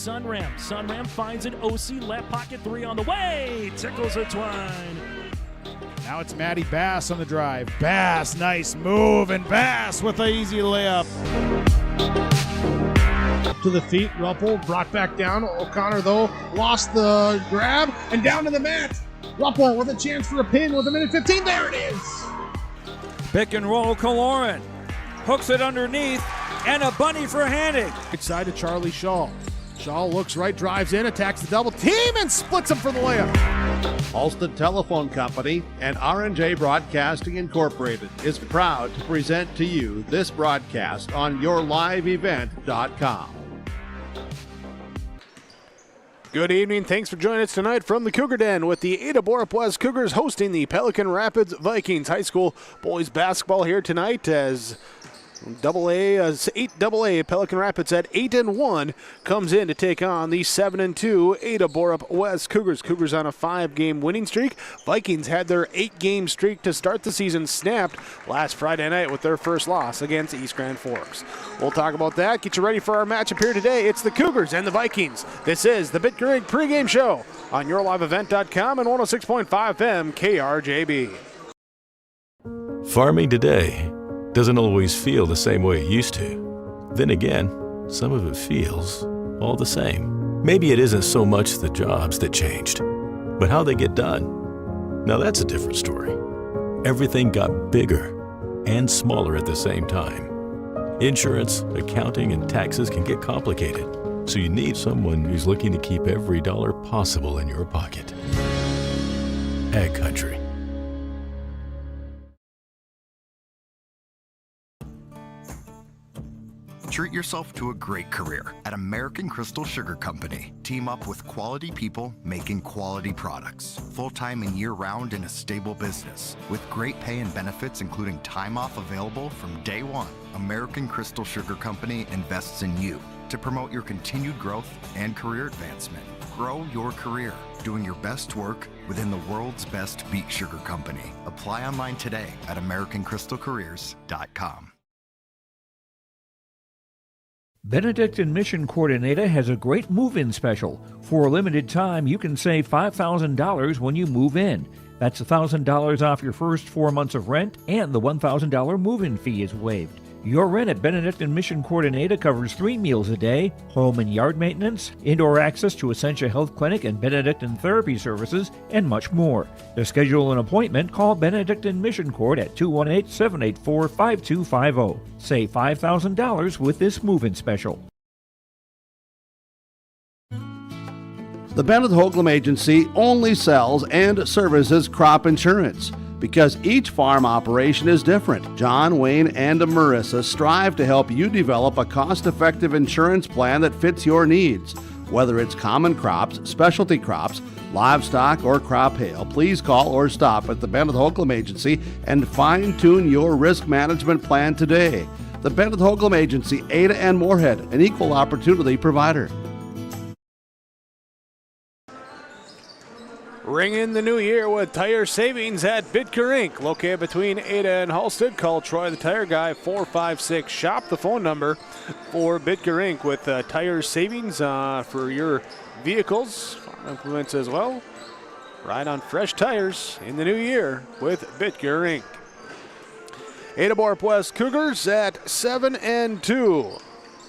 Sunram. Sunram finds an OC left pocket three on the way. Tickles a twine. Now it's Matty Bass on the drive. Bass, nice move, and Bass with an easy layup. To the feet, Ruppel brought back down. O'Connor, though, lost the grab and down to the mat. Ruppel with a chance for a pin with a minute 15. There it is. Pick and roll, Kaloran. Hooks it underneath, and a bunny for Hannig. Right side to Charlie Shaw. Shaw looks right, drives in, attacks the double team, and splits him for the layup. Halsted Telephone Company and R&J Broadcasting Incorporated is proud to present to you this broadcast on yourliveevent.com. Good evening. Thanks for joining us tonight from the Cougar Den with the Ada-Borup-West Cougars hosting the Pelican Rapids Vikings. High school boys basketball here tonight as 8AA Pelican Rapids at 8-1 comes in to take on the 7-2 Ada-Borup-West Cougars. Cougars on a 5-game winning streak. Vikings had their 8-game streak to start the season snapped last Friday night with their first loss against East Grand Forks. We'll talk about that. Get you ready for our matchup here today. It's the Cougars and the Vikings. This is the Bitcoin pregame show on yourliveevent.com and 106.5 FM KRJB. Farming today doesn't always feel the same way it used to. Then again, some of it feels all the same. Maybe it isn't so much the jobs that changed, but how they get done. Now that's a different story. Everything got bigger and smaller at the same time. Insurance, accounting, and taxes can get complicated, so you need someone who's looking to keep every dollar possible in your pocket. Ag Country. Treat yourself to a great career at American Crystal Sugar Company. Team up with quality people making quality products. Full-time and year-round in a stable business. With great pay and benefits including time off available from day one. American Crystal Sugar Company invests in you to promote your continued growth and career advancement. Grow your career doing your best work within the world's best beet sugar company. Apply online today at AmericanCrystalCareers.com. Benedict and Mission Coordinator has a great move-in special. For a limited time, you can save $5,000 when you move in. That's $1,000 off your first 4 months of rent, and the $1,000 move-in fee is waived. Your rent at Benedict and Mission Coordinator covers 3 meals a day, home and yard maintenance, indoor access to Essentia Health Clinic and Benedict and Therapy Services, and much more. To schedule an appointment, call Benedict and Mission Court at 218-784-5250. Save $5,000 with this move-in special. The Bennett Hoagland Agency only sells and services crop insurance. Because each farm operation is different, John, Wayne, and Marissa strive to help you develop a cost-effective insurance plan that fits your needs. Whether it's common crops, specialty crops, livestock, or crop hail, please call or stop at the Bennett Hoagland Agency and fine-tune your risk management plan today. The Bennett Hoagland Agency, Ada and Moorhead, an equal opportunity provider. Ring in the new year with tire savings at Bitker Inc. Located between Ada and Halsted. Call Troy the Tire Guy, 456-SHOP, the phone number for Bitker Inc. with tire savings for your vehicles, farm implements as well. Ride on fresh tires in the new year with Bitker Inc. Ada-Borup-West Cougars at 7-2.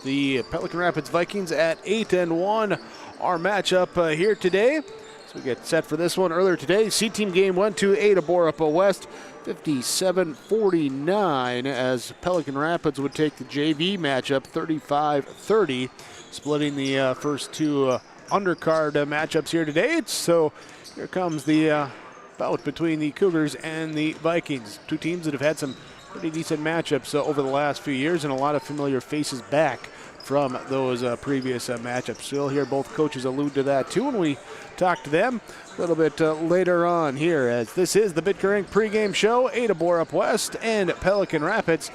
The Pelican Rapids Vikings at 8-1. Our matchup here today. So we get set for this one earlier today. C-Team game went to Ada-Borup-West 57-49 as Pelican Rapids would take the JV matchup 35-30, splitting the first two undercard matchups here today. So here comes the bout between the Cougars and the Vikings. Two teams that have had some pretty decent matchups over the last few years and a lot of familiar faces back from those previous matchups. We'll hear both coaches allude to that too when we talk to them a little bit later on here, as this is the Bitker Inc. pregame show. Ada-Borup-West and Pelican Rapids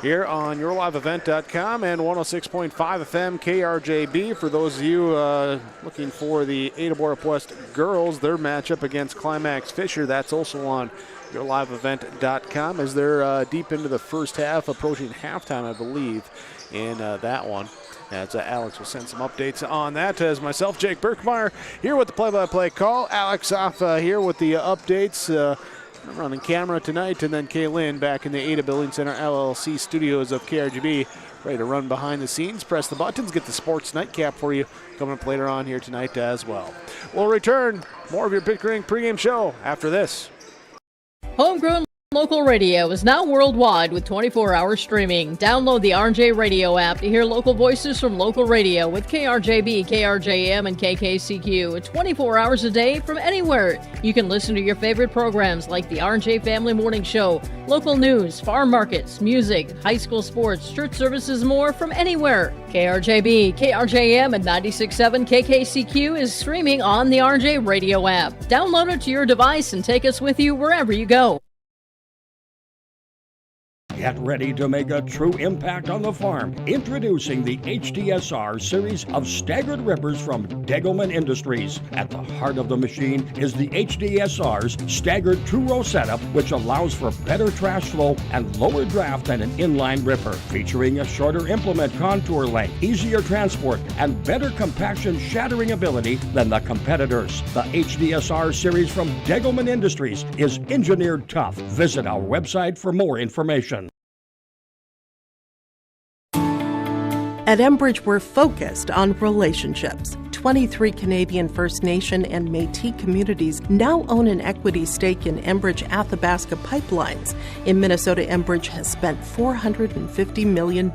here on YourLiveEvent.com and 106.5 FM KRJB. For those of you looking for the Ada-Borup-West girls, their matchup against Climax Fisher, that's also on YourLiveEvent.com as they're deep into the first half, approaching halftime, I believe, in that one. As Alex will send some updates on that, as myself, Jake Birkmeyer, here with the play-by-play call. Alex off here with the updates. Running camera tonight, and then Kaylin back in the Ada Building Center LLC studios of KRGB, ready to run behind the scenes, press the buttons, get the sports nightcap for you coming up later on here tonight as well. We'll return more of your Pickering pregame show after this. Homegrown local radio is now worldwide with 24-hour streaming. Download the RJ Radio app to hear local voices from local radio with KRJB, KRJM, and KKCQ. 24 hours a day from anywhere. You can listen to your favorite programs like the RJ Family Morning Show, local news, farm markets, music, high school sports, church services, more from anywhere. KRJB, KRJM, and 96.7 KKCQ is streaming on the RJ Radio app. Download it to your device and take us with you wherever you go. Get ready to make a true impact on the farm. Introducing the HDSR series of staggered rippers from Degelman Industries. At the heart of the machine is the HDSR's staggered two-row setup, which allows for better trash flow and lower draft than an inline ripper. Featuring a shorter implement contour length, easier transport, and better compaction shattering ability than the competitors. The HDSR series from Degelman Industries is engineered tough. Visit our website for more information. At Enbridge, we're focused on relationships. 23 Canadian First Nation and Métis communities now own an equity stake in Enbridge Athabasca Pipelines. In Minnesota, Enbridge has spent $450 million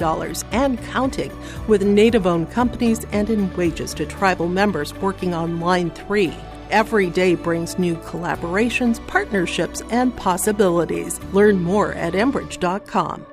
and counting with Native-owned companies and in wages to tribal members working on Line 3. Every day brings new collaborations, partnerships, and possibilities. Learn more at Enbridge.com.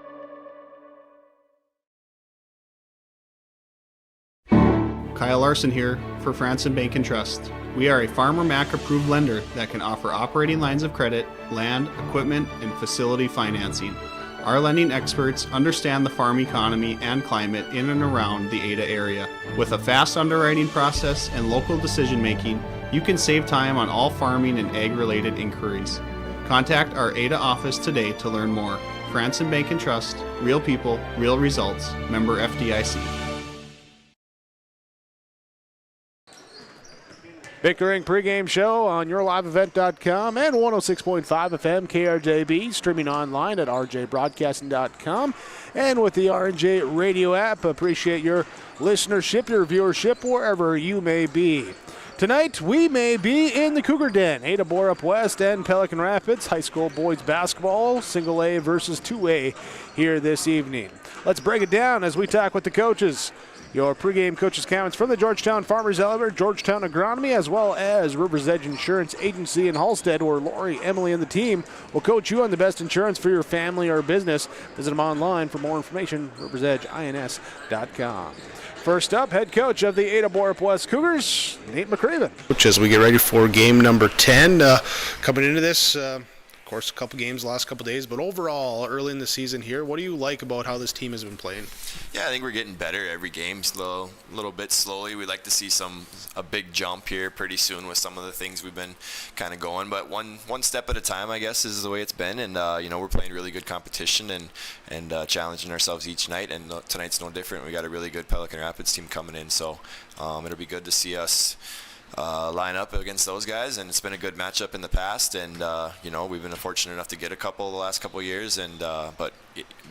Kyle Larson here for Franson Bank and Trust. We are a Farmer Mac approved lender that can offer operating lines of credit, land, equipment, and facility financing. Our lending experts understand the farm economy and climate in and around the Ada area. With a fast underwriting process and local decision making, you can save time on all farming and ag-related inquiries. Contact our Ada office today to learn more. Franson Bank and Trust, real people, real results. Member FDIC. Pickering pregame show on YourLiveEvent.com and 106.5 FM KRJB, streaming online at rjbroadcasting.com and with the RJ Radio app. Appreciate your listenership, your viewership, wherever you may be. Tonight, we may be in the Cougar Den. Ada-Borup-West and Pelican Rapids high school boys basketball, single A versus 2A here this evening. Let's break it down as we talk with the coaches. Your pregame coaches' comments from the Georgetown Farmers Elevator, Georgetown Agronomy, as well as Rivers Edge Insurance Agency in Hallstead, where Lori, Emily, and the team will coach you on the best insurance for your family or business. Visit them online for more information, riversedgeins.com. First up, head coach of the Ada-Borup-West Cougars, Nate McCraven. Coach, as we get ready for game number 10, coming into this, of course, a couple games the last couple days, but overall, early in the season here, what do you like about how this team has been playing? Yeah, I think we're getting better every game, a little bit slowly. We'd like to see a big jump here pretty soon with some of the things we've been kind of going, but one step at a time, I guess, is the way it's been, and we're playing really good competition and challenging ourselves each night, and tonight's no different. We got a really good Pelican Rapids team coming in, so it'll be good to see us line up against those guys, and it's been a good matchup in the past, and we've been fortunate enough to get a couple the last couple of years, and but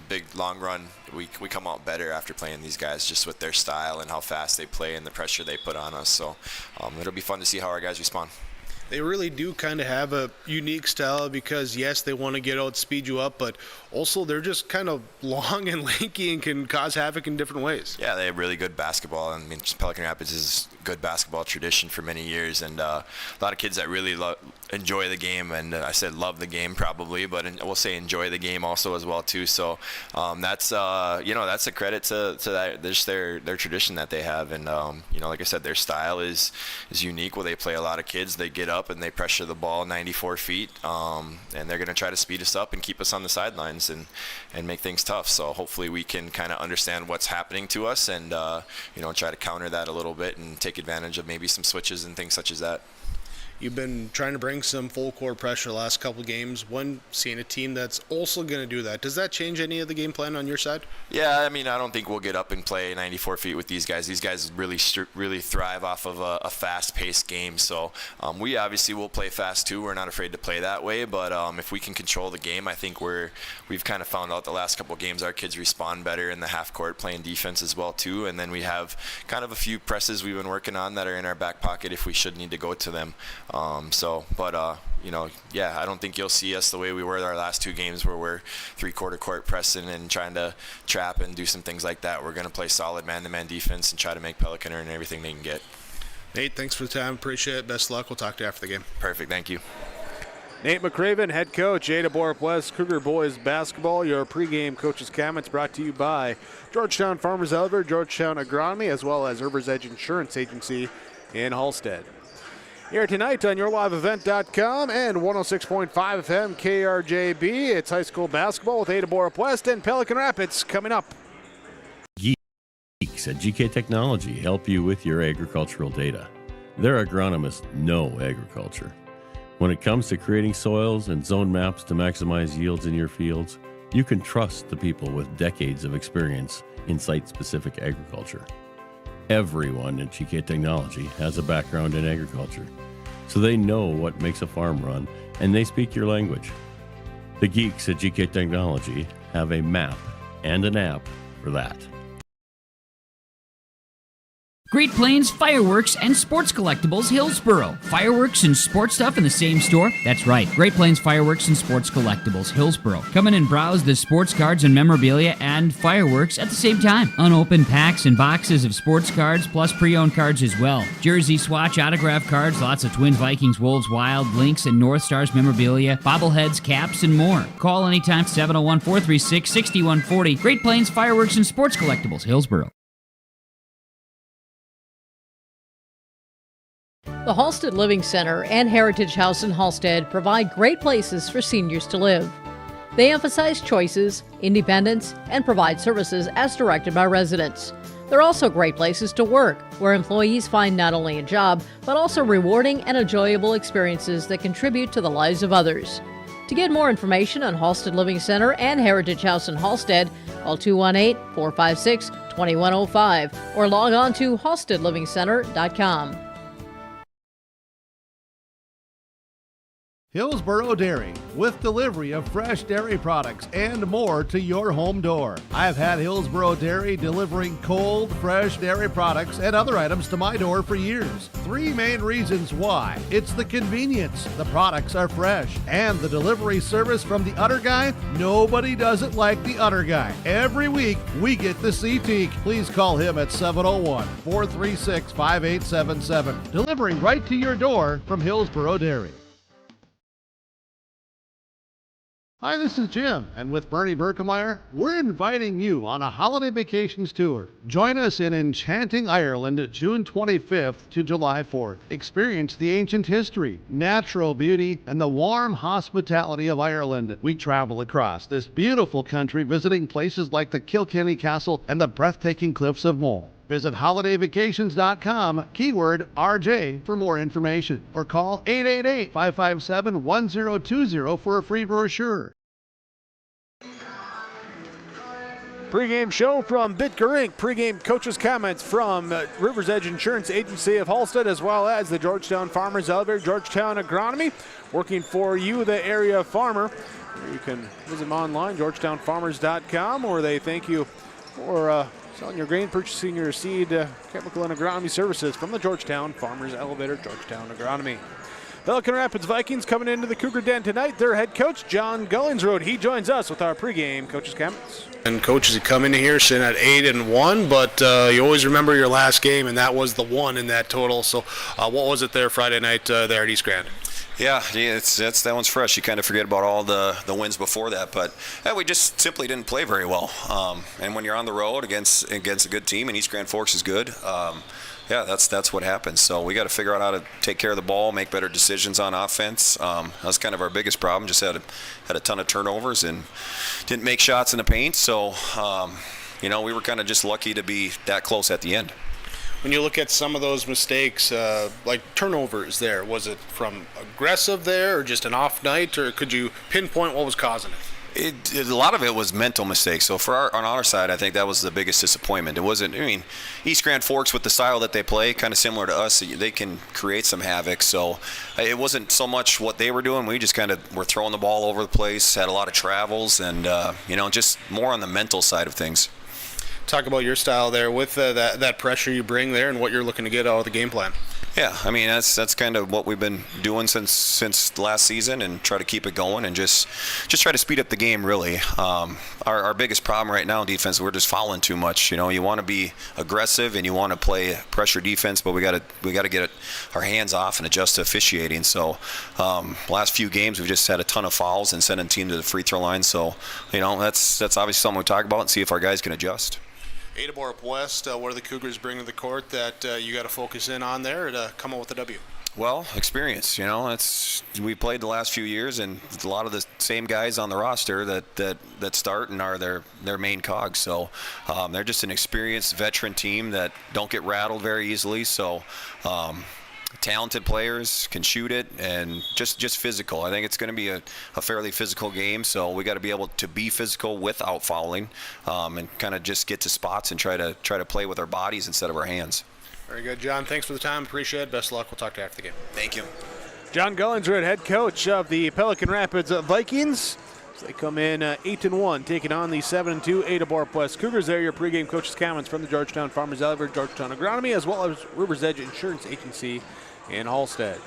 big long run we come out better after playing these guys, just with their style and how fast they play and the pressure they put on us. So it'll be fun to see how our guys respond. They really do kind of have a unique style because, yes, they want to get out, speed you up, but also they're just kind of long and lanky and can cause havoc in different ways. Yeah, they have really good basketball. I mean, Pelican Rapids is good basketball tradition for many years, and a lot of kids that really enjoy the game, and I said love the game probably, but we'll say enjoy the game also as well too. So that's that's a credit to that, just their tradition that they have, and like I said, their style is unique. Where they play a lot of kids, they get up and they pressure the ball 94 feet, and they're going to try to speed us up and keep us on the sidelines and make things tough. So hopefully we can kind of understand what's happening to us and try to counter that a little bit and take advantage of maybe some switches and things such as that. You've been trying to bring some full court pressure the last couple of games. When seeing a team that's also going to do that, does that change any of the game plan on your side? Yeah, I mean, I don't think we'll get up and play 94 feet with these guys. These guys really thrive off of a fast-paced game. So we obviously will play fast too. We're not afraid to play that way. But if we can control the game, I think we've kind of found out the last couple of games our kids respond better in the half court, playing defense as well too. And then we have kind of a few presses we've been working on that are in our back pocket if we should need to go to them. I don't think you'll see us the way we were our last two games where we're three-quarter court pressing and trying to trap and do some things like that. We're going to play solid man-to-man defense and try to make Pelican earn everything they can get. Nate, thanks for the time. Appreciate it. Best of luck. We'll talk to you after the game. Perfect. Thank you. Nate McCraven, head coach, Ada-Borup-West Cougar Boys Basketball. Your pregame coach's comments brought to you by Georgetown Farmers Elevator, Georgetown Agronomy, as well as River's Edge Insurance Agency in Halstead. Here tonight on YourLiveEvent.com and 106.5 FM KRJB. It's high school basketball with Ada-Borup-West and Pelican Rapids coming up. Geeks at GK Technology help you with your agricultural data. Their agronomists know agriculture. When it comes to creating soils and zone maps to maximize yields in your fields, you can trust the people with decades of experience in site-specific agriculture. Everyone at GK Technology has a background in agriculture, so they know what makes a farm run, and they speak your language. The geeks at GK Technology have a map and an app for that. Great Plains Fireworks and Sports Collectibles, Hillsboro. Fireworks and sports stuff in the same store? That's right. Great Plains Fireworks and Sports Collectibles, Hillsboro. Come in and browse the sports cards and memorabilia and fireworks at the same time. Unopened packs and boxes of sports cards, plus pre-owned cards as well. Jersey swatch, autograph cards, lots of Twins, Vikings, Wolves, Wild, Lynx, and North Stars memorabilia, bobbleheads, caps, and more. Call anytime, 701-436-6140. Great Plains Fireworks and Sports Collectibles, Hillsboro. The Halstead Living Center and Heritage House in Halstead provide great places for seniors to live. They emphasize choices, independence, and provide services as directed by residents. They're also great places to work, where employees find not only a job, but also rewarding and enjoyable experiences that contribute to the lives of others. To get more information on Halstead Living Center and Heritage House in Halstead, call 218-456-2105 or log on to halsteadlivingcenter.com. Hillsboro Dairy, with delivery of fresh dairy products and more to your home door. I've had Hillsboro Dairy delivering cold, fresh dairy products and other items to my door for years. Three main reasons why. It's the convenience, the products are fresh, and the delivery service from the Udder Guy. Nobody does it like the Udder Guy. Every week, we get the CT. Please call him at 701-436-5877. Delivering right to your door from Hillsboro Dairy. Hi, this is Jim, and with Bernie Berkemeyer, we're inviting you on a holiday vacations tour. Join us in enchanting Ireland, June 25th to July 4th. Experience the ancient history, natural beauty, and the warm hospitality of Ireland. We travel across this beautiful country, visiting places like the Kilkenny Castle and the breathtaking cliffs of Moher. Visit holidayvacations.com, keyword RJ, for more information, or call 888-557-1020 for a free brochure. Pregame show from Bitker Inc. Pregame coaches' comments from River's Edge Insurance Agency of Halstead, as well as the Georgetown Farmers Elevator, Georgetown Agronomy, working for you, the area farmer. You can visit them online, georgetownfarmers.com, or they thank you for selling your grain, purchasing your seed, chemical and agronomy services from the Georgetown Farmers Elevator, Georgetown Agronomy. Pelican Rapids Vikings coming into the Cougar Den tonight. Their head coach, John Gullinsroad. He joins us with our pregame coaches' comments. And coaches, you come in here sitting at 8-1, but you always remember your last game, and that was the one in that total. So what was it there Friday night there at East Grand? Yeah, that one's fresh. You kind of forget about all the wins before that, but we just simply didn't play very well. And when you're on the road against a good team, and East Grand Forks is good, that's what happens. So we got to figure out how to take care of the ball, make better decisions on offense. That's kind of our biggest problem. Just had a ton of turnovers and didn't make shots in the paint. So we were kind of just lucky to be that close at the end. When you look at some of those mistakes, like turnovers there, was it from aggressive there or just an off night, or could you pinpoint what was causing it? A lot of it was mental mistakes. So on our side, I think that was the biggest disappointment. It wasn't, East Grand Forks with the style that they play, kind of similar to us, they can create some havoc. So it wasn't so much what they were doing. We just kind of were throwing the ball over the place, had a lot of travels, and, just more on the mental side of things. Talk about your style there with that pressure you bring there and what you're looking to get out of the game plan. Yeah, that's kind of what we've been doing since last season, and try to keep it going and just try to speed up the game. Really, our biggest problem right now in defense, we're just fouling too much. You want to be aggressive and you want to play pressure defense, but we got to get our hands off and adjust to officiating. So last few games we've just had a ton of fouls and sending team to the free throw line. So that's obviously something we talk about and see if our guys can adjust. Ada-Borup-West, what are the Cougars bringing to the court that you got to focus in on there to come up with a W? Well, experience. We played the last few years, and a lot of the same guys on the roster that start and are their main cogs. So they're just an experienced veteran team that don't get rattled very easily. So talented players, can shoot it, and just physical. I think it's going to be a fairly physical game, so we got to be able to be physical without fouling, and kind of just get to spots and try to play with our bodies instead of our hands. Very good, John. Thanks for the time. Appreciate it. Best of luck. We'll talk to you after the game. Thank you. John Gullinsroad, head coach of the Pelican Rapids Vikings. They come in 8-1, taking on the 7-2 Ada-Borup-West Cougars. There, your pregame coaches' comments from the Georgetown Farmers Elevator, Georgetown Agronomy, as well as Rivers Edge Insurance Agency in Hallstead.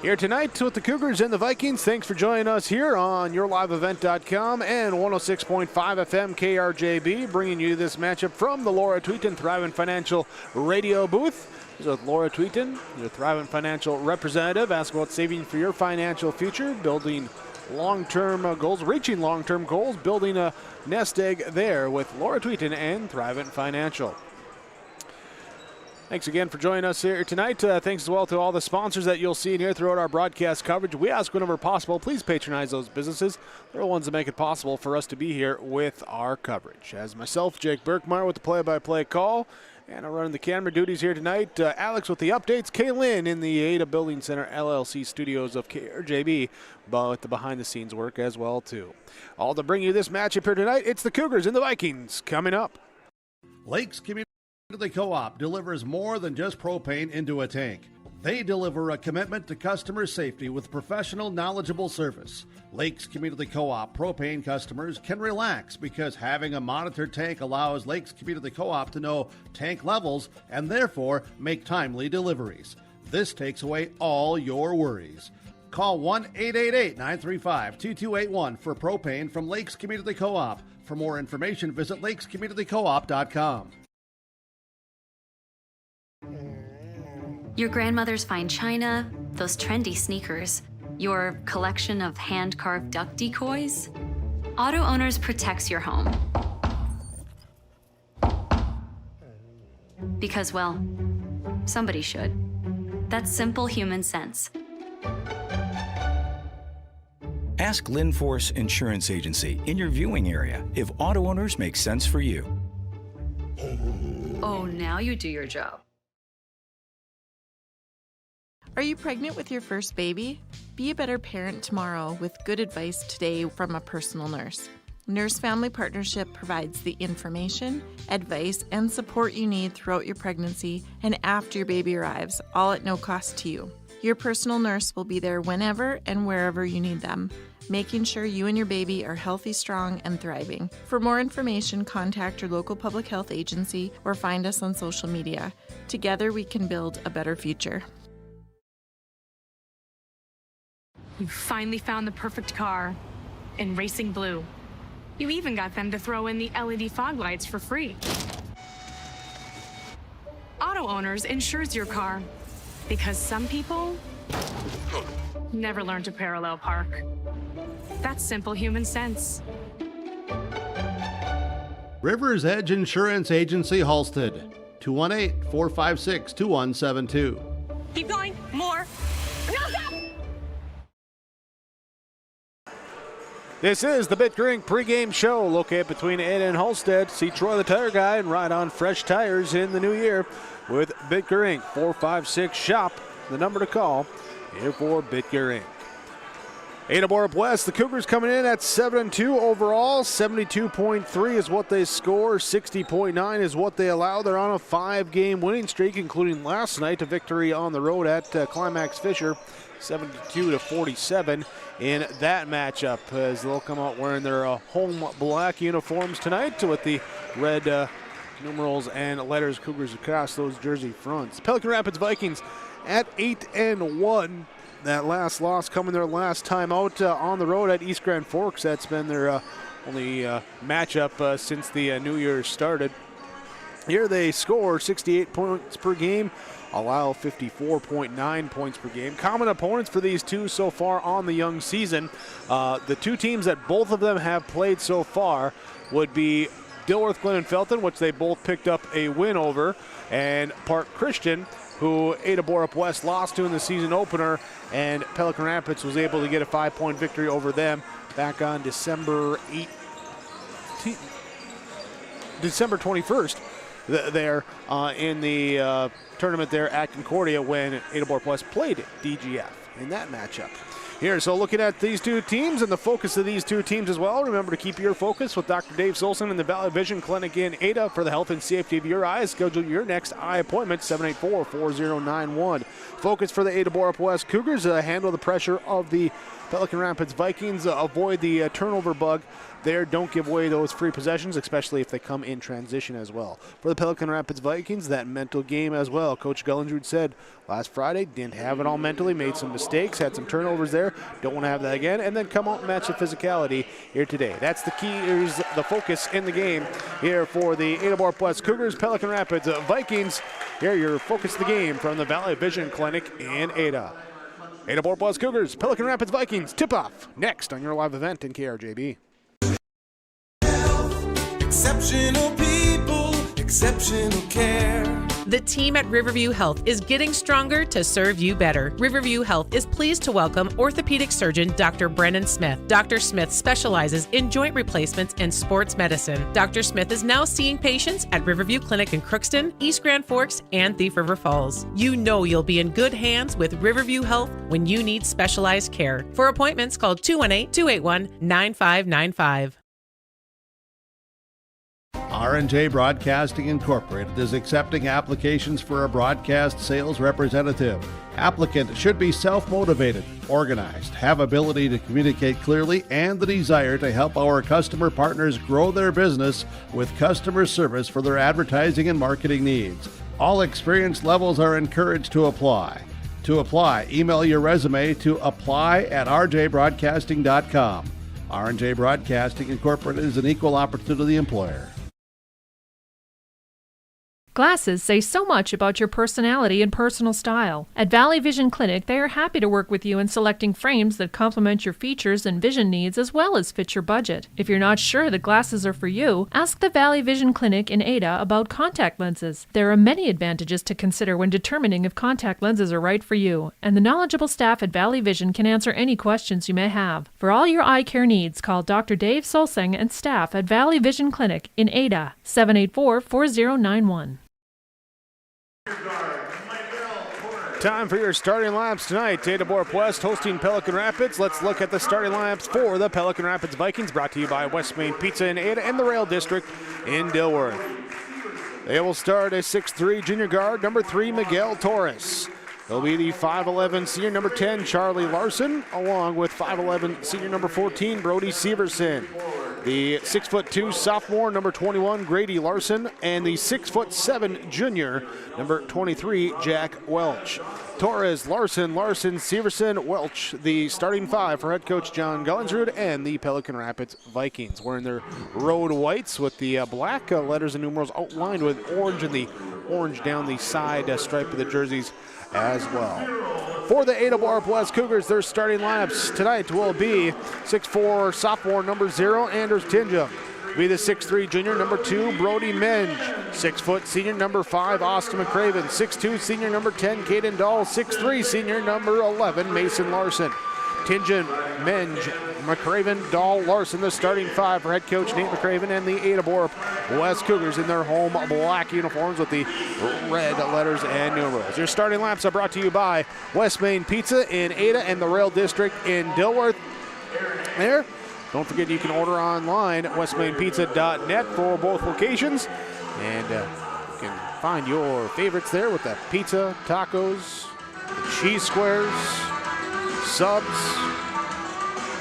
Here tonight with the Cougars and the Vikings. Thanks for joining us here on YourLiveEvent.com and 106.5 FM KRJB, bringing you this matchup from the Laura Tweeton Thrivent Financial radio booth. This is with Laura Tweeton, your Thrivent Financial representative. Ask about saving for your financial future, building long-term goals, reaching long-term goals, building a nest egg there with Laura Tweeton and Thrivent Financial. Thanks again for joining us here tonight. Thanks as well to all the sponsors that you'll see in here throughout our broadcast coverage. We ask whenever possible, please patronize those businesses. They're the ones that make it possible for us to be here with our coverage. As myself, Jake Birkmeyer with the play-by-play call, and I'm running the camera duties here tonight. Alex with the updates. Kaylin in the Ada Building Center LLC studios of KRJB, but the behind-the-scenes work as well, too. All to bring you this matchup here tonight, it's the Cougars and the Vikings coming up. Lakes Community Co-op delivers more than just propane into a tank. They deliver a commitment to customer safety with professional, knowledgeable service. Lakes Community Co-op propane customers can relax because having a monitored tank allows Lakes Community Co-op to know tank levels and therefore make timely deliveries. This takes away all your worries. Call 1-888-935-2281 for propane from Lakes Community Co-op. For more information, visit lakescommunitycoop.com. Your grandmother's fine china, those trendy sneakers, your collection of hand-carved duck decoys. Auto Owners protects your home. Because, well, somebody should. That's simple human sense. Ask Linforce Insurance Agency in your viewing area if Auto Owners makes sense for you. Oh, now you do your job. Are you pregnant with your first baby? Be a better parent tomorrow with good advice today from a personal nurse. Nurse Family Partnership provides the information, advice, and support you need throughout your pregnancy and after your baby arrives, all at no cost to you. Your personal nurse will be there whenever and wherever you need them, making sure you and your baby are healthy, strong, and thriving. For more information, contact your local public health agency or find us on social media. Together we can build a better future. You finally found the perfect car in racing blue. You even got them to throw in the LED fog lights for free. Auto Owners insures your car because some people never learn to parallel park. That's simple human sense. Rivers Edge Insurance Agency, Halstead, 218-456-2172. Keep going. More. No, stop! This is the Bitger Inc. pregame show located between Ada and Halstead. See Troy the Tire Guy and ride on fresh tires in the new year with Bitger Inc. 456-SHOP, the number to call here for Bitger Inc. Ada-Borup-West, the Cougars coming in at 7-2 overall. 72.3 is what they score. 60.9 is what they allow. They're on a 5-game winning streak, including last night, a victory on the road at Climax Fisher, 72-47 in that matchup, as they'll come out wearing their home black uniforms tonight with the red numerals and letters Cougars across those jersey fronts. Pelican Rapids Vikings at 8-1. That last loss coming their last time out on the road at East Grand Forks. That's been their only matchup since the New Year started. Here they score 68 points per game, allow 54.9 points per game. Common opponents for these two so far on the young season. The two teams that both of them have played so far would be Dilworth, Glen, and Felton, which they both picked up a win over, and Park Christian, who Ada-Borup-West lost to in the season opener, and Pelican Rapids was able to get a 5-point victory over them back on December 21st there in the tournament there at Concordia when Ada-Borup-West played DGF in that matchup. Here, so looking at these two teams and the focus of these two teams as well, remember to keep your focus with Dr. Dave Solson in the Valley Vision Clinic in Ada for the health and safety of your eyes. Schedule your next eye appointment, 784-4091. Focus for the Ada-Borup-West Cougars, handle the pressure of the Pelican Rapids Vikings, avoid the turnover bug there. Don't give away those free possessions, especially if they come in transition as well. For the Pelican Rapids Vikings, that mental game as well. Coach Gullinrud said last Friday, didn't have it all mentally, made some mistakes, had some turnovers there. Don't want to have that again. And then come out and match the physicality here today. That's the key, is the focus in the game here for the Ada-Borup-West Cougars, Pelican Rapids Vikings. Here, your focus of the game from the Valley Vision Clinic in Ada. Ada-Borup-West Cougars, Pelican Rapids Vikings, tip-off next on your live event in KRJB. Exceptional people, exceptional care. The team at Riverview Health is getting stronger to serve you better. Riverview Health is pleased to welcome orthopedic surgeon Dr. Brennan Smith. Dr. Smith specializes in joint replacements and sports medicine. Dr. Smith is now seeing patients at Riverview Clinic in Crookston, East Grand Forks, and Thief River Falls. You know you'll be in good hands with Riverview Health when you need specialized care. For appointments, call 218-281-9595. R&J Broadcasting Incorporated is accepting applications for a broadcast sales representative. Applicant should be self-motivated, organized, have ability to communicate clearly, and the desire to help our customer partners grow their business with customer service for their advertising and marketing needs. All experience levels are encouraged to apply. To apply, email your resume to apply@rjbroadcasting.com. R&J Broadcasting Incorporated is an equal opportunity employer. Glasses say so much about your personality and personal style. At Valley Vision Clinic, they are happy to work with you in selecting frames that complement your features and vision needs as well as fit your budget. If you're not sure that glasses are for you, ask the Valley Vision Clinic in Ada about contact lenses. There are many advantages to consider when determining if contact lenses are right for you, and the knowledgeable staff at Valley Vision can answer any questions you may have. For all your eye care needs, call Dr. Dave Solsing and staff at Valley Vision Clinic in Ada, 784-4091. Time for your starting lineups tonight. Ada-Borup-West hosting Pelican Rapids. Let's look at the starting lineups for the Pelican Rapids Vikings, brought to you by West Main Pizza in Ada and the Rail District in Dilworth. They will start a 6'3" junior guard, number 3, Miguel Torres. He'll be the 5'11" senior number 10, Charlie Larson, along with 5'11" senior number 14, Brody Severson. the 6'2" sophomore, number 21, Grady Larson, and the 6'7" junior, number 23, Jack Welch. Torres, Larson, Severson, Welch, the starting five for head coach John Gullinsrud and the Pelican Rapids Vikings. Wearing their road whites with the black letters and numerals outlined with orange and the orange down the side stripe of the jerseys as well. For the Ada-Borup-West Cougars, their starting lineups tonight will be 6'4" sophomore, number 0, Anders Tinjum. Be the 6'3" junior, number 2, Brody Menge. 6' senior, number 5, Austin McCraven. 6'2" senior, number 10, Caden Dahl. 6'3" senior, number 11, Mason Larson. Tinjum, Menge, McCraven, Dahl, Larson, the starting five for head coach Nate McCraven and the Ada-Borup-West Cougars in their home black uniforms with the red letters and numerals. Your starting laps are brought to you by West Main Pizza in Ada and the Rail District in Dilworth. There. Don't forget you can order online at westmainpizza.net for both locations. And you can find your favorites there with the pizza, tacos, cheese squares, subs,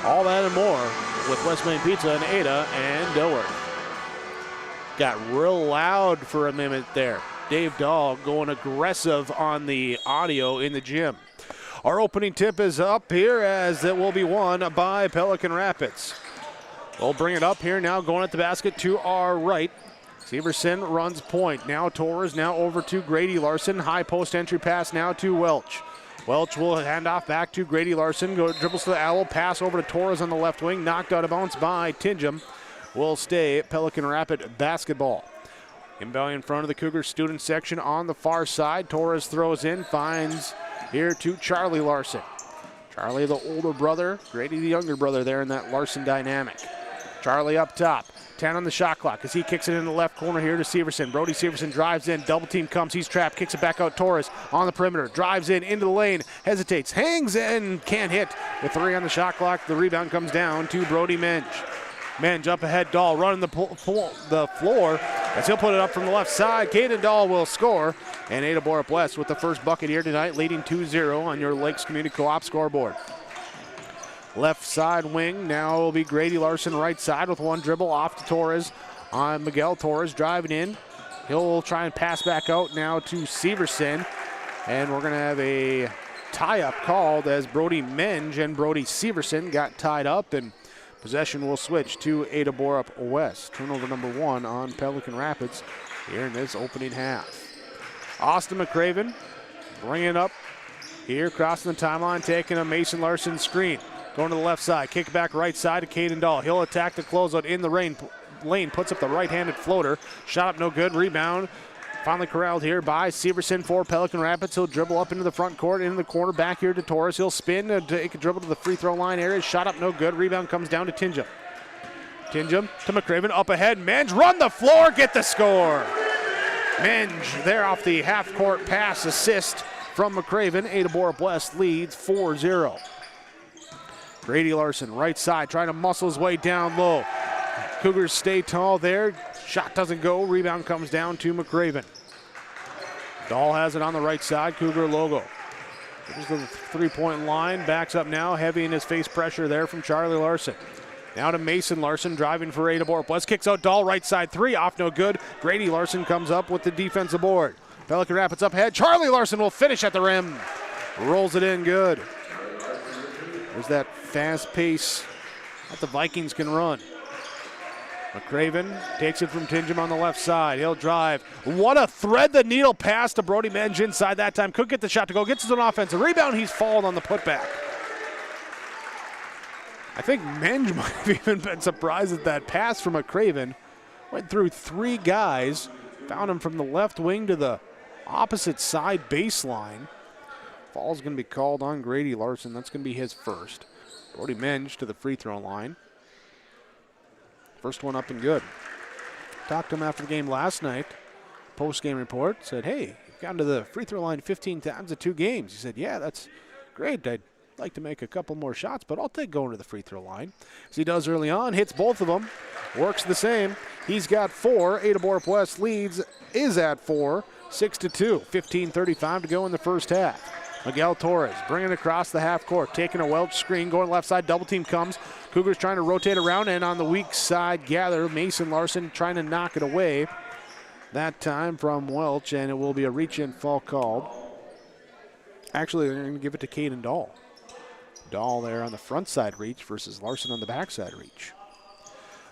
all that and more with West Main Pizza in Ada and Dilworth. Got real loud for a minute there. Dave Dahl going aggressive on the audio in the gym. Our opening tip is up here as it will be won by Pelican Rapids. We'll bring it up here now, going at the basket to our right. Severson runs point. Now Torres, now over to Grady Larson. High post entry pass now to Welch. Welch will hand off back to Grady Larson. Dribbles to the owl, pass over to Torres on the left wing. Knocked out of bounds by Tinjum. Will stay Pelican Rapid basketball. Inbound in front of the Cougars student section on the far side. Torres throws in, finds here to Charlie Larson. Charlie the older brother, Grady the younger brother there in that Larson dynamic. Charlie up top, 10 on the shot clock as he kicks it in the left corner here to Severson. Brody Severson drives in, double team comes, he's trapped, kicks it back out. Torres on the perimeter, drives in into the lane, hesitates, hangs in, can't hit. With 3 on the shot clock, the rebound comes down to Brody Menge. Menge up ahead, Dahl running the floor as he'll put it up from the left side. Caden Dahl will score, and Ada-Borup-West with the first bucket here tonight, leading 2-0 on your Lakes Community Co-op scoreboard. Left side wing now will be Grady Larson, right side with one dribble off to Torres on Miguel Torres driving in. He'll try and pass back out now to Severson, and we're going to have a tie-up called as Brody Menge and Brody Severson got tied up, and possession will switch to Ada-Borup-West. Turnover number 1 on Pelican Rapids here in this opening half. Austin McCraven bringing it up here, crossing the timeline, taking a Mason Larson screen. Going to the left side, kick back right side to Caden Dahl. He'll attack the closeout in the lane, puts up the right-handed floater. Shot up no good, rebound. Finally corralled here by Severson for Pelican Rapids. He'll dribble up into the front court, into the corner, back here to Torres. He'll spin, take a dribble to the free throw line area. Shot up no good, rebound comes down to Tinjum. Tinjum to McCraven, up ahead. Menge, run the floor, get the score. Menge there off the half-court pass assist from McCraven. Ada-Borup-West leads 4-0. Grady Larson, right side, trying to muscle his way down low. Cougars stay tall there. Shot doesn't go. Rebound comes down to McCraven. Dahl has it on the right side. Cougar logo. Here's the three-point line. Backs up now. Heavy in his face pressure there from Charlie Larson. Now to Mason Larson, driving for Ada-Borup-West. Kicks out Dahl, right side 3. Off no good. Grady Larson comes up with the defensive board. Pelican Rapids up ahead. Charlie Larson will finish at the rim. Rolls it in good. There's that fast pace that the Vikings can run. McCraven takes it from Tinjum on the left side. He'll drive. What a thread-the-needle pass to Brody Menge inside that time. Could get the shot to go. Gets his own offensive rebound. He's fallen on the putback. I think Menge might have even been surprised at that pass from McCraven. Went through 3 guys. Found him from the left wing to the opposite side baseline. Foul's going to be called on Grady Larson. That's going to be his first. Brody Menge to the free throw line. First one up and good. Talked to him after the game last night. Post-game report. Said, hey, you've gotten to the free throw line 15 times in 2 games. He said, yeah, that's great. I'd like to make a couple more shots, but I'll take going to the free throw line. As he does early on, hits both of them. Works the same. He's got 4. Ada-Borup-West leads is at 4. 6-2. 15:35 to go in the first half. Miguel Torres bringing it across the half court, taking a Welch screen, going left side, double team comes, Cougars trying to rotate around, and on the weak side gather. Mason Larson trying to knock it away. That time from Welch, and it will be a reach-in foul called. Actually, they're going to give it to Caden Dahl. Dahl there on the front side reach versus Larson on the backside reach.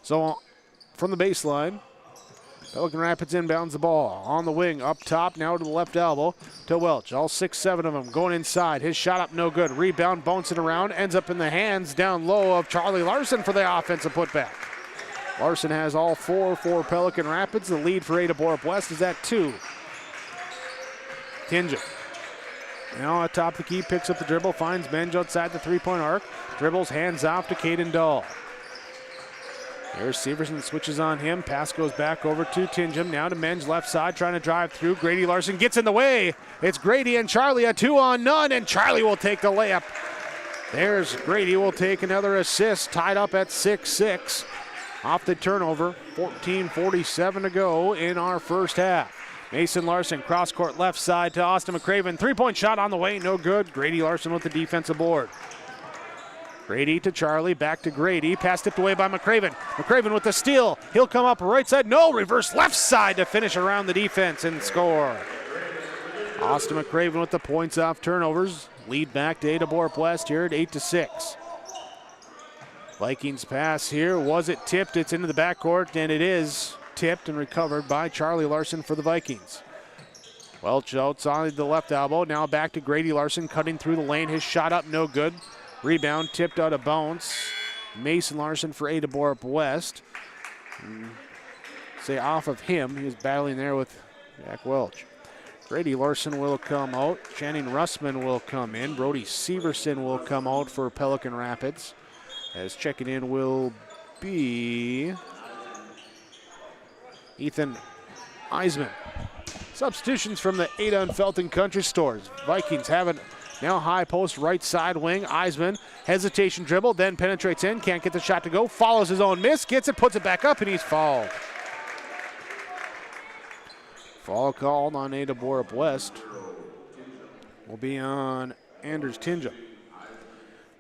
So from the baseline, Pelican Rapids inbounds the ball. On the wing, up top, now to the left elbow to Welch. All 6-7 of them going inside. His shot up, no good. Rebound, bouncing around, ends up in the hands down low of Charlie Larson for the offensive putback. Larson has all 4 for Pelican Rapids. The lead for Ada-Borup-West is at 2. Tinja. Now at top of the key, picks up the dribble, finds Menge outside the three-point arc. Dribbles, hands off to Caden Dahl. There's Severson, switches on him. Pass goes back over to Tinjum. Now to Menge, left side, trying to drive through. Grady Larson gets in the way. It's Grady and Charlie, a 2-on-none, and Charlie will take the layup. There's Grady, will take another assist, tied up at 6-6. Off the turnover, 14:47 to go in our first half. Mason Larson, cross-court left side to Austin McCraven. Three-point shot on the way, no good. Grady Larson with the defensive board. Grady to Charlie, back to Grady. Pass tipped away by McCraven. McCraven with the steal. He'll come up right side. No, reverse left side to finish around the defense and score. Austin McCraven with the points off turnovers. Lead back to Ada-Borup-West here at 8-6. Vikings pass here. Was it tipped? It's into the backcourt, and it is tipped and recovered by Charlie Larson for the Vikings. Welch outside the left elbow. Now back to Grady Larson, cutting through the lane. His shot up, no good. Rebound tipped out of bounds. Mason Larson for Ada-Borup-West. Say off of him. He was battling there with Jack Welch. Grady Larson will come out. Channing Russman will come in. Brody Severson will come out for Pelican Rapids. As checking in will be Ethan Eisman. Substitutions from the Ada and Felton Country Stores. Vikings have it now high post right side wing. Eisman, hesitation dribble, then penetrates in. Can't get the shot to go. Follows his own miss. Gets it, puts it back up, and he's fouled. Foul called on Ada-Borup-West will be on Anders Tinja.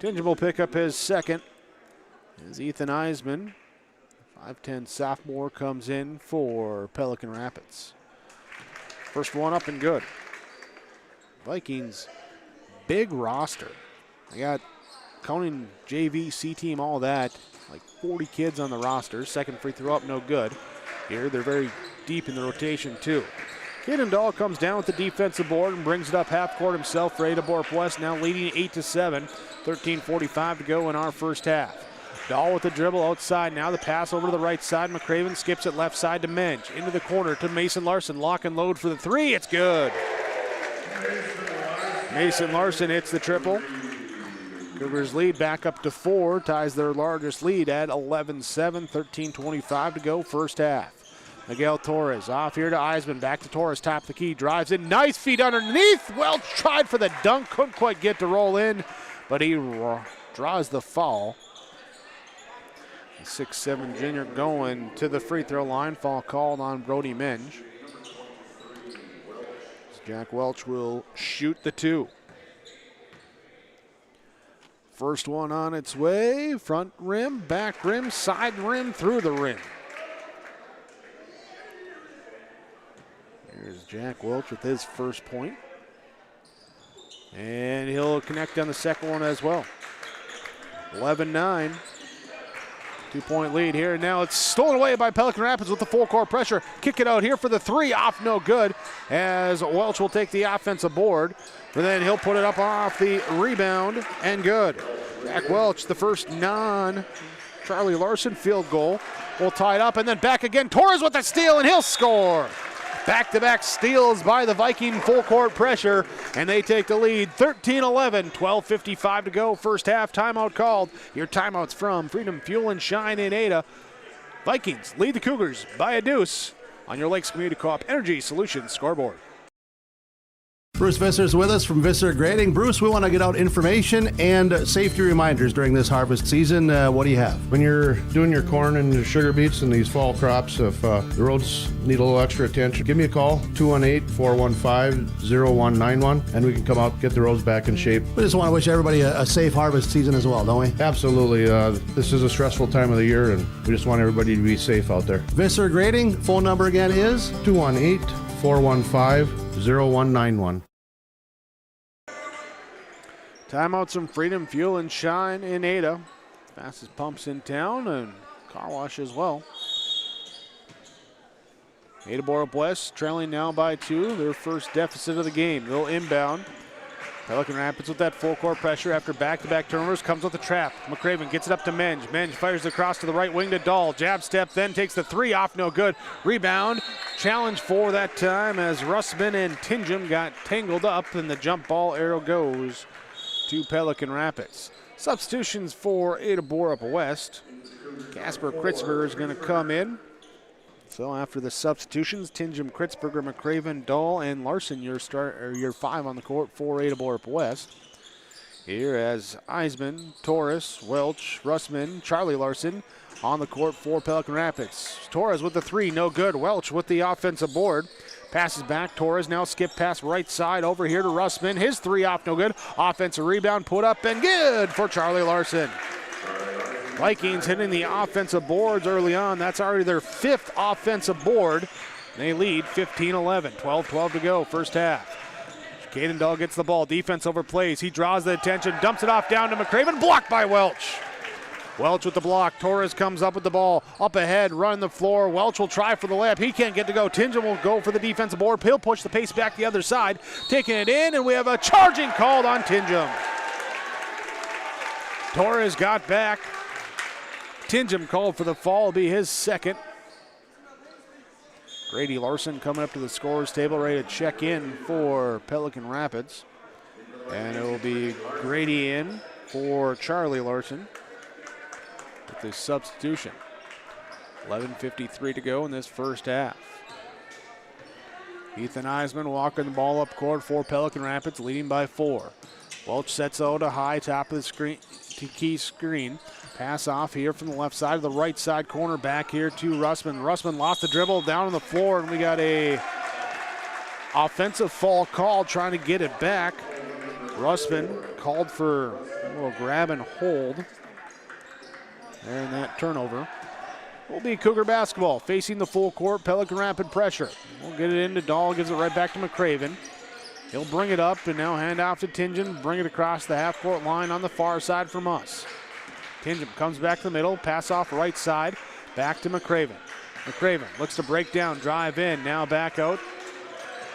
Tinja will pick up his second as Ethan Eisman, 5'10" sophomore, comes in for Pelican Rapids. First one up and good. Vikings, big roster. They got, counting JV, C-team, all that, like 40 kids on the roster. Second free throw up, no good. Here, they're very deep in the rotation, too. Caden Dahl comes down with the defensive board and brings it up half court himself for Ada-Borup-West, now leading 8-7. 13:45 to go in our first half. Dahl with the dribble outside. Now the pass over to the right side. McCraven skips it left side to Menge. Into the corner to Mason Larson. Lock and load for the three. It's good. Mason Larson hits the triple. Cougars lead back up to 4. Ties their largest lead at 11-7. 13:25 to go first half. Miguel Torres off here to Eisman. Back to Torres. Top of the key. Drives in. Nice feet underneath. Welch tried for the dunk. Couldn't quite get to roll in, but he draws the foul. The 6'7" junior going to the free throw line. Foul called on Brody Menge. Jack Welch will shoot the two. First one on its way. Front rim, back rim, side rim, through the rim. Here's Jack Welch with his first point. And he'll connect on the second one as well. 11-9. 2-point lead here. Now it's stolen away by Pelican Rapids with the full court pressure. Kick it out here for the three. Off, no good. As Welch will take the offensive board. And then he'll put it up off the rebound and good. Jack Welch, the first non-Charlie Larson field goal. Will tie it up and then back again. Torres with the steal and he'll score. Back-to-back steals by the Viking, full court pressure, and they take the lead 13-11, 12:55 to go. First half timeout called. Your timeouts from Freedom Fuel and Shine in Ada. Vikings lead the Cougars by a deuce on your Lakes Community Co-op Energy Solutions scoreboard. Bruce Visser's with us from Visser Grading. Bruce, we want to get out information and safety reminders during this harvest season. What do you have? When you're doing your corn and your sugar beets and these fall crops, if the roads need a little extra attention, give me a call, 218-415-0191, and we can come out and get the roads back in shape. We just want to wish everybody a safe harvest season as well, don't we? Absolutely. This is a stressful time of the year, and we just want everybody to be safe out there. Visser Grading, phone number again is? 218-415-0191. Timeouts from Freedom Fuel and Shine in Ada. Fastest pumps in town and car wash as well. Ada-Borup-West trailing now by 2. Their first deficit of the game. They'll inbound. Pelican Rapids with that full court pressure after back-to-back turnovers. Comes with the trap. McCraven gets it up to Menge. Menge fires across to the right wing to Dahl. Jab step, then takes the 3 off. No good. Rebound. Challenge for that time as Russman and Tingham got tangled up, and the jump ball arrow goes to Pelican Rapids. Substitutions for Ada-Borup-West. Casper Kritzberger is going to come in. So after the substitutions, Tingham, Kritzberger, McCraven, Dahl, and Larson, your 5 on the court for Ada-Borup-West. Here as Eisman, Torres, Welch, Russman, Charlie Larson on the court for Pelican Rapids. Torres with the 3, no good. Welch with the offensive board. Passes back, Torres now skip pass right side over here to Russman. His 3 off, no good. Offensive rebound, put up and good for Charlie Larson. Vikings hitting the offensive boards early on. That's already their 5th offensive board. They lead 15-11, 12-12 to go, first half. Caden Dahl gets the ball, defense overplays. He draws the attention, dumps it off down to McCraven, blocked by Welch. Welch with the block. Torres comes up with the ball. Up ahead, run the floor. Welch will try for the layup. He can't get to go. Tingham will go for the defensive board. He'll push the pace back the other side. Taking it in, and we have a charging called on Tingham. Torres got back. Tingham called for the fall. Will be his 2nd. Grady Larson coming up to the scorer's table, ready to check in for Pelican Rapids. And it will be Grady in for Charlie Larson with the substitution. 11:53 to go in this first half. Ethan Eisman walking the ball up court for Pelican Rapids, leading by 4. Welch sets out a high top of the screen, key screen. Pass off here from the left side to the right side corner, back here to Russman. Russman lost the dribble down on the floor, and we got a offensive foul call trying to get it back. Russman called for a little grab and hold. And that turnover will be Cougar basketball, facing the full court, Pelican Rapid pressure. We'll get it into Dahl, gives it right back to McCraven. He'll bring it up and now hand off to Tingham, bring it across the half-court line on the far side from us. Tingham comes back to the middle, pass off right side, back to McCraven. McCraven looks to break down, drive in, now back out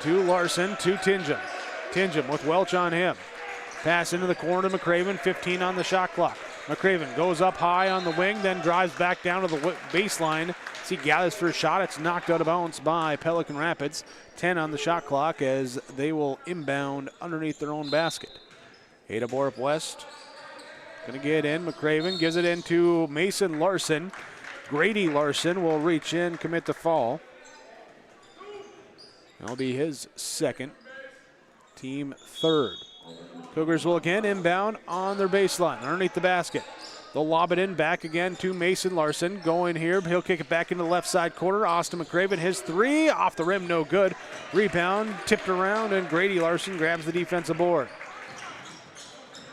to Larson, to Tingham. Tingham with Welch on him. Pass into the corner to McCraven, 15 on the shot clock. McCraven goes up high on the wing, then drives back down to the baseline. As he gathers for a shot, it's knocked out of bounds by Pelican Rapids. 10 on the shot clock as they will inbound underneath their own basket. Ada-Borup-West going to get in. McCraven gives it into Mason Larson. Grady Larson will reach in, commit the foul. That'll be his 2nd, team 3rd. Cougars will again inbound on their baseline, underneath the basket. They'll lob it in, back again to Mason Larson. Going here, he'll kick it back into the left side corner. Austin McCraven, his 3, off the rim, no good. Rebound, tipped around, and Grady Larson grabs the defensive board.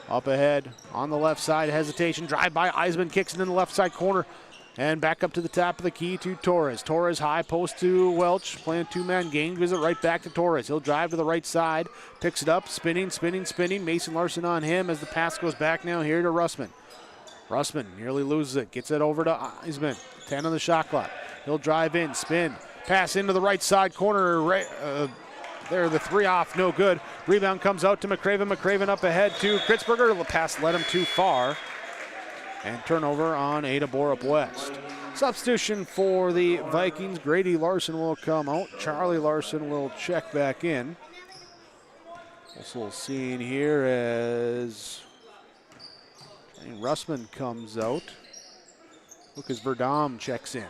Up ahead, on the left side, hesitation, drive by Eisman, kicks it in the left side corner. And back up to the top of the key to Torres. Torres high post to Welch, playing 2-man game, gives it right back to Torres. He'll drive to the right side, picks it up, spinning. Mason Larson on him as the pass goes back now here to Russman. Russman nearly loses it, gets it over to Eisman. 10 on the shot clock. He'll drive in, spin, pass into the right side corner. There, the 3 off, no good. Rebound comes out to McCraven. McCraven up ahead to Kritzberger. The pass led him too far. And turnover on Ada-Borup-West. Substitution for the Vikings. Grady Larson will come out. Charlie Larson will check back in. Also seen here as Russman comes out. Lucas Verdam checks in.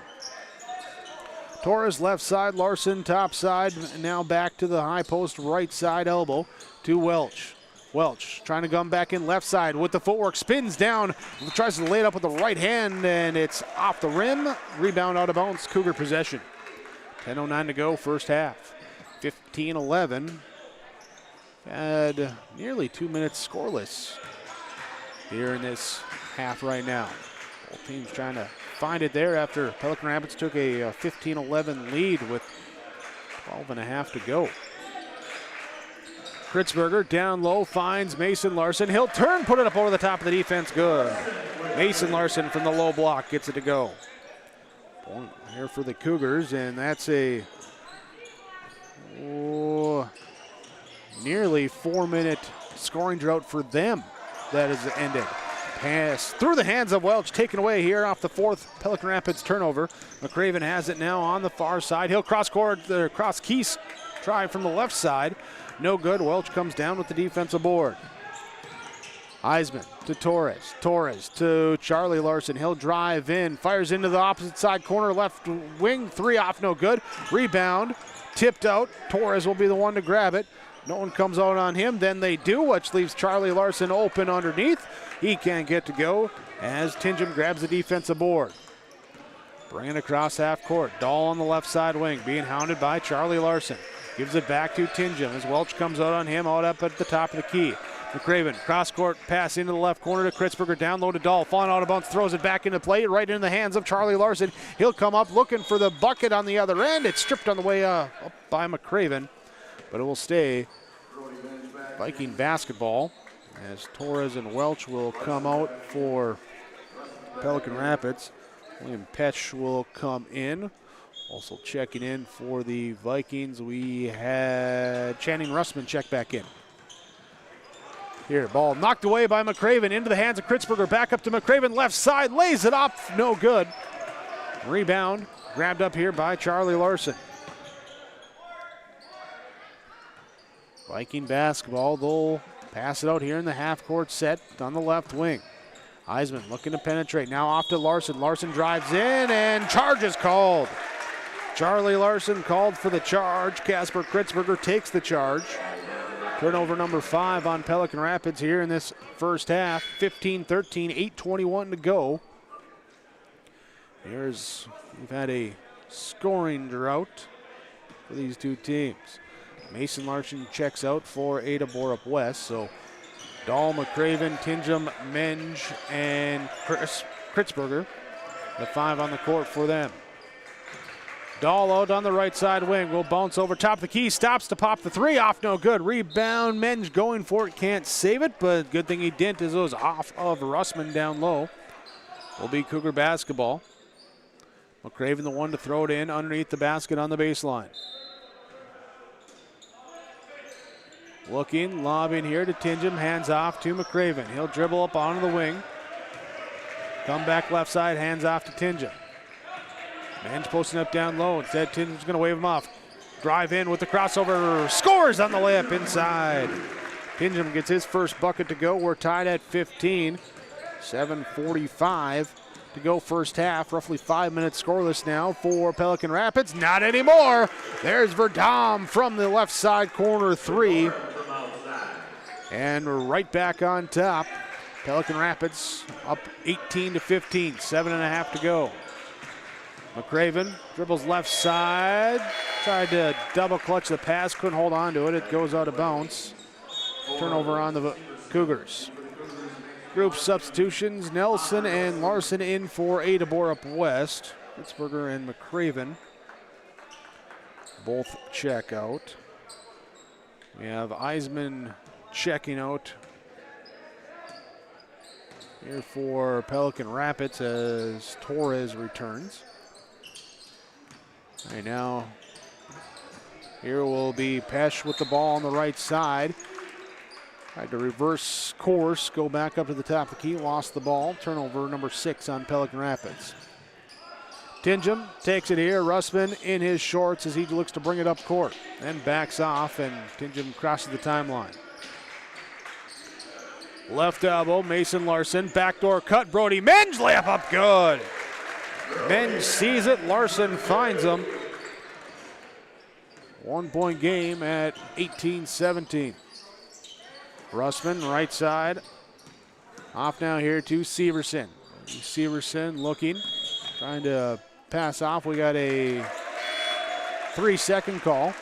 Torres left side, Larson top side. Now back to the high post right side elbow to Welch. Welch trying to come back in left side with the footwork, spins down, tries to lay it up with the right hand, and it's off the rim. Rebound out of bounds, Cougar possession. 10:09 to go, first half. 15-11. Had nearly 2 minutes scoreless here in this half right now. Both teams trying to find it there after Pelican Rapids took a 15-11 lead with 12.5 to go. Kritzberger down low finds Mason Larson. He'll turn, put it up over the top of the defense. Good. Mason Larson from the low block gets it to go. Point here for the Cougars, and that's a nearly 4-minute scoring drought for them that has ended. Pass through the hands of Welch, taken away here off the fourth Pelican Rapids turnover. McCraven has it now on the far side. He'll cross Keys try from the left side. No good. Welch comes down with the defensive board. Eisman to Torres. Torres to Charlie Larson. He'll drive in, fires into the opposite side corner, left wing, 3 off, no good. Rebound, tipped out. Torres will be the one to grab it. No one comes out on him. Then they do, which leaves Charlie Larson open underneath. He can't get to go as Tingham grabs the defensive board. Bringing across half court. Dahl on the left side wing, being hounded by Charlie Larson. Gives it back to Tingham as Welch comes out on him, out up at the top of the key. McCraven, cross-court pass into the left corner to Kritzberger, down low to Dahl, falling out of bounds, throws it back into play, right in the hands of Charlie Larson. He'll come up looking for the bucket on the other end. It's stripped on the way up by McCraven, but it will stay Viking basketball as Torres and Welch will come out for Pelican Rapids. William Petch will come in. Also checking in for the Vikings, we had Channing Russman check back in. Here, ball knocked away by McCraven into the hands of Kritzberger. Back up to McCraven, left side, lays it up, no good. Rebound, grabbed up here by Charlie Larson. Viking basketball, they'll pass it out here in the half-court set on the left wing. Eisman looking to penetrate, now off to Larson. Larson drives in and charge is called. Charlie Larson called for the charge. Casper Kritzberger takes the charge. Turnover number 5 on Pelican Rapids here in this first half. 15-13, 8:21 to go. We've had a scoring drought for these two teams. Mason Larson checks out for Ada-Borup-West. So Dahl, McCraven, Tingham, Menge, and Kritzberger. The 5 on the court for them. Dahl out on the right side wing. Will bounce over top of the key. Stops to pop the 3 off. No good. Rebound. Menge going for it. Can't save it, but good thing he didn't as it was off of Russman down low. Will be Cougar basketball. McCraven the one to throw it in underneath the basket on the baseline. Looking, lobbing here to Tingham. Hands off to McCraven. He'll dribble up onto the wing. Come back left side. Hands off to Tingham. Menge posting up down low. Instead, Tingham's going to wave him off. Drive in with the crossover. Scores on the layup inside. Tingham gets his first bucket to go. We're tied at 15. 7:45 to go first half. Roughly 5 minutes scoreless now for Pelican Rapids. Not anymore. There's Verdam from the left side corner 3. And we're right back on top. Pelican Rapids up 18-15. 7.5 to go. McCraven dribbles left side, tried to double clutch the pass, couldn't hold on to it. It goes out of bounds. Turnover on the Cougars. Group substitutions, Nelson and Larson in for Ada-Borup-West. Kritzberger and McCraven both check out. We have Eisman checking out here for Pelican Rapids as Torres returns. Right now, here will be Pesh with the ball on the right side. Tried to reverse course, go back up to the top of the key, lost the ball. Turnover number 6 on Pelican Rapids. Tingham takes it here. Russman in his shorts as he looks to bring it up court. Then backs off and Tingham crosses the timeline. Left elbow, Mason Larson. Backdoor cut, Brody Menge layup up good. Menge sees it, Larson finds him. 1-point game at 18-17. Russman, right side. Off now here to Severson. Severson looking, trying to pass off. We got a 3-second call.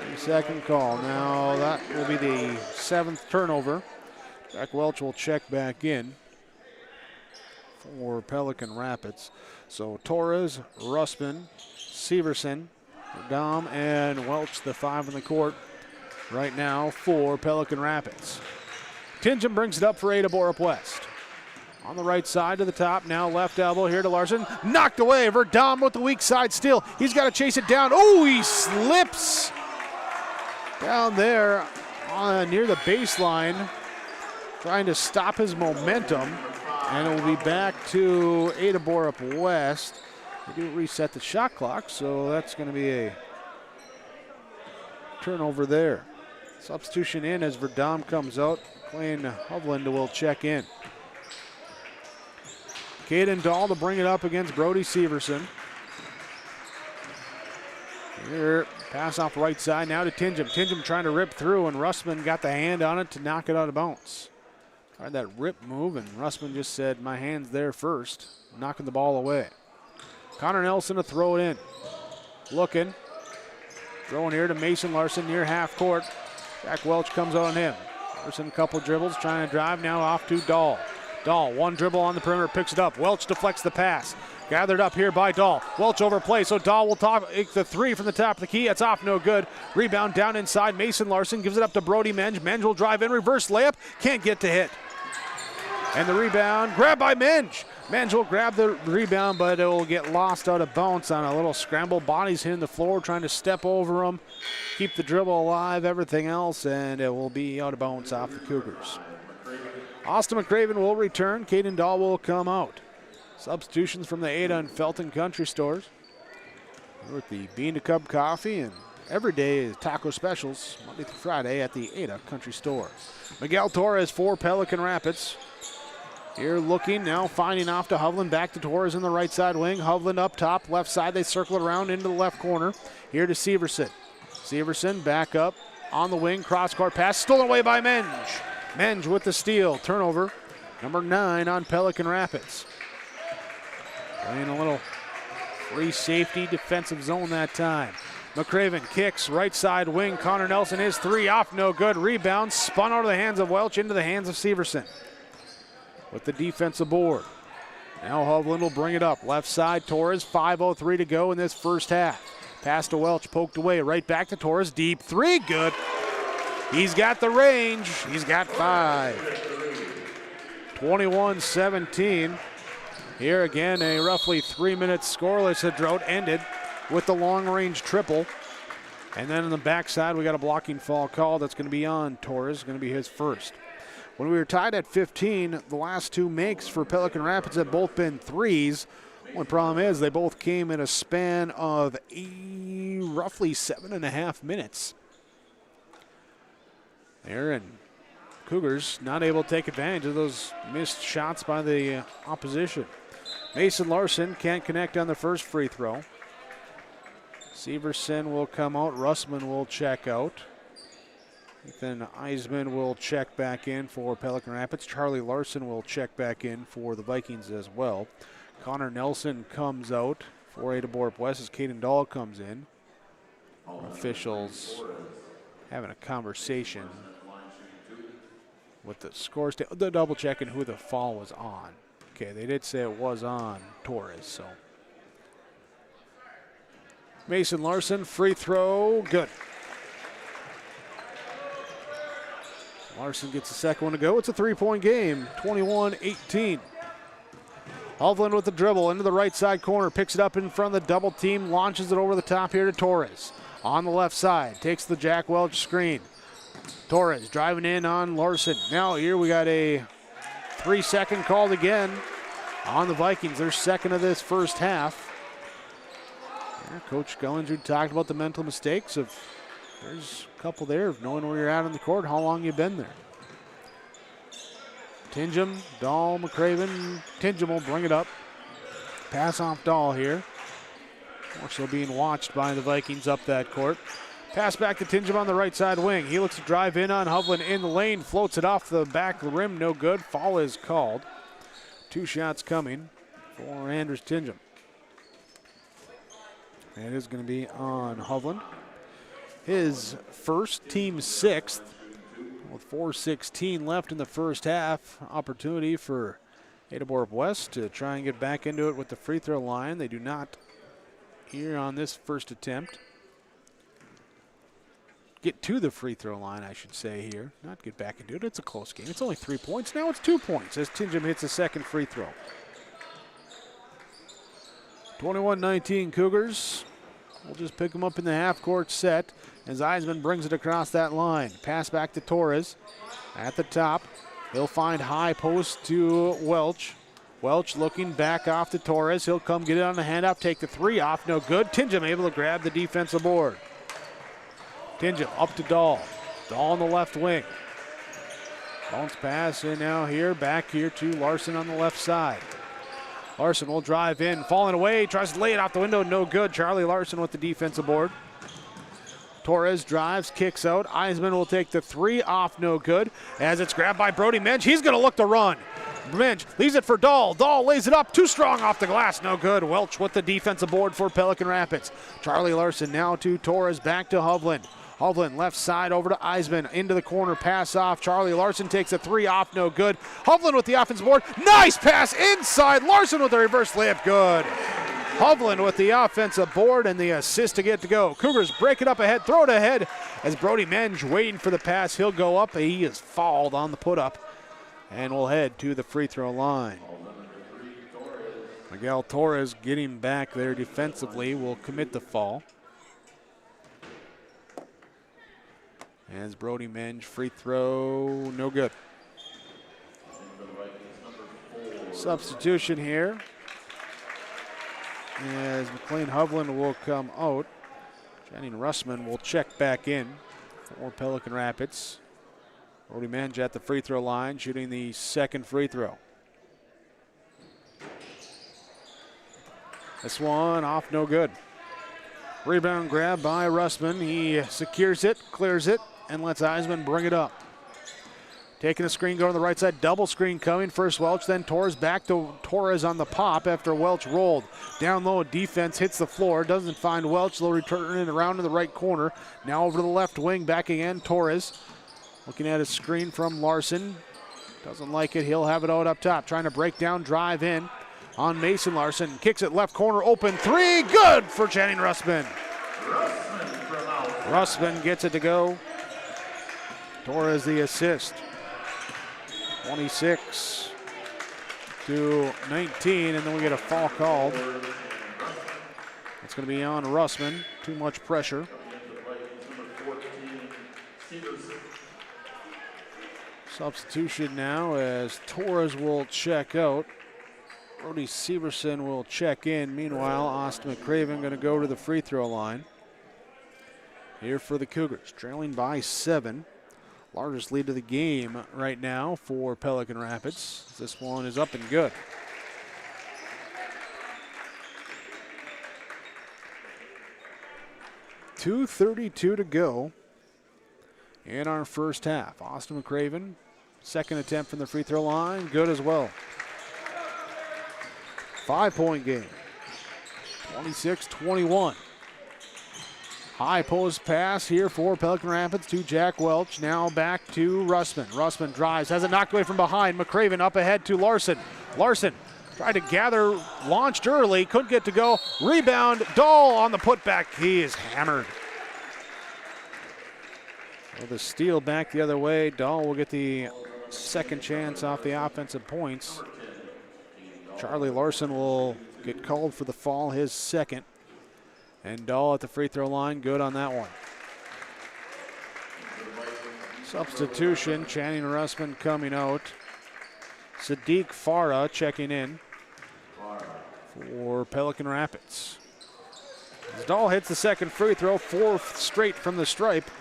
3-second call. Now that will be the 7th turnover. Jack Welch will check back in for Pelican Rapids. So Torres, Russman, Severson, Dom, and Welch, the 5 in the court right now for Pelican Rapids. Tingham brings it up for Ada-Borup-West. On the right side to the top, now left elbow here to Larson. Knocked away, Verdam with the weak side steal. He's got to chase it down. Oh, he slips down there near the baseline, trying to stop his momentum. And it will be back to Ada-Borup-West. They do reset the shot clock, so that's going to be a turnover there. Substitution in as Verdam comes out. Clayton Hovland will check in. Caden Dahl to bring it up against Brody Severson. Here, pass off the right side now to Tingham. Tingham trying to rip through, and Russman got the hand on it to knock it out of bounds. Tried that rip move, and Russman just said, my hand's there first, knocking the ball away. Connor Nelson to throw it in. Looking. Throwing here to Mason Larson near half court. Jack Welch comes on him. Larson, a couple dribbles, trying to drive, now off to Dahl. Dahl, one dribble on the perimeter, picks it up. Welch deflects the pass. Gathered up here by Dahl. Welch overplays, so Dahl will take the 3 from the top of the key. It's off, no good. Rebound down inside. Mason Larson gives it up to Brody Menge. Menge will drive in, reverse layup. Can't get to hit. And the rebound, grabbed by Menge. Menge will grab the rebound, but it will get lost out of bounds on a little scramble. Bodies hitting the floor, trying to step over him, keep the dribble alive, everything else, and it will be out of bounds off the Cougars. Austin McCraven will return. Caden Dahl will come out. Substitutions from the Ada and Felton Country Stores. With the Bean to Cup coffee and everyday taco specials Monday through Friday at the Ada Country Store. Miguel Torres for Pelican Rapids. Here looking, now finding off to Hovland, back to Torres in the right side wing. Hovland up top, left side, they circle it around into the left corner. Here to Severson. Severson back up on the wing, cross-court pass, stolen away by Menge. Menge with the steal, turnover, number 9 on Pelican Rapids. Playing a little free safety defensive zone that time. McCraven kicks, right side wing, Connor Nelson, his 3 off, no good. Rebound, spun out of the hands of Welch into the hands of Severson. With the defensive board. Now Hovland will bring it up. Left side, Torres, 5:03 to go in this first half. Pass to Welch, poked away, right back to Torres, deep 3, good. He's got the range, he's got 5. 21-17. Here again, a roughly 3-minute scoreless drought ended with the long-range triple. And then on the backside, we got a blocking foul call that's going to be on Torres, going to be his first. When we were tied at 15, the last 2 makes for Pelican Rapids have both been 3s. One problem is they both came in a span of roughly 7.5 minutes. There, and Cougars not able to take advantage of those missed shots by the opposition. Mason Larson can't connect on the first free throw. Severson will come out. Russman will check out. Ethan Eisman will check back in for Pelican Rapids. Charlie Larson will check back in for the Vikings as well. Connor Nelson comes out for Ada-Borup-West as Caden Dahl comes in. Officials having a conversation with the scores. They're double checking who the foul was on. Okay, they did say it was on Torres, so. Mason Larson, free throw, good. Larson gets the second one to go. It's a 3-point game, 21-18. Hovland with the dribble into the right side corner, picks it up in front of the double team, launches it over the top here to Torres. On the left side, takes the Jack Welch screen. Torres driving in on Larson. Now here we got a 3-second called again on the Vikings. Their second of this first half. Yeah, Coach Gullinger talked about the mental mistakes of, there's a couple there of knowing where you're at on the court, how long you've been there. Tingham, Dahl, McCraven. Tingham will bring it up. Pass off Dahl here. Also being watched by the Vikings up that court. Pass back to Tingham on the right side wing. He looks to drive in on Hovland in the lane. Floats it off the back of the rim. No good. Foul is called. 2 shots coming for Anders Tingham. It is going to be on Hovland. His first, team 6th. With 4:16 left in the first half. Opportunity for Ada-Borup-West to try and get back into it with the free throw line. They do not here on this first attempt. Get to the free throw line, I should say here. Not get back into it. It's a close game. It's only 3 points. Now it's 2 points as Tingham hits a second free throw. 21-19 Cougars. We'll just pick them up in the half-court set as Eisman brings it across that line. Pass back to Torres at the top. He'll find high post to Welch. Welch looking back off to Torres. He'll come get it on the handoff, take the 3 off. No good. Tingham able to grab the defensive board. Tingham up to Dahl. Dahl on the left wing. Bounce pass in now here. Back here to Larson on the left side. Larson will drive in. Falling away. Tries to lay it out the window. No good. Charlie Larson with the defensive board. Torres drives, kicks out. Eisman will take the 3 off. No good. As it's grabbed by Brody Mensch. He's going to look to run. Mensch leaves it for Dahl. Dahl lays it up. Too strong off the glass. No good. Welch with the defensive board for Pelican Rapids. Charlie Larson now to Torres. Back to Hovland. Hovland left side over to Eisman. Into the corner. Pass off. Charlie Larson takes a 3 off. No good. Hovland with the offensive board. Nice pass inside. Larson with the reverse layup. Good. Hovland with the offensive board and the assist to get to go. Cougars break it up ahead. Throw it ahead as Brody Mensch waiting for the pass. He'll go up. He is fouled on the put up. And we'll head to the free throw line. Miguel Torres getting back there defensively will commit the foul. As Brody Mensch free throw, no good. Substitution here. As McLean Hovland will come out. Channing Russman will check back in for Pelican Rapids. Brody Mensch at the free throw line, shooting the second free throw. This one off, no good. Rebound grab by Russman. He secures it, clears it, and lets Eisman bring it up. Taking a screen, going to the right side, double screen coming. First Welch, then Torres back to Torres on the pop after Welch rolled. Down low, defense hits the floor, doesn't find Welch. They'll return it around to the right corner. Now over to the left wing, back again, Torres. Looking at a screen from Larson. Doesn't like it, he'll have it out up top. Trying to break down, drive in on Mason Larson. Kicks it left corner, open 3, good for Channing Russman. Russman gets it to go. Torres the assist. 26 to 19, and then we get a foul called. It's going to be on Russman. Too much pressure. Substitution now as Torres will check out. Brody Severson will check in. Meanwhile, Austin McCraven going to go to the free throw line. Here for the Cougars, trailing by 7. Largest lead of the game right now for Pelican Rapids. This one is up and good. .232 to go in our first half. Austin McCraven, second attempt from the free throw line, good as well. 5-point game, 26-21. High post pass here for Pelican Rapids to Jack Welch. Now back to Russman. Russman drives, has it knocked away from behind. McCraven up ahead to Larson. Larson tried to gather, launched early, couldn't get to go. Rebound, Dahl on the putback. He is hammered. Well, the steal back the other way. Dahl will get the second chance off the offensive points. Charlie Larson will get called for the fall, his second. And Dahl at the free throw line, good on that one. Substitution, Channing Russman coming out. Sadiq Farah checking in for Pelican Rapids. As Dahl hits the second free throw, 4th straight from the stripe.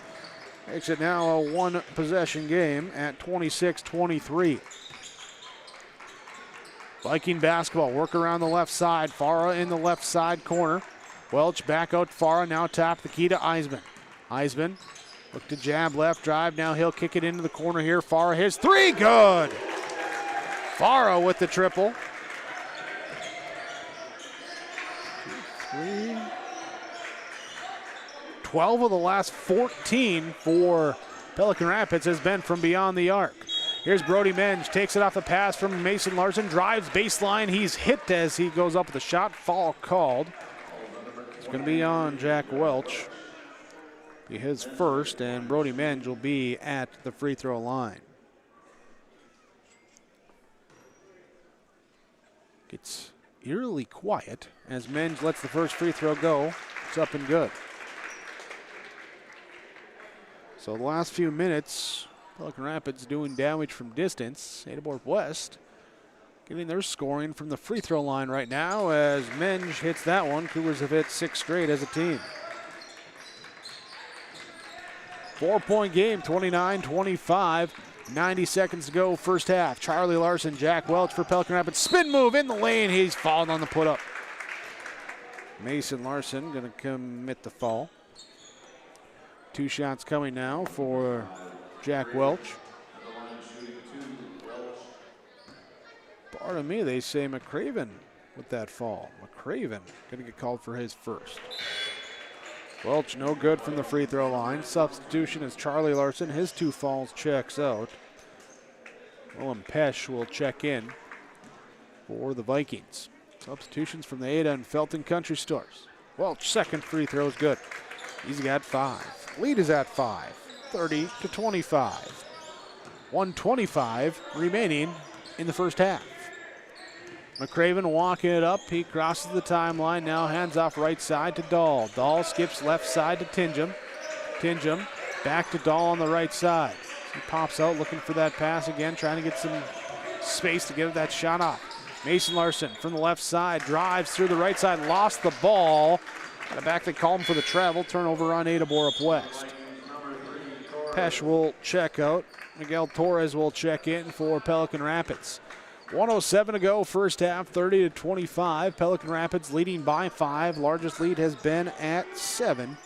Makes it now a one-possession game at 26-23. Viking basketball, work around the left side. Farah in the left side corner. Welch back out far, now top the key to Eisman. Eisman look to jab left, drive, now he'll kick it into the corner here. Farah his three, good! Farah with the triple. 3. 12 of the last 14 for Pelican Rapids has been from beyond the arc. Here's Brody Menge, takes it off the pass from Mason Larson, drives baseline. He's hit as he goes up with a shot. Foul called. It's going to be on Jack Welch. Be his first, and Brody Menge will be at the free throw line. Gets eerily quiet as Menge lets the first free throw go. It's up and good. So the last few minutes, Pelican Rapids doing damage from distance. Ada-Borup-West getting their scoring from the free throw line right now as Menge hits that one. Cougars have hit 6 straight as a team. 4-point game, 29-25. 90 seconds to go, first half. Charlie Larson, Jack Welch for Pelican Rapids. Spin move in the lane. He's fouled on the put-up. Mason Larson going to commit the foul. 2 shots coming now for Jack Welch. Pardon me, they say McCraven with that fall. McCraven going to get called for his first. Welch no good from the free throw line. Substitution is Charlie Larson. His 2 fouls checks out. Willem Pesch will check in for the Vikings. Substitutions from the Ada and Felton Country Stores. Welch second free throw is good. He's got 5. Lead is at 5, 30-25. 1:25 remaining in the first half. McCraven walking it up. He crosses the timeline. Now hands off right side to Dahl. Dahl skips left side to Tingham. Tingham back to Dahl on the right side. He pops out looking for that pass again, trying to get some space to get that shot off. Mason Larson from the left side drives through the right side, lost the ball. Got it back, they call him for the travel. Turnover on Ada-Borup-West. Pesch will check out. Miguel Torres will check in for Pelican Rapids. 1:07 to go, first half, 30-25. Pelican Rapids leading by 5. Largest lead has been at 7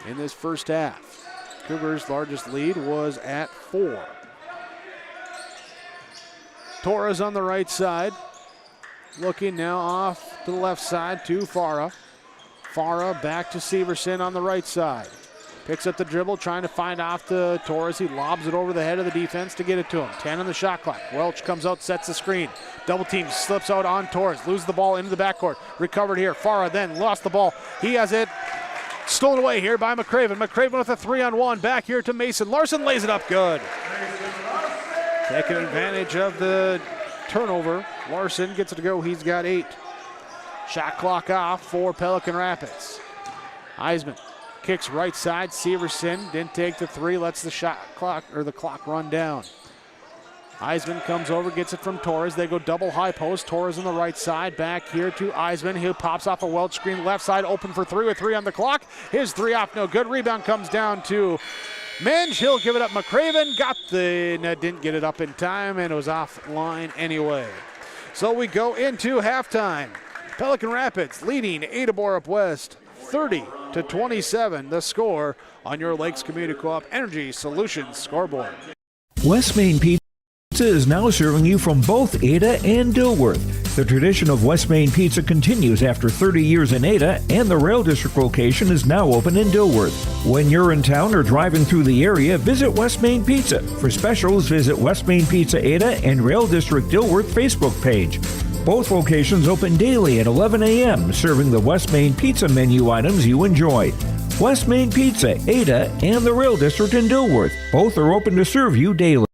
in this first half. Cougars' largest lead was at 4. Torres on the right side. Looking now off to the left side to Farah. Farah back to Severson on the right side. Picks up the dribble, trying to find off to Torres. He lobs it over the head of the defense to get it to him. 10 on the shot clock. Welch comes out, sets the screen. Double team, slips out on Torres. Loses the ball into the backcourt. Recovered here. Farah then lost the ball. He has it stolen away here by McCraven. McCraven with a 3-on-1. Back here to Mason. Larson lays it up good. Taking advantage of the turnover. Larson gets it to go. He's got 8. Shot clock off for Pelican Rapids. Eisman kicks right side. Severson didn't take the 3. Lets the shot clock or the clock run down. Eisman comes over, gets it from Torres. They go double high post. Torres on the right side. Back here to Eisman. He pops off a Welch screen left side, open for 3 with 3 on the clock. His 3 off, no good. Rebound comes down to Menge. He'll give it up. McCraven didn't get it up in time, and it was offline anyway. So we go into halftime. Pelican Rapids leading Ada-Borup-West 30-27. The score on your Lakes Community Co-op Energy Solutions scoreboard. West Main Pizza is now serving you from both Ada and Dilworth. The tradition of West Main Pizza continues after 30 years in Ada, and the Rail District location is now open in Dilworth. When you're in town or driving through the area, visit West Main Pizza. For specials, visit West Main Pizza Ada and Rail District Dilworth Facebook page. Both locations open daily at 11 a.m., serving the West Main Pizza menu items you enjoy. West Main Pizza, Ada, and the Rail District in Dilworth. Both are open to serve you daily.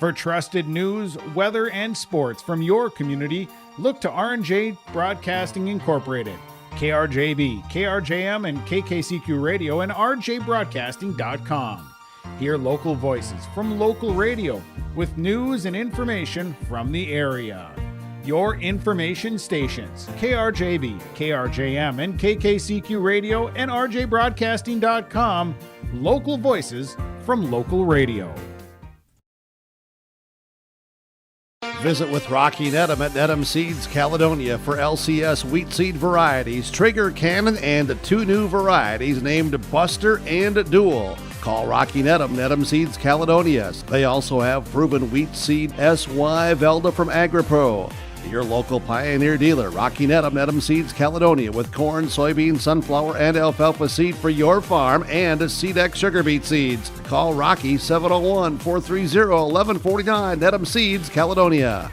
For trusted news, weather, and sports from your community, look to R&J Broadcasting Incorporated. KRJB, KRJM, and KKCQ Radio and rjbroadcasting.com. Hear local voices from local radio with news and information from the area. Your information stations, KRJB, KRJM, and KKCQ Radio and rjbroadcasting.com. Local voices from local radio. Visit with Rocky Nedham at Nedham Seeds Caledonia for LCS wheat seed varieties, Trigger, Cannon, and 2 new varieties named Buster and Dual. Call Rocky Nedham, Nedham Seeds Caledonia. They also have proven wheat seed SY Velda from AgriPro. Your local Pioneer dealer, Rocky Nedham, Nedham Seeds Caledonia, with corn, soybean, sunflower, and alfalfa seed for your farm and SeedX sugar beet seeds. Call Rocky 701-430-1149, Nedham Seeds Caledonia.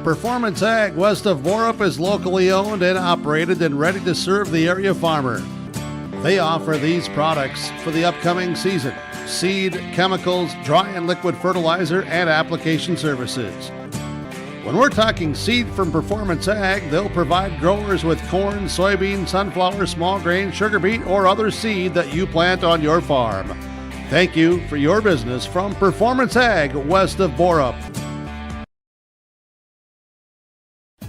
Performance Ag west of Borup is locally owned and operated and ready to serve the area farmer. They offer these products for the upcoming season: seed, chemicals, dry and liquid fertilizer, and application services. When we're talking seed from Performance Ag, they'll provide growers with corn, soybean, sunflower, small grain, sugar beet, or other seed that you plant on your farm. Thank you for your business from Performance Ag west of Borup.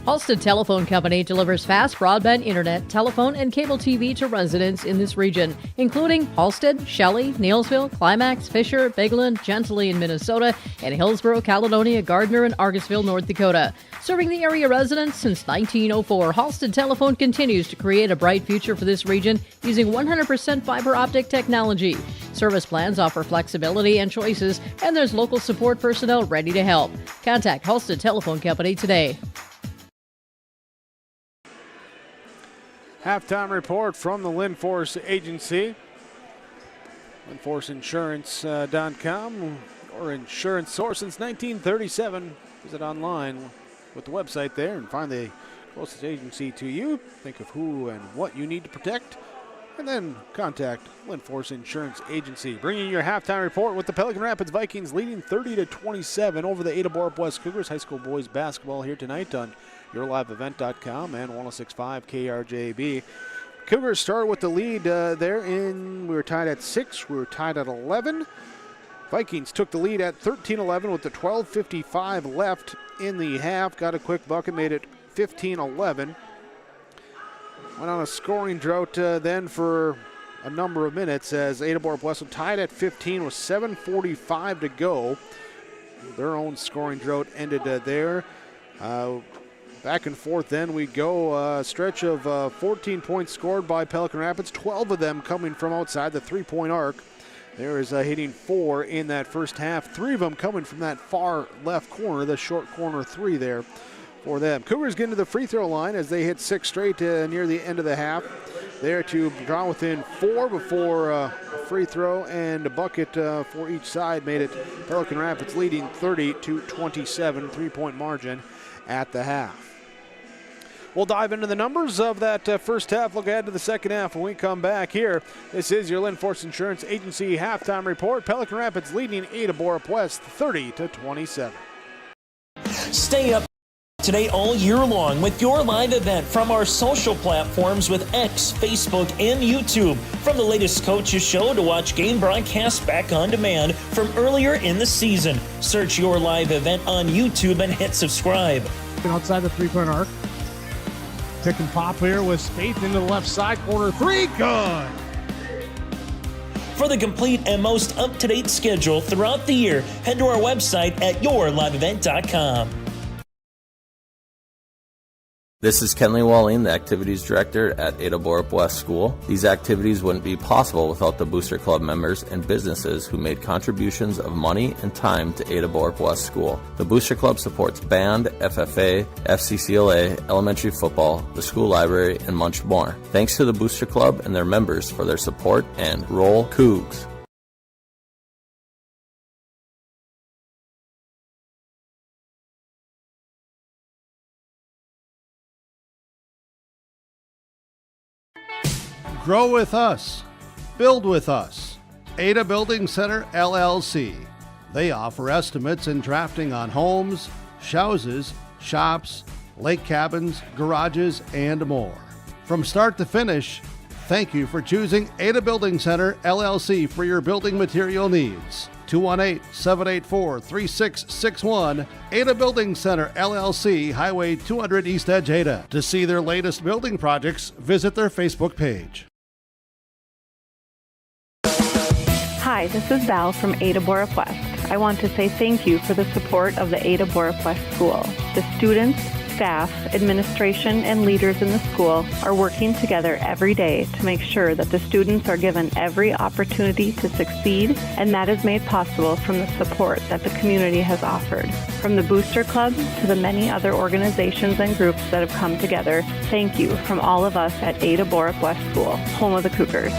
Halstead Telephone Company delivers fast broadband internet, telephone, and cable TV to residents in this region, including Halstead, Shelley, Neelsville, Climax, Fisher, Bigland, Gentilly in Minnesota, and Hillsborough, Caledonia, Gardner, and Argosville, North Dakota. Serving the area residents since 1904, Halstead Telephone continues to create a bright future for this region using 100% fiber optic technology. Service plans offer flexibility and choices, and there's local support personnel ready to help. Contact Halstead Telephone Company today. Halftime report from the Linforce Agency. LinforceInsurance.com, or insurance source since 1937. Visit online with the website there and find the closest agency to you. Think of who and what you need to protect, and then contact Linforce Insurance Agency. Bringing your halftime report with the Pelican Rapids Vikings leading 30-27 over the Ada-Borup-West Cougars. High school boys basketball here tonight on YourLiveEvent.com and 106.5 KRJB. Cougars started with the lead we were tied at 6. We were tied at 11. Vikings took the lead at 13-11 with the 12:55 left in the half. Got a quick bucket, made it 15-11. Went on a scoring drought then for a number of minutes as Ada-Borup-West tied at 15 with 7:45 to go. Their own scoring drought ended there. Back and forth then we go. A stretch of 14 points scored by Pelican Rapids, 12 of them coming from outside the three-point arc. There is hitting 4 in that first half, 3 of them coming from that far left corner, the short corner 3 there for them. Cougars get into the free throw line as they hit 6 straight near the end of the half. There to draw within 4 before a free throw and a bucket for each side made it Pelican Rapids leading 30-27, 3-point margin at the half. We'll dive into the numbers of that first half. Look ahead to the second half when we come back here. This is your Linforce Insurance Agency halftime report. Pelican Rapids leading Ada-Borup-West 30-27. Stay up to date all year long with your live event from our social platforms with X, Facebook, and YouTube. From the latest coaches show to watch game broadcasts back on demand from earlier in the season. Search your live event on YouTube and hit subscribe. Outside the three-point arc. Pick and pop here with Spaeth into the left side corner 3. Good. For the complete and most up-to-date schedule throughout the year, head to our website at YourLiveEvent.com. This is Kenley Walling, the Activities Director at Ada-Borup-West School. These activities wouldn't be possible without the Booster Club members and businesses who made contributions of money and time to Ada-Borup-West School. The Booster Club supports band, FFA, FCCLA, elementary football, the school library, and much more. Thanks to the Booster Club and their members for their support, and roll Cougs. Grow with us. Build with us. Ada Building Center, LLC. They offer estimates and drafting on homes, houses, shops, lake cabins, garages, and more. From start to finish, thank you for choosing Ada Building Center, LLC for your building material needs. 218-784-3661, Ada Building Center, LLC, Highway 200 East Edge, Ada. To see their latest building projects, visit their Facebook page. Hi, this is Val from Ada-Borup-West. I want to say thank you for the support of the Ada-Borup-West School. The students, staff, administration, and leaders in the school are working together every day to make sure that the students are given every opportunity to succeed, and that is made possible from the support that the community has offered. From the Booster Club to the many other organizations and groups that have come together, thank you from all of us at Ada-Borup-West School, home of the Cougars.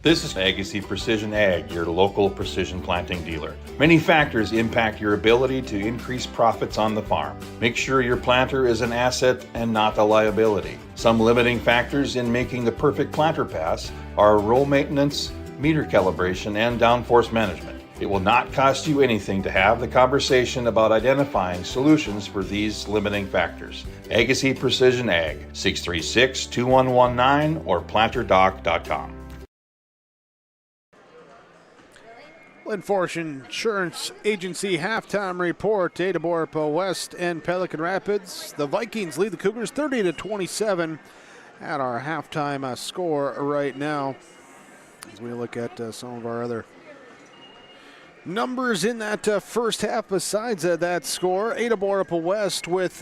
This is Agassi Precision Ag, your local precision planting dealer. Many factors impact your ability to increase profits on the farm. Make sure your planter is an asset and not a liability. Some limiting factors in making the perfect planter pass are row maintenance, meter calibration, and downforce management. It will not cost you anything to have the conversation about identifying solutions for these limiting factors. Agassi Precision Ag, 636-2119 or planterdoc.com. Linforce Insurance Agency halftime report. Ada-Borup-West and Pelican Rapids. The Vikings lead the Cougars 30-27 at our halftime score right now. As we look at some of our other numbers in that first half besides that score, Ada-Borup-West with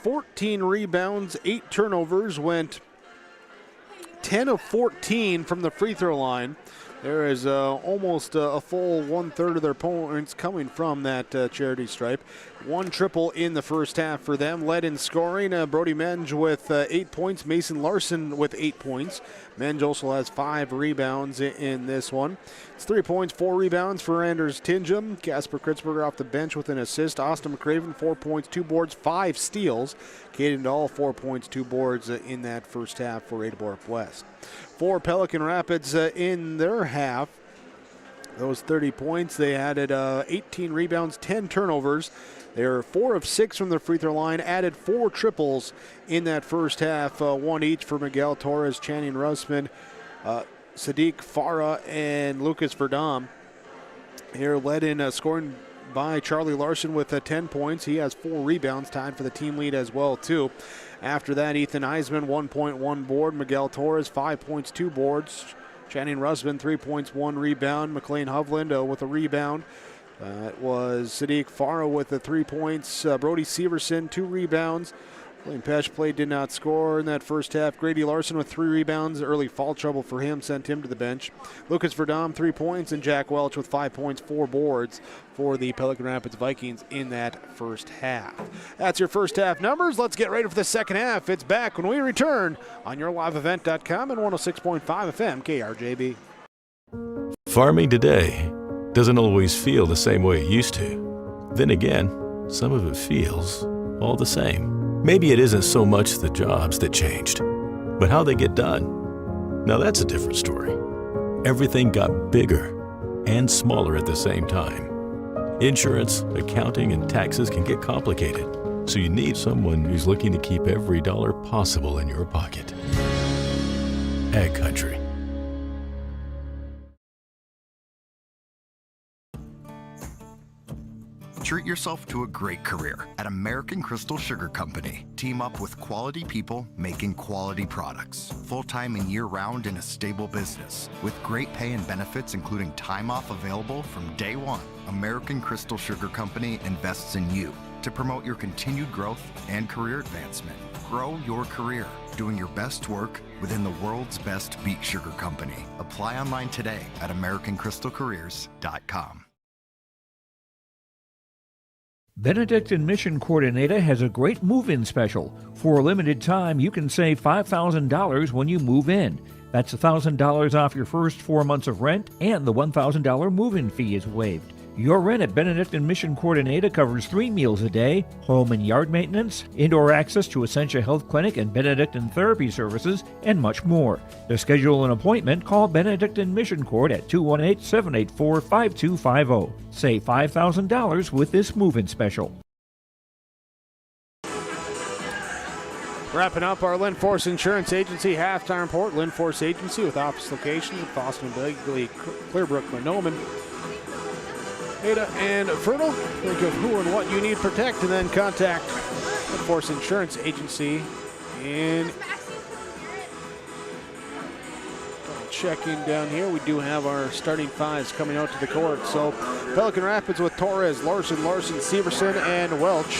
14 rebounds, 8 turnovers, went 10 of 14 from the free throw line. There is almost a full 1/3 of their points coming from that charity stripe. 1 triple in the first half for them. Led in scoring, Brody Menge with 8 points. Mason Larson with 8 points. Menge also has 5 rebounds in this one. It's 3 points, 4 rebounds for Anders Tingham. Casper Kritzberger off the bench with an assist. Austin McCraven, 4 points, 2 boards, 5 steals. Caden Dahl, 4 points, 2 boards in that first half for Ada-Borup-West. For Pelican Rapids in their half, those 30 points, they added 18 rebounds, 10 turnovers. They were 4 of 6 from the free throw line, added 4 triples in that first half, 1 each for Miguel Torres, Channing Russman, Sadiq Farah, and Lucas Verdam. Here led in scoring by Charlie Larson with 10 points. He has 4 rebounds, tied for the team lead as well, too. After that, Ethan Eisman, 1 point, 1 board. Miguel Torres, 5 points, 2 boards. Channing Russman, 3 points, 1 rebound. McLean Hovland with a rebound. It was Sadiq Farah with the 3 points. Brody Severson, 2 rebounds. William Pesh did not score in that first half. Grady Larson with 3 rebounds. Early foul trouble for him sent him to the bench. Lucas Verdam, 3 points, and Jack Welch with 5 points, 4 boards for the Pelican Rapids Vikings in that first half. That's your first half numbers. Let's get ready for the second half. It's back when we return on yourliveevent.com and 106.5 FM KRJB. Farming today doesn't always feel the same way it used to. Then again, some of it feels all the same. Maybe it isn't so much the jobs that changed, but how they get done. Now that's a different story. Everything got bigger and smaller at the same time. Insurance, accounting, and taxes can get complicated, so you need someone who's looking to keep every dollar possible in your pocket. Ag Country. Treat yourself to a great career at American Crystal Sugar Company. Team up with quality people making quality products. Full-time and year-round in a stable business. With great pay and benefits including time off available from day one. American Crystal Sugar Company invests in you to promote your continued growth and career advancement. Grow your career doing your best work within the world's best beet sugar company. Apply online today at AmericanCrystalCareers.com. Benedict and Mission Coordinator has a great move-in special. For a limited time, you can save $5,000 when you move in. That's $1,000 off your first 4 months of rent, and the $1,000 move-in fee is waived. Your rent at Benedict and Mission Coordinator covers 3 meals a day, home and yard maintenance, indoor access to Essentia Health Clinic and Benedict and Therapy Services, and much more. To schedule an appointment, call Benedict and Mission Court at 218-784-5250. Save $5,000 with this move-in special. Wrapping up our Linforce Insurance Agency halftime report. Linforce Agency with office locations in Boston, Begley, Clearbrook, Monoman, Ada, and Fertile. Think of who and what you need to protect, and then contact Linforce Insurance Agency in checking down here. We do have our starting fives coming out to the court. So Pelican Rapids with Torres, Larson, Severson, and Welch.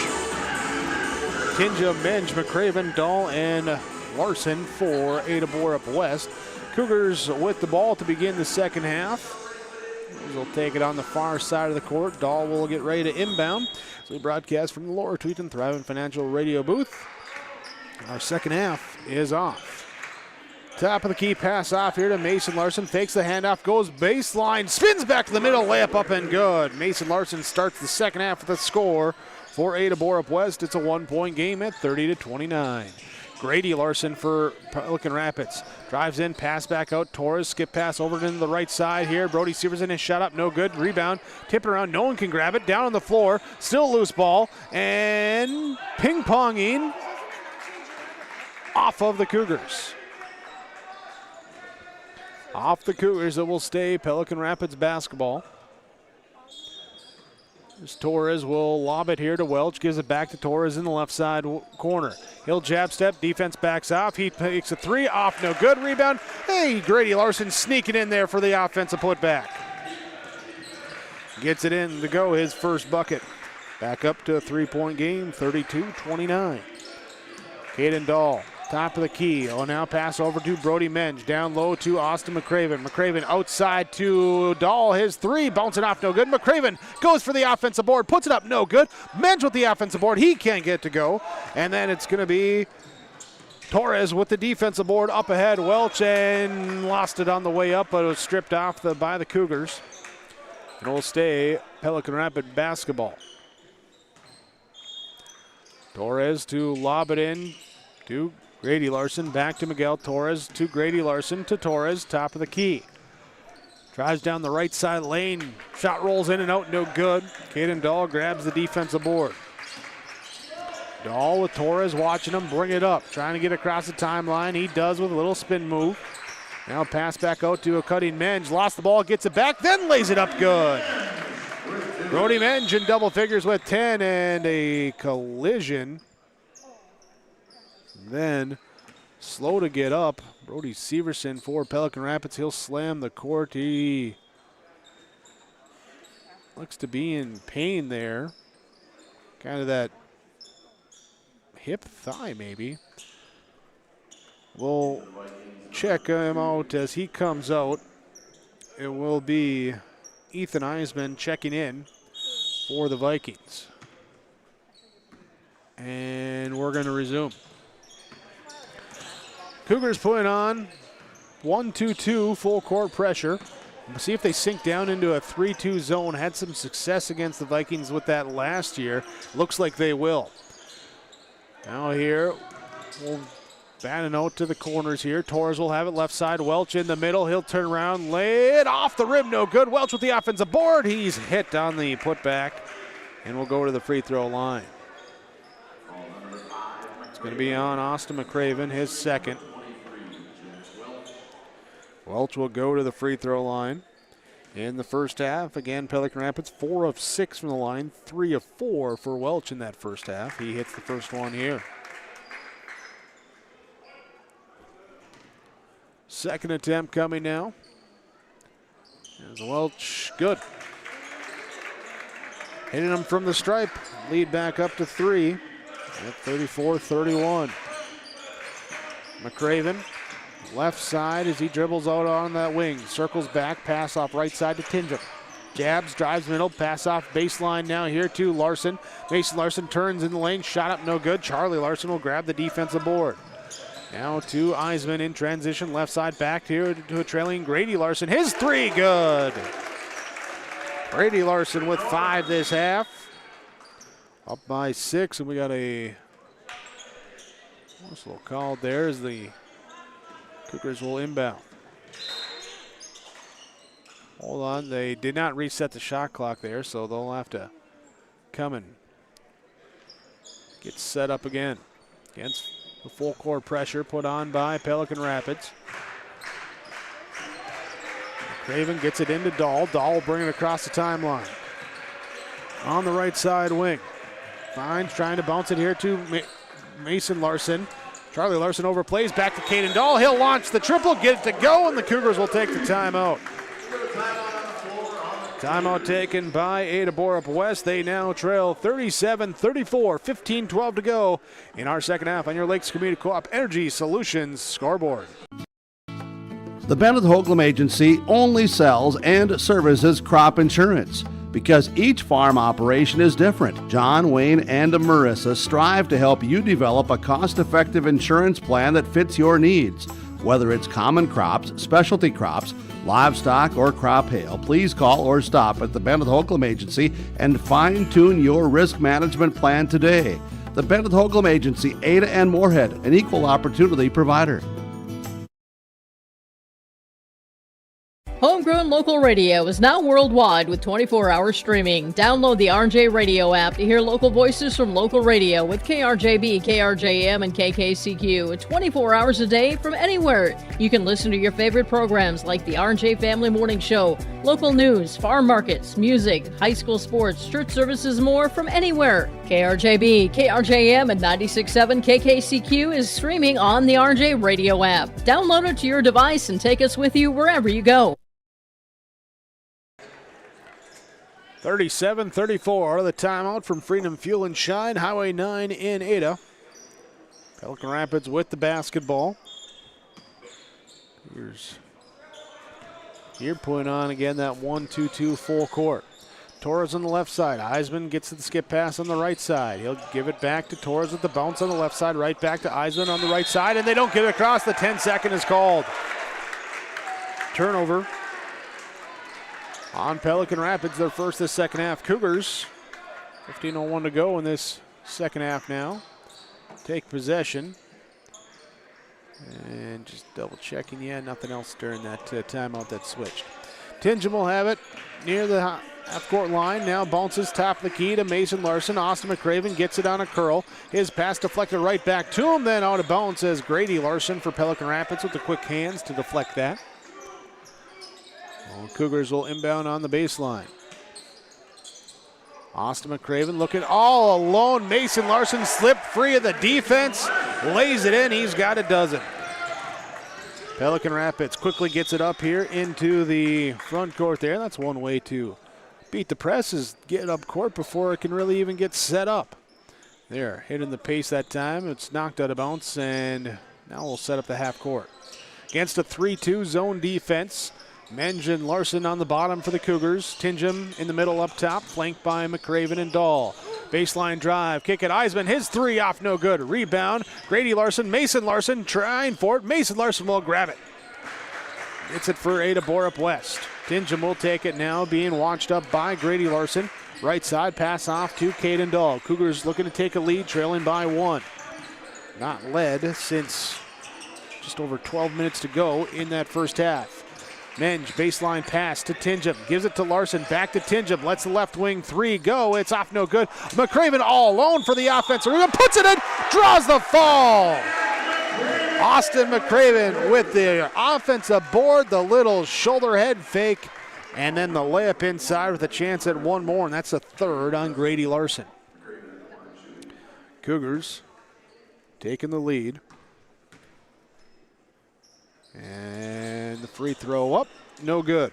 Tinja, Menge, McCraven, Dahl, and Larson for Ada-Borup-West. Cougars with the ball to begin the second half. They'll take it on the far side of the court. Dahl will get ready to inbound. So we broadcast from the Laura Tweeton Thriving Financial Radio booth. Our second half is off. Top of the key pass off here to Mason Larson. Fakes the handoff, goes baseline, spins back to the middle, layup up and good. Mason Larson starts the second half with a score for Ada-Borup-West. It's a 1-point game at 30-29. Grady Larson for Pelican Rapids. Drives in, pass back out. Torres, skip pass over to the right side here. Brody Severson is shot up, no good. Rebound, tip it around, no one can grab it. Down on the floor, still loose ball, and ping-ponging off of the Cougars. Off the Cougars, it will stay Pelican Rapids basketball. Torres will lob it here to Welch, gives it back to Torres in the left side corner. He'll jab step, defense backs off. He takes a three, off, no good. Rebound. Hey, Grady Larson sneaking in there for the offensive putback. Gets it in to go, his first bucket. Back up to a 3-point game, 32-29. Caden Dahl, top of the key. Oh, now pass over to Brody Menge. Down low to Austin McCraven. McCraven outside to Dahl. His three, bouncing off, no good. McCraven goes for the offensive board, puts it up, no good. Menge with the offensive board. He can't get to go. And then it's going to be Torres with the defensive board up ahead. Welch and lost it on the way up, but it was stripped off by the Cougars. And it will stay Pelican Rapid basketball. Torres to lob it in to Grady Larson, back to Miguel Torres, to Grady Larson, to Torres, top of the key. Drives down the right side lane, shot rolls in and out, no good. Caden Dahl grabs the defensive board. Dahl with Torres watching him bring it up, trying to get across the timeline. He does with a little spin move. Now pass back out to a cutting Menge, lost the ball, gets it back, then lays it up good. Brody Menge in double figures with 10 and a collision. Then slow to get up. Brody Severson for Pelican Rapids. He'll slam the court. He looks to be in pain there. Kind of that hip thigh maybe. We'll check him out as he comes out. It will be Ethan Eisman checking in for the Vikings. And we're going to resume. Cougars putting on 1-2-2 full court pressure. We'll see if they sink down into a 3-2 zone. Had some success against the Vikings with that last year. Looks like they will. Now here, we'll bat a note to the corners here. Torres will have it left side. Welch in the middle. He'll turn around, lay it off the rim. No good. Welch with the offensive board. He's hit on the putback and will go to the free throw line. It's going to be on Austin McCraven, his second. Welch will go to the free throw line. In the first half, again, Pelican Rapids 4 of 6 from the line, 3 of 4 for Welch in that first half. He hits the first one here. Second attempt coming now. There's Welch, good. Hitting him from the stripe, lead back up to 3 at 34-31. McCraven, left side as he dribbles out on that wing. Circles back, pass off right side to Tinja. Jabs, drives middle, pass off baseline now here to Larson. Mason Larson turns in the lane, shot up, no good. Charlie Larson will grab the defensive board. Now to Eisman in transition, left side back here to a trailing Grady Larson. His three, good. Grady Larson with 5 this half. Up by 6, and we got a whistle called there as the Cougars will inbound. Hold on, they did not reset the shot clock there, so they'll have to come and get set up again against the full court pressure put on by Pelican Rapids. Craven gets it into Dahl. Dahl will bring it across the timeline. On the right side wing. Fines trying to bounce it here to Mason Larson. Charlie Larson overplays, back to Caden Dahl. He'll launch the triple, get it to go, and the Cougars will take the timeout. Timeout taken by Ada-Borup-West. They now trail 37-34, 15-12 to go in our second half on your Lakes Community Co-op Energy Solutions scoreboard. The Bennett Hoagland Agency only sells and services crop insurance because each farm operation is different. John, Wayne, and Marissa strive to help you develop a cost-effective insurance plan that fits your needs. Whether it's common crops, specialty crops, livestock, or crop hail, please call or stop at the Bennett Hoagland Agency and fine-tune your risk management plan today. The Bennett Hoagland Agency, Ada and Moorhead, an equal opportunity provider. Homegrown Local Radio is now worldwide with 24-hour streaming. Download the RJ Radio app to hear local voices from local radio with KRJB, KRJM, and KKCQ 24 hours a day from anywhere. You can listen to your favorite programs like the RJ Family Morning Show, local news, farm markets, music, high school sports, church services, more from anywhere. KRJB, KRJM, and 96.7 KKCQ is streaming on the RJ Radio app. Download it to your device and take us with you wherever you go. 37-34, the timeout from Freedom Fuel and Shine, Highway 9 in Ada. Pelican Rapids with the basketball. Here putting on again that 1-2-2 full court. Torres on the left side. Eisman gets to the skip pass on the right side. He'll give it back to Torres with the bounce on the left side, right back to Eisman on the right side, and they don't get it across. The 10-second is called. Turnover on Pelican Rapids, their first this second half. Cougars, 15:01 to go in this second half now. Take possession. And just double checking, nothing else during that timeout that switched. Tingham will have it near the half-court line. Now bounces top of the key to Mason Larson. Austin McCraven gets it on a curl. His pass deflected right back to him. Then out of bounds as Grady Larson for Pelican Rapids with the quick hands to deflect that. Cougars will inbound on the baseline. Austin McCraven looking all alone. Mason Larson slipped free of the defense. Lays it in. He's got a dozen. Pelican Rapids quickly gets it up here into the front court there. That's one way to beat the press, is get up court before it can really even get set up. There, hitting the pace that time. It's knocked out of bounds, and now we'll set up the half court. Against a 3-2 zone defense. Menge and Larson on the bottom for the Cougars. Tingham in the middle up top, flanked by McCraven and Dahl. Baseline drive, kick it, Eisman, his three off, no good. Rebound, Grady Larson, Mason Larson trying for it. Mason Larson will grab it. It's it for Ada-Borup-West. Tingham will take it now, being watched up by Grady Larson. Right side, pass off to Caden Dahl. Cougars looking to take a lead, trailing by one. Not led since just over 12 minutes to go in that first half. Menge, baseline pass to Tingham, gives it to Larson, back to Tingham, lets the left wing three go, it's off, no good. McCraven all alone for the offense, puts it in, draws the fall. Austin McCraven with the offensive board, the little shoulder head fake, and then the layup inside with a chance at one more, and that's a third on Grady Larson. Cougars taking the lead. And the free throw up, no good.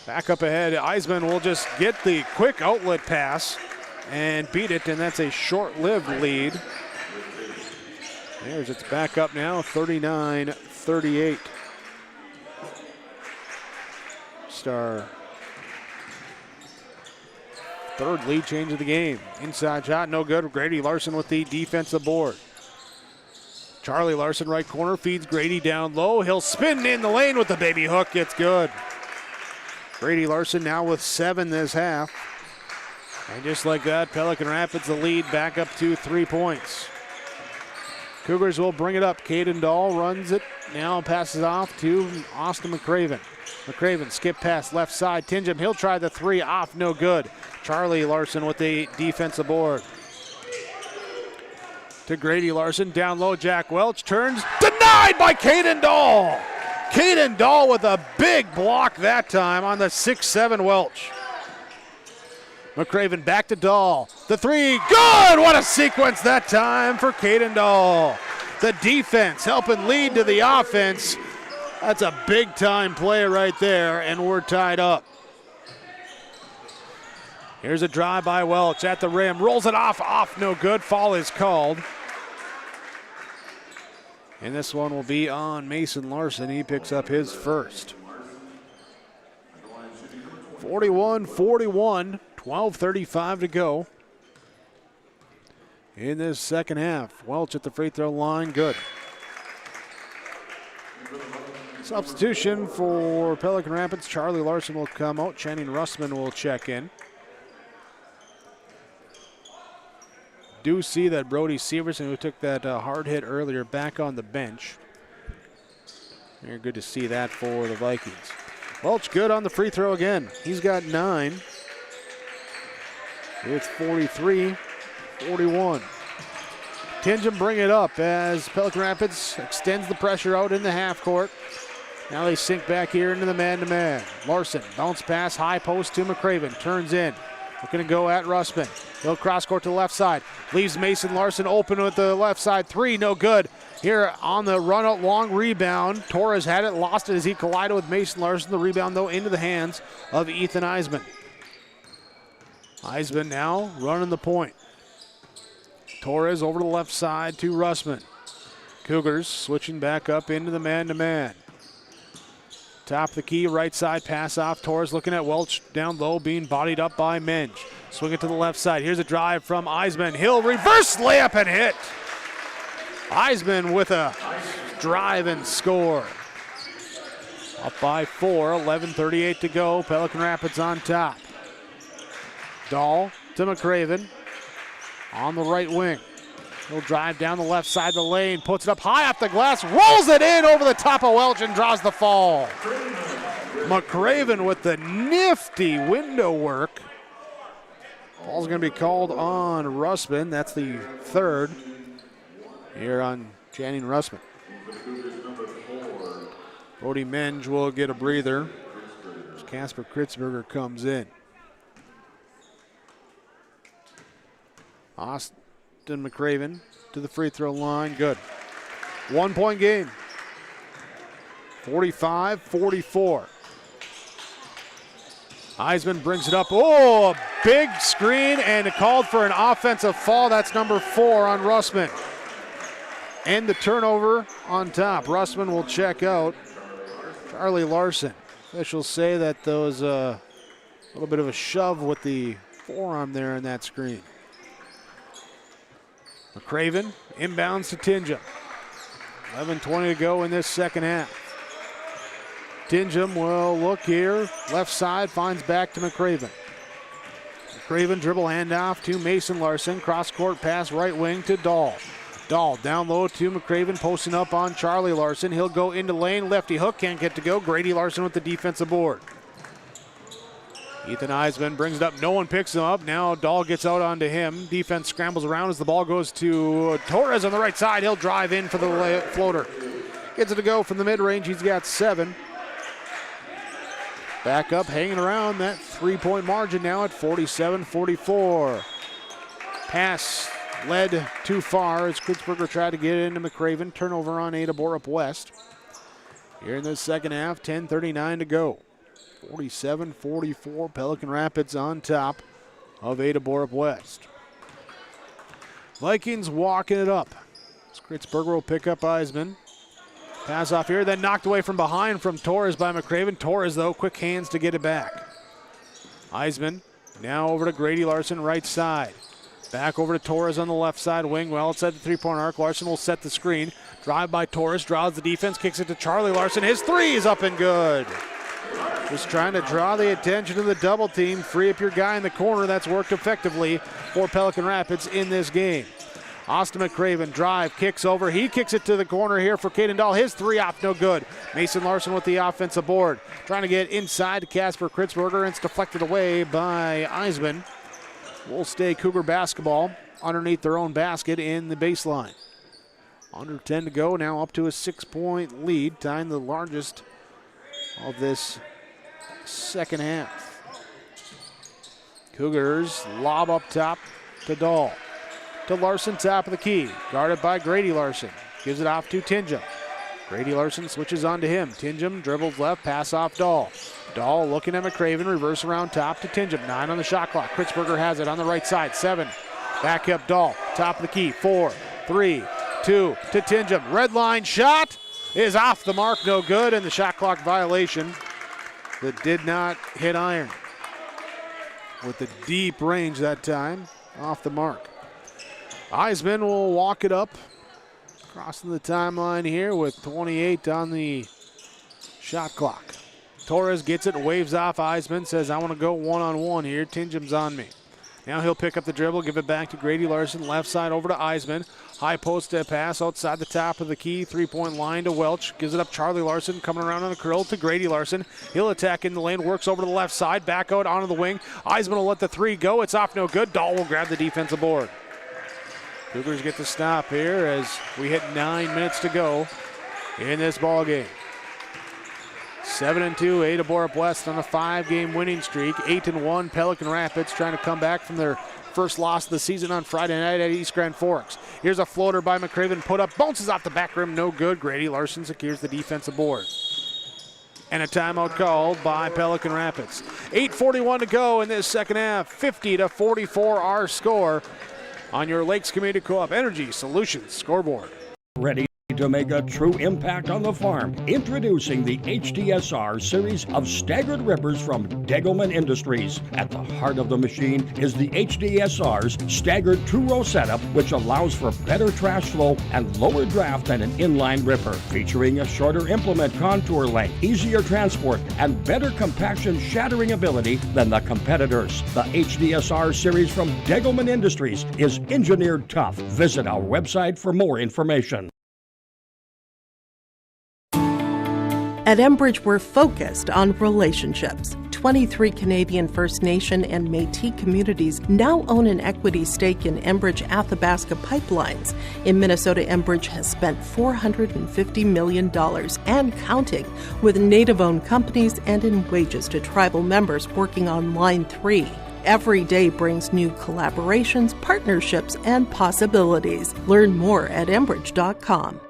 Back up ahead, Eisman will just get the quick outlet pass and beat it, and that's a short-lived lead. There's its back up now, 39-38. Our third lead change of the game. Inside shot, no good. Grady Larson with the defensive board. Charlie Larson, right corner, feeds Grady down low. He'll spin in the lane with the baby hook. It's good. Grady Larson now with 7 this half. And just like that, Pelican Rapids the lead back up to 3 points. Cougars will bring it up. Caden Dahl runs it. Now passes off to Austin McCraven. McCraven skip pass left side. Tingham, he'll try the three off, no good. Charlie Larson with the defensive board. To Grady Larson, down low, Jack Welch turns, denied by Caden Dahl. Caden Dahl with a big block that time on the 6'7" Welch. McCraven back to Dahl. The three, good! What a sequence that time for Caden Dahl. The defense helping lead to the offense. That's a big-time play right there, and we're tied up. Here's a drive by Welch at the rim. Rolls it off, no good. Foul is called. And this one will be on Mason Larson. He picks up his first. 41-41, 12:35 to go in this second half. Welch at the free throw line, good. Substitution for Pelican Rapids. Charlie Larson will come out. Channing Russman will check in. Do see that Brody Severson, who took that hard hit earlier, back on the bench. Very good to see that for the Vikings. Welch good on the free throw again. He's got 9. It's 43-41. Tingham bring it up as Pelican Rapids extends the pressure out in the half court. Now they sink back here into the man-to-man. Larson, bounce pass, high post to McCraven, turns in. Looking to go at Russman. He'll cross court to the left side. Leaves Mason Larson open with the left side. 3, no good. Here on the run out, long rebound. Torres had it, lost it as he collided with Mason Larson. The rebound, though, into the hands of Ethan Eisman. Eisman now running the point. Torres over to the left side to Russman. Cougars switching back up into the man-to-man. Top of the key, right side, pass off. Torres looking at Welch down low, being bodied up by Menge. Swing it to the left side. Here's a drive from Eisman. He'll reverse layup and hit. Eisman with a drive and score. Up by 4, 11:38 to go. Pelican Rapids on top. Dahl to McCraven on the right wing. He'll drive down the left side of the lane, puts it up high off the glass, rolls it in over the top of Welch and draws the fall. McCraven with the nifty window work. Ball's going to be called on Russman. That's the third here on Channing Russman. Brody Menge will get a breather as Casper Kritzberger comes in. Austin McCraven to the free throw line, good. 1 point game. 45-44. Eisman brings it up. Oh, a big screen and it called for an offensive foul. That's number 4 on Russman. And the turnover on top. Russman will check out. Charlie Larson. Officials say that there was a little bit of a shove with the forearm there in that screen. McCraven inbounds to Tingham. 11:20 to go in this second half. Tingham will look here. Left side, finds back to McCraven. McCraven dribble handoff to Mason Larson. Cross court pass right wing to Dahl. Dahl down low to McCraven, posting up on Charlie Larson. He'll go into lane. Lefty hook, can't get to go. Grady Larson with the defensive board. Ethan Eisman brings it up. No one picks him up. Now Dahl gets out onto him. Defense scrambles around as the ball goes to Torres on the right side. He'll drive in for the floater. Gets it to go from the mid-range. He's got 7. Back up, hanging around that 3-point margin now at 47-44. Pass led too far as Kritzberger tried to get into McCraven. Turnover on Ada-Borup-West. Here in the second half, 10:39 to go. 47-44, Pelican Rapids on top of Ada-Borup-West. Vikings walking it up. Kritzberger will pick up Eisman. Pass off here, then knocked away from behind from Torres by McCraven. Torres, though, quick hands to get it back. Eisman now over to Grady Larson, right side. Back over to Torres on the left side wing. Well, it's at the three-point arc. Larson will set the screen. Drive by Torres, draws the defense, kicks it to Charlie Larson. His 3 is up and good. Just trying to draw the attention of the double team. Free up your guy in the corner. That's worked effectively for Pelican Rapids in this game. Austin McCraven drive, kicks over. He kicks it to the corner here for Caden Dahl. His 3 off, no good. Mason Larson with the offensive board. Trying to get inside to Casper Kritzberger, and it's deflected away by Eisman. Will stay Cougar basketball underneath their own basket in the baseline. Under 10 to go, now up to a 6-point lead, tying the largest of this second half. Cougars lob up top to Dahl. To Larson, top of the key. Guarded by Grady Larson. Gives it off to Tinjum. Grady Larson switches on to him. Tinjum dribbles left, pass off Dahl. Dahl looking at McCraven, reverse around top to Tinjum. 9 on the shot clock. Kritzberger has it on the right side. 7. Back up Dahl. Top of the key. 4, 3, 2 to Tinjum. Red line shot is off the mark. No good. And the shot clock violation that did not hit iron. With the deep range that time. Off the mark. Eisman will walk it up. Crossing the timeline here with 28 on the shot clock. Torres gets it, waves off Eisman, says, I want to go one-on-one here. Tinjum's on me. Now he'll pick up the dribble, give it back to Grady Larson. Left side over to Eisman. High post pass outside the top of the key. 3-point line to Welch. Gives it up Charlie Larson coming around on the curl to Grady Larson. He'll attack in the lane, works over to the left side, back out onto the wing. Eisman will let the 3 go. It's off no good. Dahl will grab the defensive board. Cougars get the stop here as we hit 9 minutes to go in this ball game. 7-2, Ada-Borup-West on a 5-game winning streak. 8-1, Pelican Rapids trying to come back from their first loss of the season on Friday night at East Grand Forks. Here's a floater by McCraven, put up, bounces off the back rim, no good. Grady Larson secures the defensive board. And a timeout called by Pelican Rapids. 8:41 to go in this second half. 50-44 our score on your Lakes Community Co-op Energy Solutions scoreboard. Ready to make a true impact on the farm. Introducing the HDSR series of staggered rippers from Degelman Industries. At the heart of the machine is the HDSR's staggered two-row setup, which allows for better trash flow and lower draft than an inline ripper. Featuring a shorter implement contour length, easier transport, and better compaction shattering ability than the competitors. The HDSR series from Degelman Industries is engineered tough. Visit our website for more information. At Enbridge, we're focused on relationships. 23 Canadian First Nation and Métis communities now own an equity stake in Enbridge Athabasca Pipelines. In Minnesota, Enbridge has spent $450 million and counting with Native-owned companies and in wages to tribal members working on Line 3. Every day brings new collaborations, partnerships, and possibilities. Learn more at Enbridge.com.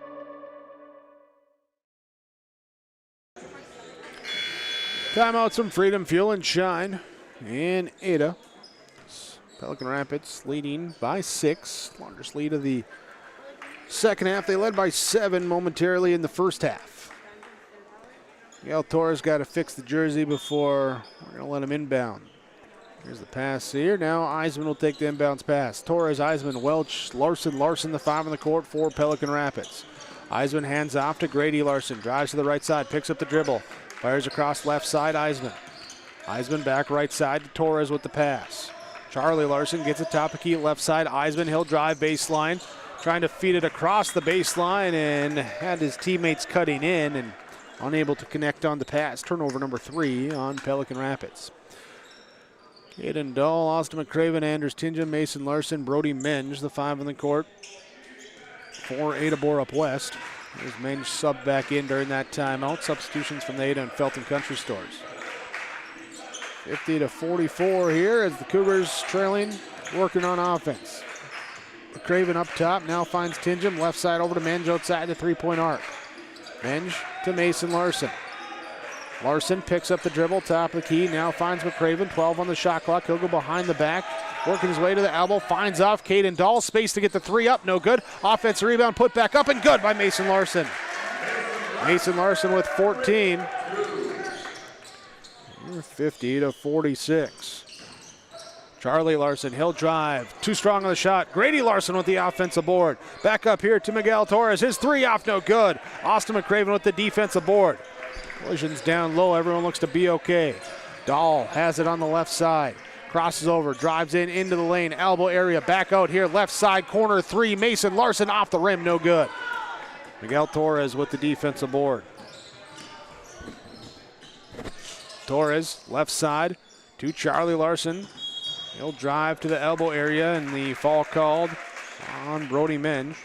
Timeouts from Freedom Fuel and Shine in Ada. Pelican Rapids leading by 6. Largest lead of the second half. They led by 7 momentarily in the first half. Miguel Torres got to fix the jersey before we're going to let him inbound. Here's the pass here. Now Eisman will take the inbounds pass. Torres, Eisman, Welch, Larson the 5 on the court for Pelican Rapids. Eisman hands off to Grady Larson. Drives to the right side, picks up the dribble. Fires across left side, Eisman. Eisman back right side to Torres with the pass. Charlie Larson gets it top of key left side. Eisman, he'll drive baseline. Trying to feed it across the baseline and had his teammates cutting in and unable to connect on the pass. Turnover number 3 on Pelican Rapids. Caden Dahl, Austin McCraven, Anders Tinjum, Mason Larson, Brody Menge, the 5 on the court for Ada-Borup-West. There's Menge sub back in during that timeout. Substitutions from the Ada and Felton Country Stores. 50-44 here as the Cougars trailing, working on offense. McCraven up top, now finds Tinjum. Left side over to Menge outside the 3-point arc. Menge to Mason Larson. Larson picks up the dribble, top of the key, now finds McCraven. 12 on the shot clock. He'll go behind the back. Working his way to the elbow, finds off Caden Dahl. Space to get the 3 up, no good. Offensive rebound put back up and good by Mason Larson. Mason Larson with 14. 50-46. Charlie Larson, he'll drive. Too strong on the shot. Grady Larson with the offensive board. Back up here to Miguel Torres. His 3 off, no good. Austin McCraven with the defensive board. Collisions down low. Everyone looks to be okay. Dahl has it on the left side. Crosses over, drives in into the lane, elbow area, back out here, left side, corner 3, Mason Larson off the rim, no good. Miguel Torres with the defensive board. Torres, left side to Charlie Larson. He'll drive to the elbow area, and the foul called on Brody Menge.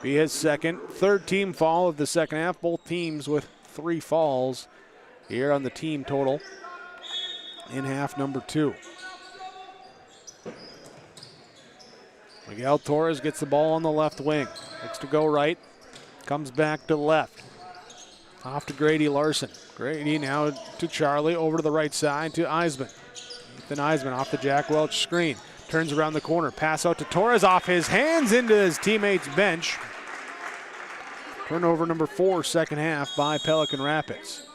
Be his third team foul of the second half, both teams with 3 fouls here on the team total in half number 2. Miguel Torres gets the ball on the left wing. Looks to go right. Comes back to left. Off to Grady Larson. Grady now to Charlie. Over to the right side to Eisman. Ethan Eisman off the Jack Welch screen. Turns around the corner. Pass out to Torres. Off his hands into his teammate's bench. Turnover number 4, second half by Pelican Rapids.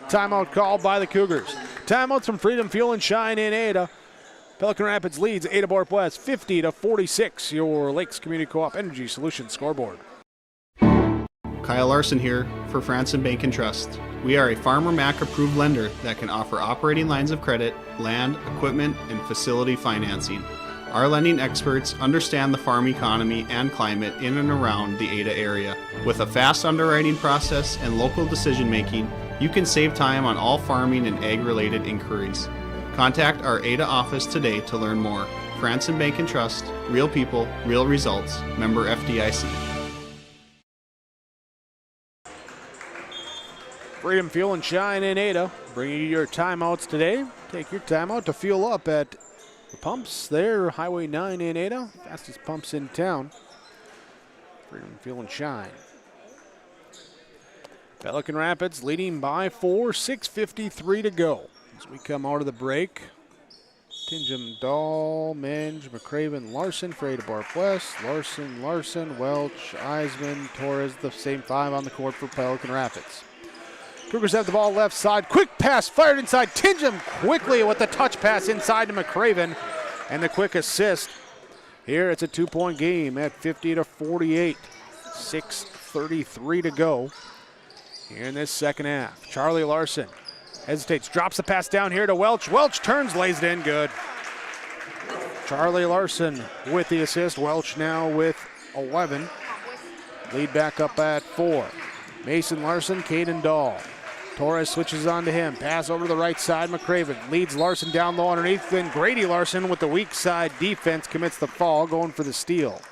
Timeout called by the Cougars. Timeouts from Freedom Fuel and Shine in Ada. Pelican Rapids leads Ada-Borup-West 50-46. Your Lakes Community Co-op Energy Solutions scoreboard. Kyle Larson here for Franson Bank and Trust. We are a Farmer Mac approved lender that can offer operating lines of credit, land, equipment, and facility financing. Our lending experts understand the farm economy and climate in and around the Ada area. With a fast underwriting process and local decision making, you can save time on all farming and ag-related inquiries. Contact our Ada office today to learn more. Franson Bank and Trust, real people, real results. Member FDIC. Freedom Fuel and Shine in Ada. Bringing you your timeouts today. Take your timeout to fuel up at the pumps there. Highway 9 in Ada. Fastest pumps in town. Freedom Fuel and Shine. Pelican Rapids leading by 4. 6:53 to go. As we come out of the break, Tingham, Dahl, Minge, McCraven, Larson for Ada-Borup-West. Larson, Welch, Eisman, Torres, the same 5 on the court for Pelican Rapids. Cougars have the ball left side. Quick pass fired inside. Tingham quickly with the touch pass inside to McCraven. And the quick assist. Here it's a 2-point game at 50-48. 6:33 to go here in this second half. Charlie Larson hesitates, drops the pass down here to Welch. Welch turns, lays it in, good. Charlie Larson with the assist. Welch now with 11. Lead back up at 4. Mason Larson, Caden Dahl. Torres switches on to him. Pass over to the right side. McCraven leads Larson down low underneath. Then Grady Larson with the weak side defense commits the foul, going for the steal.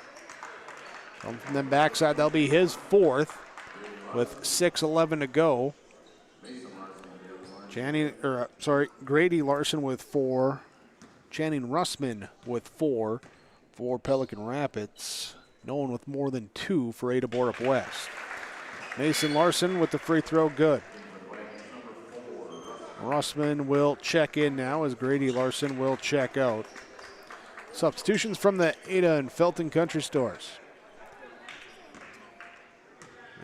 From the backside, that'll be his 4th with 6:11 to go. Grady Larson with 4. Channing Russman with 4 for Pelican Rapids. No one with more than 2 for Ada-Borup-West. Mason Larson with the free throw, good. Russman will check in now as Grady Larson will check out. Substitutions from the Ada and Felton Country Stores.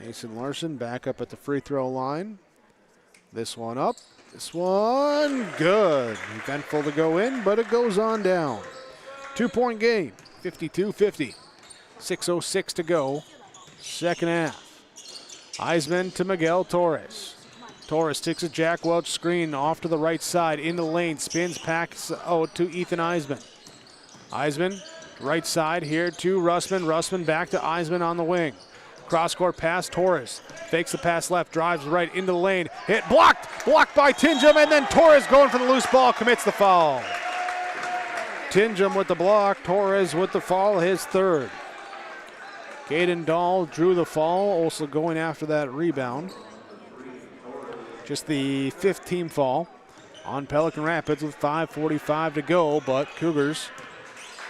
Mason Larson back up at the free throw line. This one up. This one good. Eventful to go in, but it goes on down. 2-point game, 52-50. 6:06 to go, second half. Eisman to Miguel Torres. Torres takes a Jack Welch screen off to the right side, in the lane, spins, packs out to Ethan Eisman. Eisman, right side here to Russman. Russman back to Eisman on the wing. Cross-court pass, Torres fakes the pass left, drives right into the lane. Hit, blocked by Tingham, and then Torres going for the loose ball, commits the foul. Tingham with the block, Torres with the foul, his 3rd. Caden Dahl drew the foul, also going after that rebound. Just the 5th team foul on Pelican Rapids with 5:45 to go, but Cougars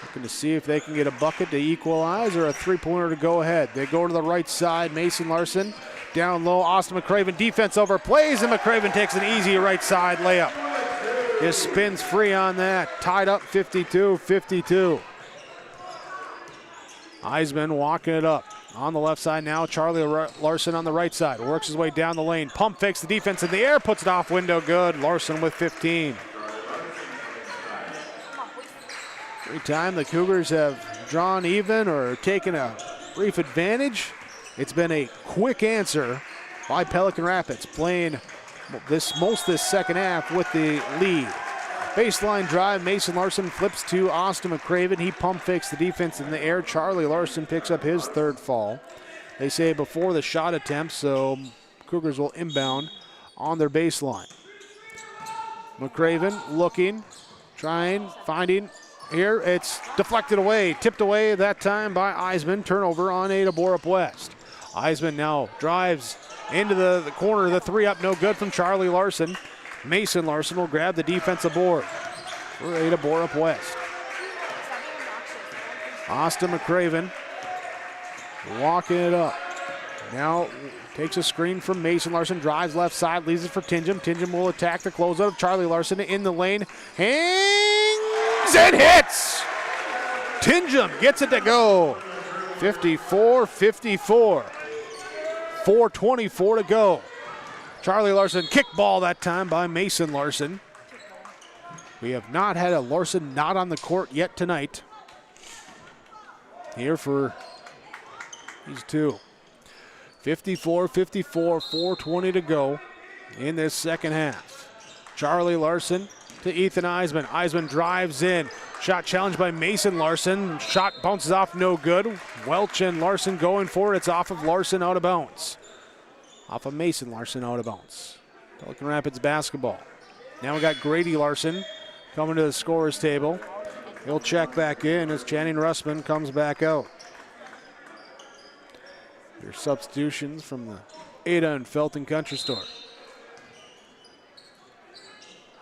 looking to see if they can get a bucket to equalize or a 3-pointer to go ahead. They go to the right side. Mason Larson down low. Austin McCraven defense overplays, and McCraven takes an easy right side layup. Just spins free on that. Tied up 52-52. Eisman walking it up. On the left side now, Charlie Larson on the right side. Works his way down the lane. Pump fakes the defense in the air, puts it off window, good. Larson with 15. Every time the Cougars have drawn even or taken a brief advantage, it's been a quick answer by Pelican Rapids, playing this second half with the lead. Baseline drive, Mason Larson flips to Austin McCraven. He pump fakes the defense in the air. Charlie Larson picks up his 3rd fall. They say before the shot attempt, so Cougars will inbound on their baseline. McCraven looking, trying, finding. Here it's deflected away, tipped away that time by Eisman. Turnover on Ada-Borup-West. Eisman now drives into the corner. The 3 up, no good from Charlie Larson. Mason Larson will grab the defensive board for Ada-Borup-West. Austin McCraven walking it up. Now takes a screen from Mason Larson, drives left side, leaves it for Tingham. Tingham will attack the closeout of Charlie Larson in the lane. Hangs and hits! Tingham gets it to go. 54-54. 4:24 to go. Charlie Larson kickball that time by Mason Larson. We have not had a Larson not on the court yet tonight. Here for these two. 54-54, 4:20 to go in this second half. Charlie Larson to Ethan Eisman. Eisman drives in. Shot challenged by Mason Larson. Shot bounces off, no good. Welch and Larson going for it. It's off of Larson, out of bounds. Off of Mason Larson, out of bounds. Pelican Rapids basketball. Now we got Grady Larson coming to the scorer's table. He'll check back in as Channing Russman comes back out. Your substitutions from the Ada and Felton Country Store.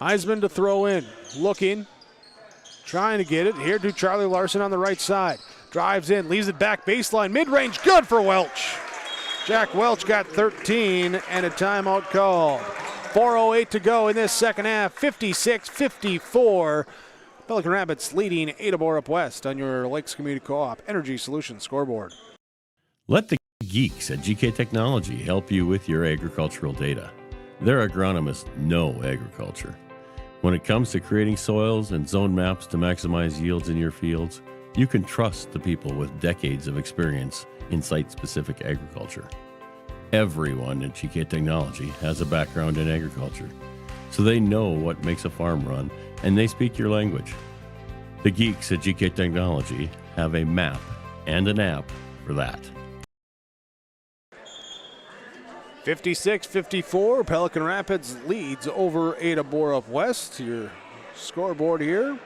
Eisman to throw in. Looking. Trying to get it. Here to Charlie Larson on the right side. Drives in. Leaves it back baseline. Mid-range. Good for Welch. Jack Welch got 13 and a timeout called. 4:08 to go in this second half. 56-54. Pelican Rapids leading Ada-Borup-West on your Lakes Community Co-op Energy Solutions scoreboard. Let the geeks at GK Technology help you with your agricultural data. Their agronomists know agriculture. When it comes to creating soils and zone maps to maximize yields in your fields, you can trust the people with decades of experience in site-specific agriculture. Everyone at GK Technology has a background in agriculture, so they know what makes a farm run, and they speak your language. The geeks at GK Technology have a map and an app for that. 56-54, Pelican Rapids leads over Ada-Borup-West. Your scoreboard here.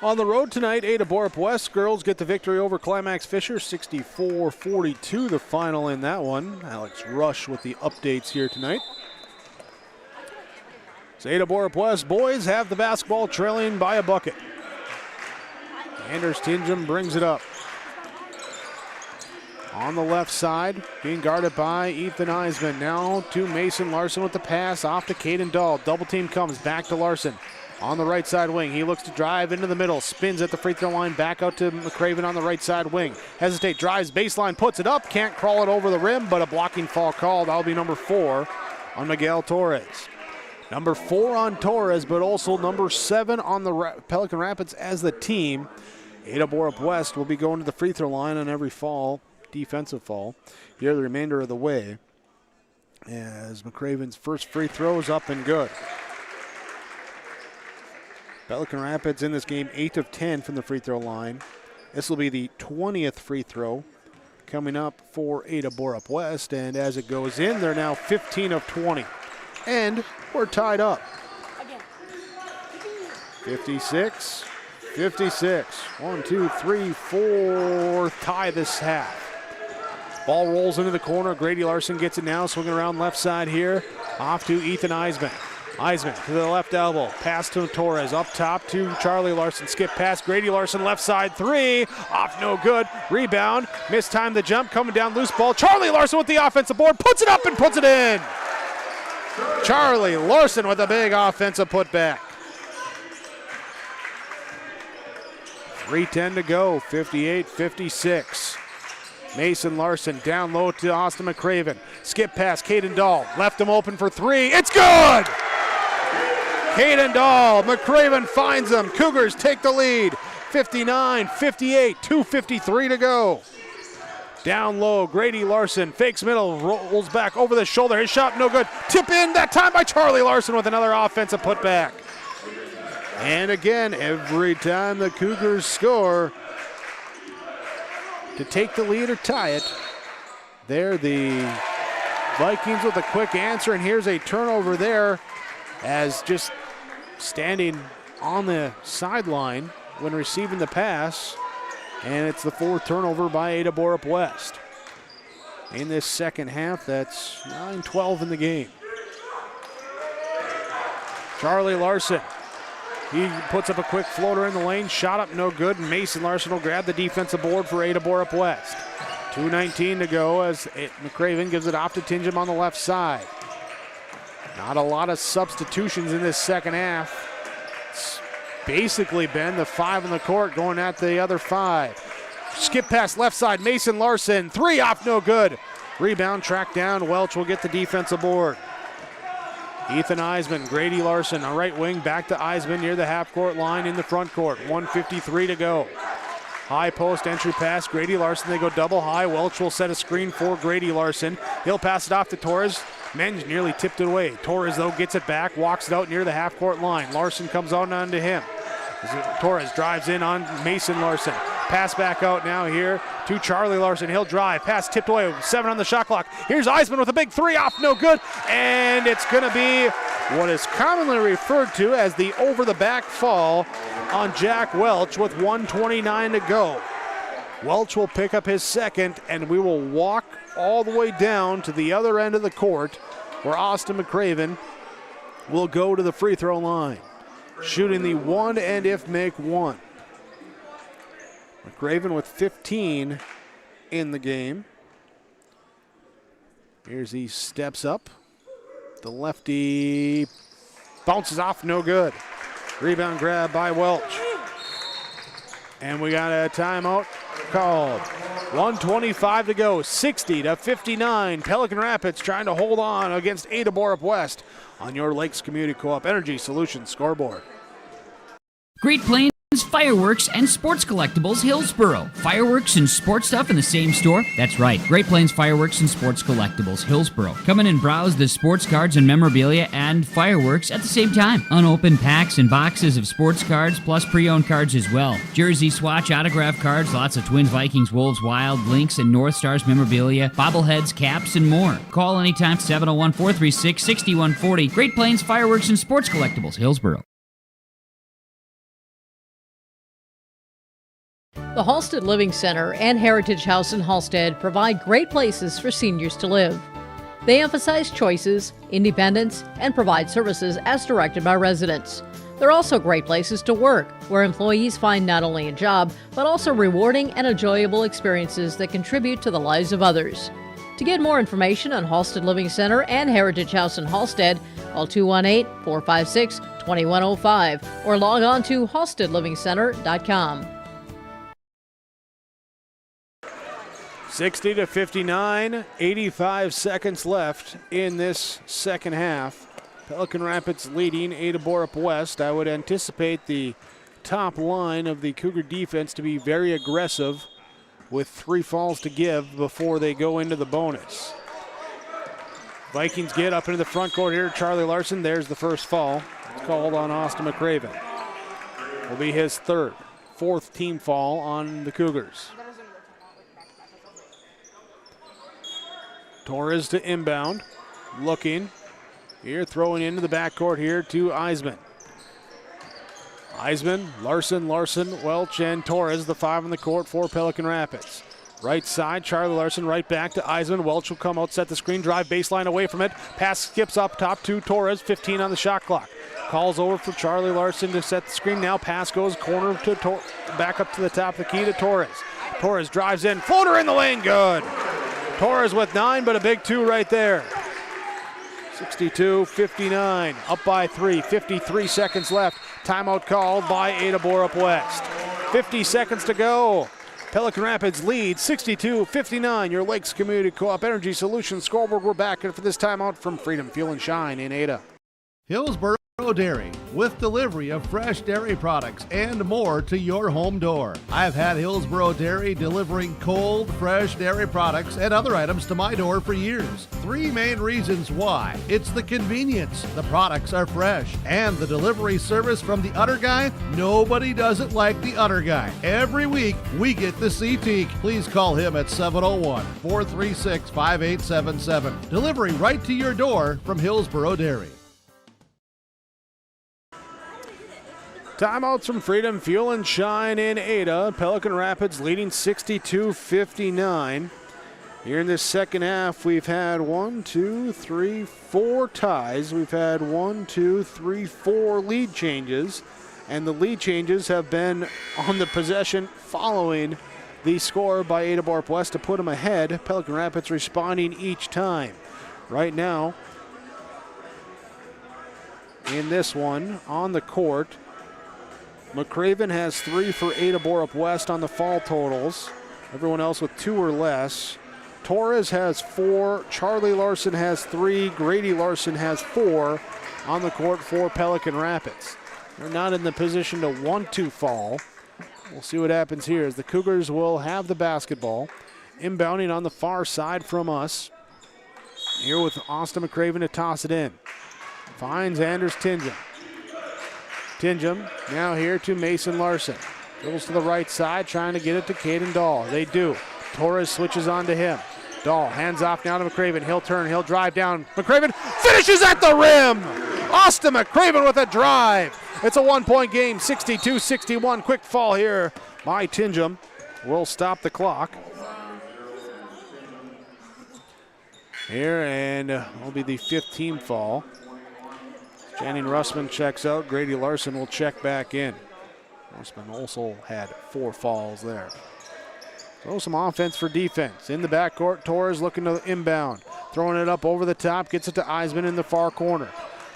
On the road tonight, Ada-Borup-West girls get the victory over Climax Fisher, 64-42, the final in that one. Alex Rush with the updates here tonight. So Ada-Borup-West boys have the basketball, trailing by a bucket. Anders Tingham brings it up. On the left side, being guarded by Ethan Eisman. Now to Mason Larson with the pass off to Caden Dahl. Double team comes back to Larson. On the right side wing, he looks to drive into the middle, spins at the free throw line, back out to McCraven on the right side wing. Hesitate, drives baseline, puts it up, can't crawl it over the rim, but a blocking foul called. That'll be number 4 on Miguel Torres. Number 4 on Torres, but also number 7 on the Pelican Rapids as the team. Ada-Borup-West will be going to the free throw line on every fall, defensive fall, here the remainder of the way, as McCraven's first free throw is up and good. Pelican Rapids in this game 8 of 10 from the free throw line. This will be the 20th free throw coming up for Ada-Borup-West, and as it goes in, they're now 15 of 20. And we're tied up. 56-56. 1, 2, 3, 4. Tie this half. Ball rolls into the corner. Grady Larson gets it now, swinging around left side here. Off to Ethan Eisman. Eisman to the left elbow. Pass to Torres. Up top to Charlie Larson. Skip pass. Grady Larson left side 3. Off no good. Rebound. Mistimed the jump. Coming down loose ball. Charlie Larson with the offensive board. Puts it up and puts it in. Charlie Larson with a big offensive putback. 3:10 to go. 58-56. Mason Larson down low to Austin McCraven. Skip pass. Caden Dahl left him open for 3. It's good! Caden Dahl. McCraven finds him. Cougars take the lead. 59-58. 2:53 to go. Down low, Grady Larson fakes middle, rolls back over the shoulder. His shot no good. Tip in, that time by Charlie Larson with another offensive putback. And again, every time the Cougars score to take the lead or tie it, there the Vikings with a quick answer, and here's a turnover there as just standing on the sideline when receiving the pass. And it's the 4th turnover by Ada-Borup-West. In this second half, that's 9-12 in the game. Charlie Larson He puts up a quick floater in the lane, shot up no good, and Mason Larson will grab the defensive board for Ada-Borup-West. 2:19 to go as McCraven gives it off to Tingham on the left side. Not a lot of substitutions in this second half. It's basically been the 5 in the court going at the other 5. Skip pass left side, Mason Larson, 3 off no good. Rebound tracked down, Welch will get the defensive board. Ethan Eisman, Grady Larson, a right wing, back to Eisman near the half-court line in the front court. 1:53 to go. High post entry pass, Grady Larson, they go double high. Welch will set a screen for Grady Larson. He'll pass it off to Torres. Menge nearly tipped it away. Torres, though, gets it back, walks it out near the half-court line. Larson comes on onto him. Torres drives in on Mason Larson. Pass back out now here to Charlie Larson. He'll drive. Pass tipped away. 7 on the shot clock. Here's Eisman with a big 3 off. No good. And it's going to be what is commonly referred to as the over-the-back fall on Jack Welch with 1:29 to go. Welch will pick up his second, and we will walk all the way down to the other end of the court where Austin McCraven will go to the free throw line, shooting the one and if make one. McCraven with 15 in the game. Here's he steps up. The lefty bounces off, no good. Rebound grab by Welch. And we got a timeout called. 1:25 to go, 60-59. Pelican Rapids trying to hold on against Ada-Borup-West on your Lakes Community Co-op Energy Solutions scoreboard. Great Plains Fireworks and Sports Collectibles, Hillsboro. Fireworks and sports stuff in the same store? That's right. Great Plains Fireworks and Sports Collectibles, Hillsboro. Come in and browse the sports cards and memorabilia and fireworks at the same time. Unopened packs and boxes of sports cards, plus pre-owned cards as well. Jersey, swatch, autograph cards, lots of Twins, Vikings, Wolves, Wild, Lynx, and North Stars memorabilia, bobbleheads, caps, and more. Call anytime, 701-436-6140. Great Plains Fireworks and Sports Collectibles, Hillsboro. The Halstead Living Center and Heritage House in Halstead provide great places for seniors to live. They emphasize choices, independence, and provide services as directed by residents. They're also great places to work, where employees find not only a job, but also rewarding and enjoyable experiences that contribute to the lives of others. To get more information on Halstead Living Center and Heritage House in Halstead, call 218-456-2105 or log on to halsteadlivingcenter.com. 60-59, 85 seconds left in this second half. Pelican Rapids leading Ada-Borup-West. I would anticipate the top line of the Cougar defense to be very aggressive with 3 falls to give before they go into the bonus. Vikings get up into the front court here. Charlie Larson, there's the first fall. It's called on Austin McCraven. Will be his 4th team foul on the Cougars. Torres to inbound, looking here, throwing into the backcourt here to Eisman. Eisman, Larson, Welch, and Torres, the 5 on the court for Pelican Rapids. Right side, Charlie Larson, right back to Eisman. Welch will come out, set the screen, drive baseline away from it. Pass skips up top to Torres, 15 on the shot clock. Calls over for Charlie Larson to set the screen. Now pass goes corner to back up to the top of the key to Torres. Torres drives in, floater in the lane, good. Torres with 9, but a big 2 right there. 62-59, up by 3, 53 seconds left. Timeout called by Ada-Borup-West. 50 seconds to go. Pelican Rapids lead 62-59. Your Lakes Community Co-op Energy Solutions scoreboard. We're back for this timeout from Freedom Fuel and Shine in Ada. Hillsboro Dairy, with delivery of fresh dairy products and more to your home door. I've had Hillsboro Dairy delivering cold, fresh dairy products and other items to my door for years. 3 main reasons why. It's the convenience, the products are fresh, and the delivery service from the Udder Guy. Nobody does it like the Udder Guy. Every week, we get to see Teak. Please call him at 701-436-5877. Delivery right to your door from Hillsboro Dairy. Timeouts from Freedom Fuel and Shine in Ada. Pelican Rapids leading 62-59. Here in this second half, we've had 4 ties. We've had 4 lead changes. And the lead changes have been on the possession following the score by Ada-Borup-West to put them ahead. Pelican Rapids responding each time. Right now, in this one, on the court, McCraven has 3 for Ada-Borup-West on the fall totals. Everyone else with 2 or less. Torres has 4. Charlie Larson has 3. Grady Larson has 4 on the court for Pelican Rapids. They're not in the position to want to fall. We'll see what happens here as the Cougars will have the basketball. Inbounding on the far side from us. Here with Austin McCraven to toss it in. Finds Anders Tinjum. Tinjum now here to Mason Larson. Dribbles to the right side, trying to get it to Caden Dahl. They do. Torres switches on to him. Dahl hands off now to McCraven. He'll turn, he'll drive down. McCraven finishes at the rim. Austin McCraven with a drive. It's a 1-point game, 62-61. Quick fall here by Tinjum. We'll stop the clock. Here, and will be the 5th team fall. Channing Russman checks out. Grady Larson will check back in. Russman also had 4 falls there. So some offense for defense. In the backcourt, Torres looking to inbound. Throwing it up over the top, gets it to Eisman in the far corner.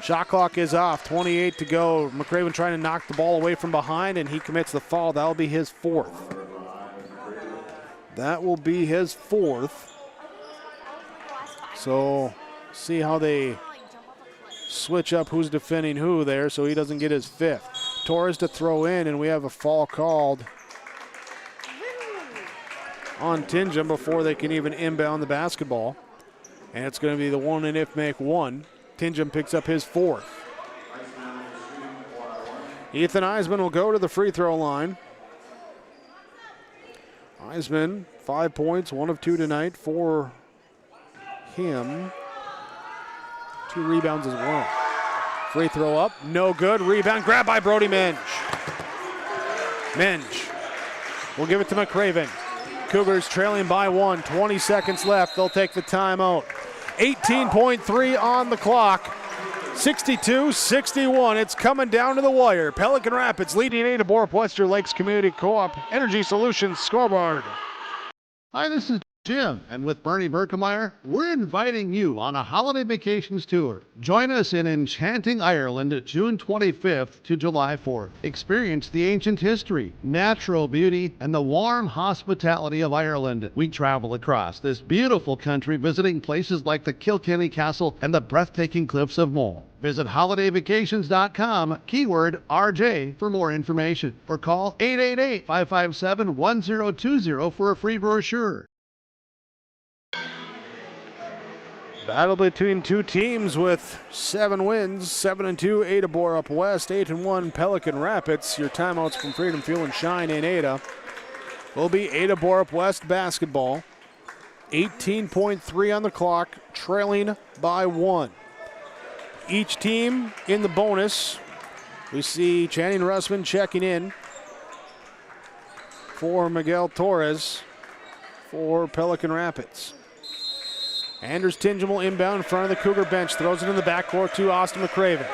Shot clock is off, 28 to go. McCraven trying to knock the ball away from behind, and he commits the foul. That will be his 4th. That will be his 4th. So see how they switch up who's defending who there so he doesn't get his 5th. Torres to throw in, and we have a fall called on Tinjum before they can even inbound the basketball. And it's going to be the 1 and if make 1. Tinjum picks up his 4th. Ethan Eisman will go to the free throw line. Eisman, 5 points, 1 of 2 tonight for him. 2 rebounds as well. Free throw up, no good. Rebound, grab by Brody Menge. Menge will give it to McCraven. Cougars trailing by 1, 20 seconds left. They'll take the timeout. 18.3 on the clock. 62-61. It's coming down to the wire. Pelican Rapids leading Ada-Borup-West Lakes Community Co-op Energy Solutions scoreboard. Hi, this is Jim, and with Bernie Berkemeyer, we're inviting you on a holiday vacations tour. Join us in enchanting Ireland June 25th to July 4th. Experience the ancient history, natural beauty, and the warm hospitality of Ireland. We travel across this beautiful country visiting places like the Kilkenny Castle and the breathtaking cliffs of Moyle. Visit holidayvacations.com, keyword RJ, for more information, or call 888-557-1020 for a free brochure. Battle between 2 teams with 7 wins, 7-2 Ada-Borup-West, 8-1 Pelican Rapids. Your timeouts from Freedom Fuel and Shine in Ada will be Ada-Borup-West basketball. 18.3 on the clock, trailing by 1. Each team in the bonus. We see Channing Russman checking in for Miguel Torres for Pelican Rapids. Anders Tinjum will inbound in front of the Cougar bench. Throws it in the backcourt to Austin McCraven.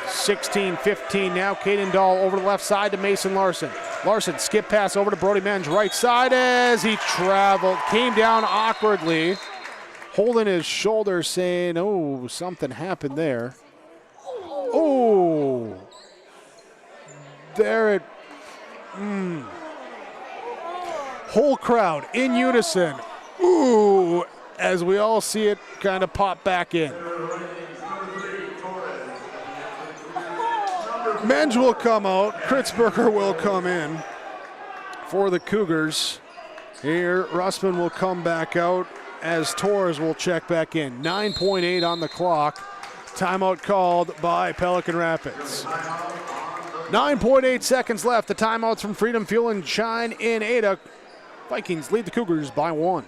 16-15 now. Caden Dahl over the left side to Mason Larson. Larson skip pass over to Brody Menge. Right side as he traveled. Came down awkwardly. Holding his shoulder saying, oh, something happened there. Oh. There it. Whole crowd in unison. Ooh. As we all see it kind of pop back in. Menge will come out. Kritzberger will come in for the Cougars. Here, Russman will come back out as Torres will check back in. 9.8 on the clock. Timeout called by Pelican Rapids. 9.8 seconds left. The timeouts from Freedom Fuel and Shine in Ada. Vikings lead the Cougars by 1.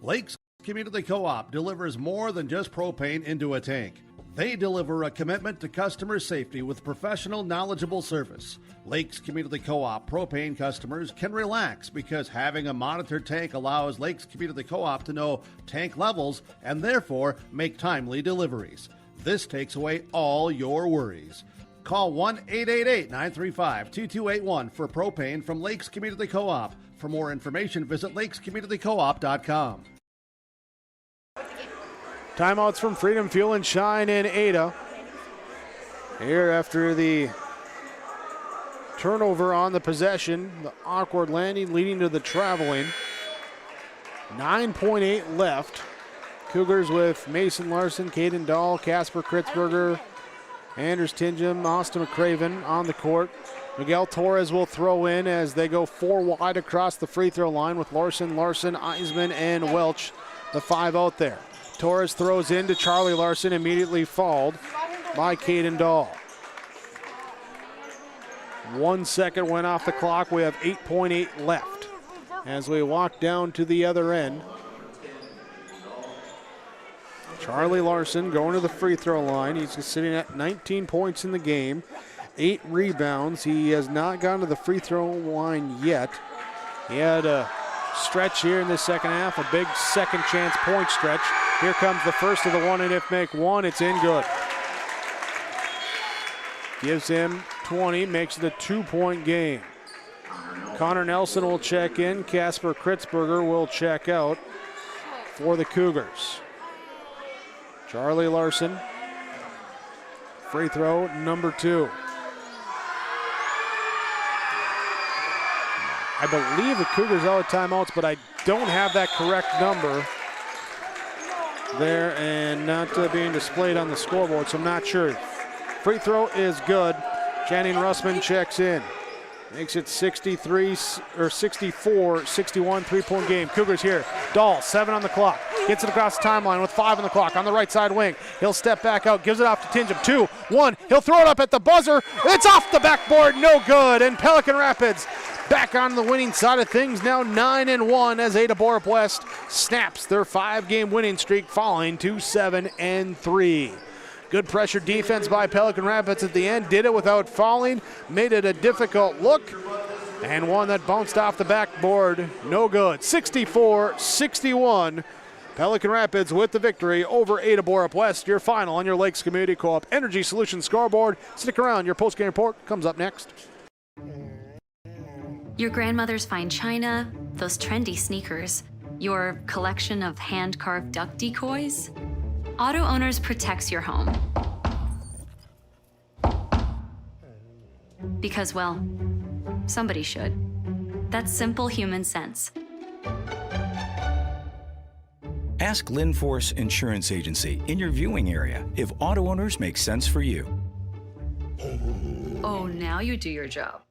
Lakes Community Co-op delivers more than just propane into a tank. They deliver a commitment to customer safety with professional, knowledgeable service. Lakes Community Co-op propane customers can relax because having a monitored tank allows Lakes Community Co-op to know tank levels and therefore make timely deliveries. This takes away all your worries. Call 1-888-935-2281 for propane from Lakes Community Co-op. For more information, visit lakescommunitycoop.com. Timeouts from Freedom Fuel and Shine in Ada. Here after the turnover on the possession, the awkward landing leading to the traveling. 9.8 left. Cougars with Mason Larson, Caden Dahl, Casper Kritzberger, Anders Tingham, Austin McCraven on the court. Miguel Torres will throw in as they go 4 wide across the free throw line with Larson, Eisman, and Welch, the 5 out there. Torres throws in to Charlie Larson, immediately fouled by Caden Dahl. 1 second went off the clock. We have 8.8 left as we walk down to the other end. Charlie Larson going to the free throw line. He's sitting at 19 points in the game, 8 rebounds. He has not gone to the free throw line yet. He had a stretch here in the second half, a big second chance point stretch. Here comes the first of the one, and if make one, it's in good. Gives him 20, makes it a 2-point game. Connor Nelson will check in. Casper Kritzberger will check out for the Cougars. Charlie Larson, free throw number 2. I believe the Cougars are out of timeouts, but I don't have that correct number there and not being displayed on the scoreboard, so I'm not sure. Free throw is good. Channing Russman checks in. Makes it 64-61, 3-point game. Cougars here. Dahl, 7 on the clock. Gets it across the timeline with 5 on the clock on the right side wing. He'll step back out, gives it off to Tingham. 2, 1. He'll throw it up at the buzzer. It's off the backboard, no good. And Pelican Rapids back on the winning side of things, now 9-1 as Ada-Borup-West snaps their 5-game winning streak, falling to 7-3. Good pressure defense by Pelican Rapids at the end. Did it without falling. Made it a difficult look. And one that bounced off the backboard. No good. 64-61. Pelican Rapids with the victory over Ada-Borup-West. Your final on your Lakes Community Co-op Energy Solutions scoreboard. Stick around. Your postgame report comes up next. Your grandmother's fine china, those trendy sneakers, your collection of hand-carved duck decoys. Auto Owners protects your home. Because, well, somebody should. That's simple human sense. Ask Linforce Insurance Agency in your viewing area if Auto Owners makes sense for you. Oh, now you do your job.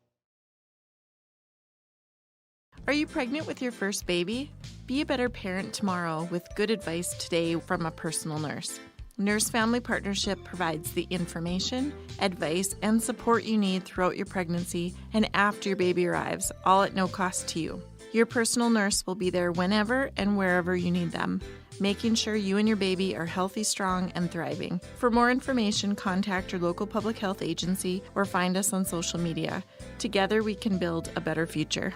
Are you pregnant with your first baby? Be a better parent tomorrow with good advice today from a personal nurse. Nurse Family Partnership provides the information, advice, and support you need throughout your pregnancy and after your baby arrives, all at no cost to you. Your personal nurse will be there whenever and wherever you need them, making sure you and your baby are healthy, strong, and thriving. For more information, contact your local public health agency or find us on social media. Together, we can build a better future.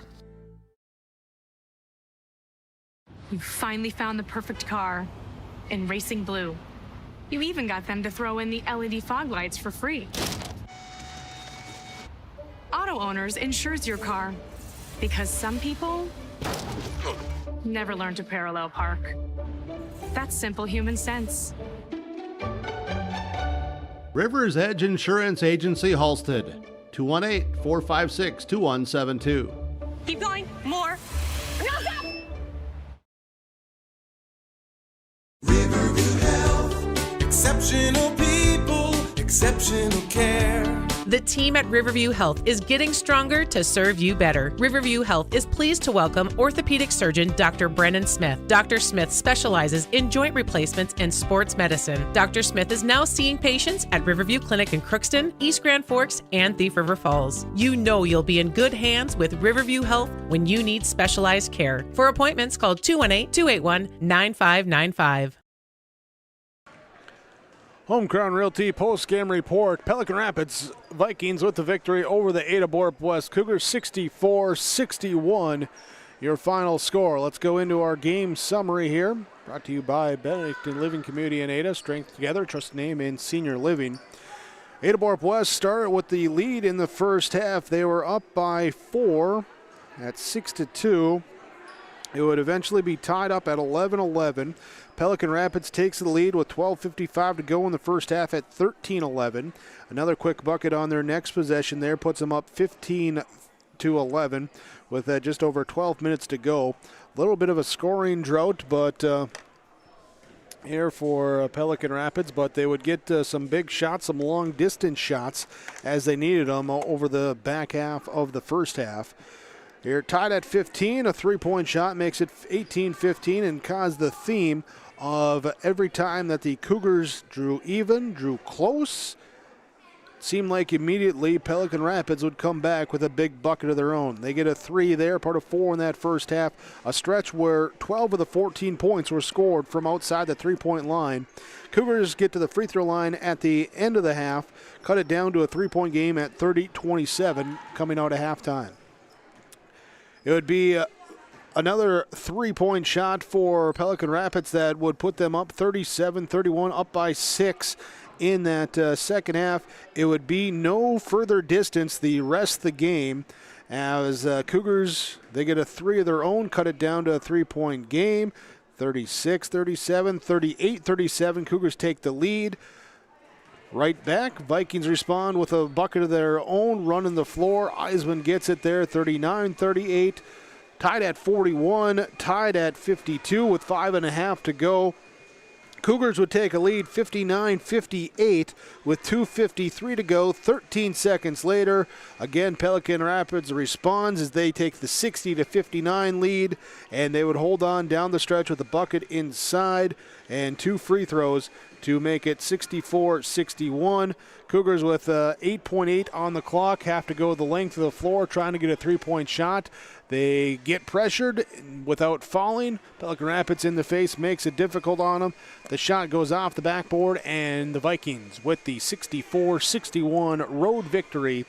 You finally found the perfect car in Racing Blue. You even got them to throw in the LED fog lights for free. Auto Owners insures your car because some people never learn to parallel park. That's simple human sense. Rivers Edge Insurance Agency, Halsted, 218-456-2172. Keep going, more. No, stop! Exceptional people, exceptional care. The team at Riverview Health is getting stronger to serve you better. Riverview Health is pleased to welcome orthopedic surgeon Dr. Brennan Smith. Dr. Smith specializes in joint replacements and sports medicine. Dr. Smith is now seeing patients at Riverview Clinic in Crookston, East Grand Forks, and Thief River Falls. You know you'll be in good hands with Riverview Health when you need specialized care. For appointments, call 218-281-9595. Home Crown Realty post-game report. Pelican Rapids Vikings with the victory over the Ada-Borup-West Cougars, 64-61. Your final score. Let's go into our game summary here. Brought to you by Benedictine Living Community in Ada. Strength together, trust name in senior living. Ada-Borup-West started with the lead in the first half. They were up by 4 at 6-2. It would eventually be tied up at 11-11. Pelican Rapids takes the lead with 12:55 to go in the first half at 13-11. Another quick bucket on their next possession there puts them up 15-11 with just over 12 minutes to go. A little bit of a scoring drought, but here for Pelican Rapids, but they would get some big shots, some long distance shots as they needed them over the back half of the first half. Here tied at 15, a three-point shot makes it 18-15 and caused the theme of every time that the Cougars drew even, drew close, seemed like immediately Pelican Rapids would come back with a big bucket of their own. They get a 3 there, part of 4 in that first half, a stretch where 12 of the 14 points were scored from outside the three-point line. Cougars get to the free throw line at the end of the half, cut it down to a three-point game at 30-27 coming out of halftime. It would be another three-point shot for Pelican Rapids that would put them up 37-31, up by 6 in that second half. It would be no further distance the rest of the game as Cougars, they get a 3 of their own, cut it down to a three-point game, 36-37, 38-37. Cougars take the lead. Right back, Vikings respond with a bucket of their own, running the floor. Eisman gets it there, 39-38. Tied at 41, tied at 52 with 5.5 to go. Cougars would take a lead 59-58 with 2:53 to go, 13 seconds later. Again, Pelican Rapids responds as they take the 60-59 lead, and they would hold on down the stretch with a bucket inside and 2 free throws to make it 64-61. Cougars with 8.8 on the clock have to go the length of the floor trying to get a three-point shot. They get pressured without falling. Pelican Rapids in the face makes it difficult on them. The shot goes off the backboard, and the Vikings with the 64-61 road victory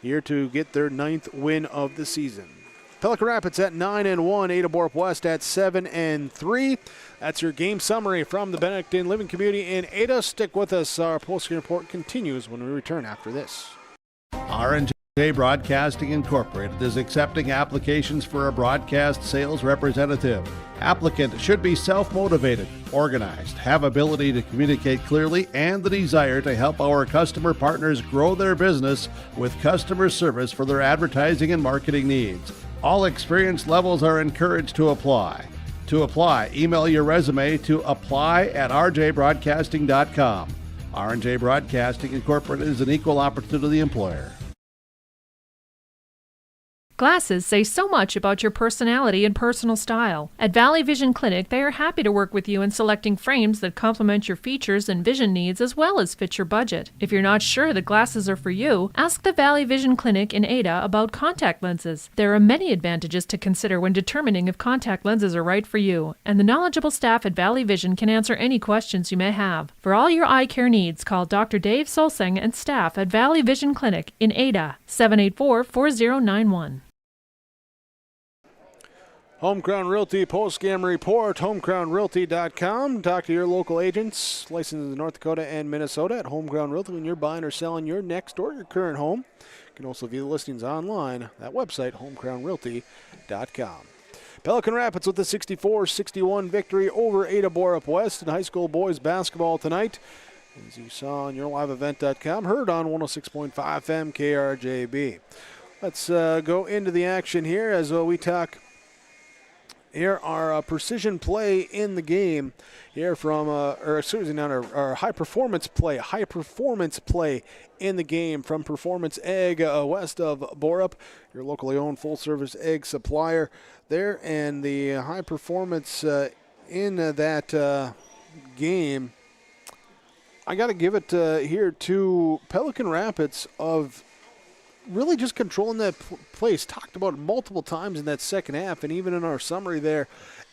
here to get their 9th win of the season. Pelican Rapids at 9-1, Ada-Borup-West at 7-3. That's your game summary from the Benedictine Living Community in Ada. Stick with us. Our postgame report continues when we return after this. R&J Broadcasting Incorporated is accepting applications for a broadcast sales representative. Applicant should be self-motivated, organized, have ability to communicate clearly, and the desire to help our customer partners grow their business with customer service for their advertising and marketing needs. All experience levels are encouraged to apply. To apply, email your resume to apply@rjbroadcasting.com. R&J Broadcasting Incorporated is an equal opportunity employer. Glasses say so much about your personality and personal style. At Valley Vision Clinic, they are happy to work with you in selecting frames that complement your features and vision needs as well as fit your budget. If you're not sure that glasses are for you, ask the Valley Vision Clinic in Ada about contact lenses. There are many advantages to consider when determining if contact lenses are right for you, and the knowledgeable staff at Valley Vision can answer any questions you may have. For all your eye care needs, call Dr. Dave Solseng and staff at Valley Vision Clinic in Ada, 784-4091. Home Crown Realty postgame report, homecrownrealty.com. Talk to your local agents, licensed in North Dakota and Minnesota at Home Crown Realty when you're buying or selling your next or your current home. You can also view the listings online at that website, homecrownrealty.com. Pelican Rapids with the 64-61 victory over Ada-Borup-West in high school boys basketball tonight. As you saw on yourliveevent.com, heard on 106.5 FM KRJB. Let's go into the action here as we talk. Here our precision play in the game here from, our high performance play in the game from Performance Egg west of Borup, your locally owned full service egg supplier there, and the high performance in that game. I got to give it here to Pelican Rapids of really just controlling that place. Talked about it multiple times in that second half, and even in our summary there,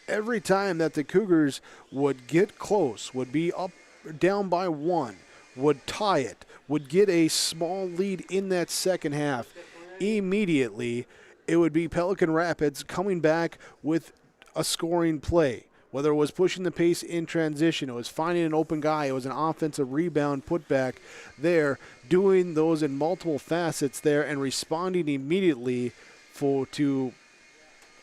every time that the Cougars would get close, would be up down by 1, would tie it, would get a small lead in that second half, immediately it would be Pelican Rapids coming back with a scoring play, Whether it was pushing the pace in transition, it was finding an open guy, it was an offensive rebound putback there, doing those in multiple facets there and responding immediately to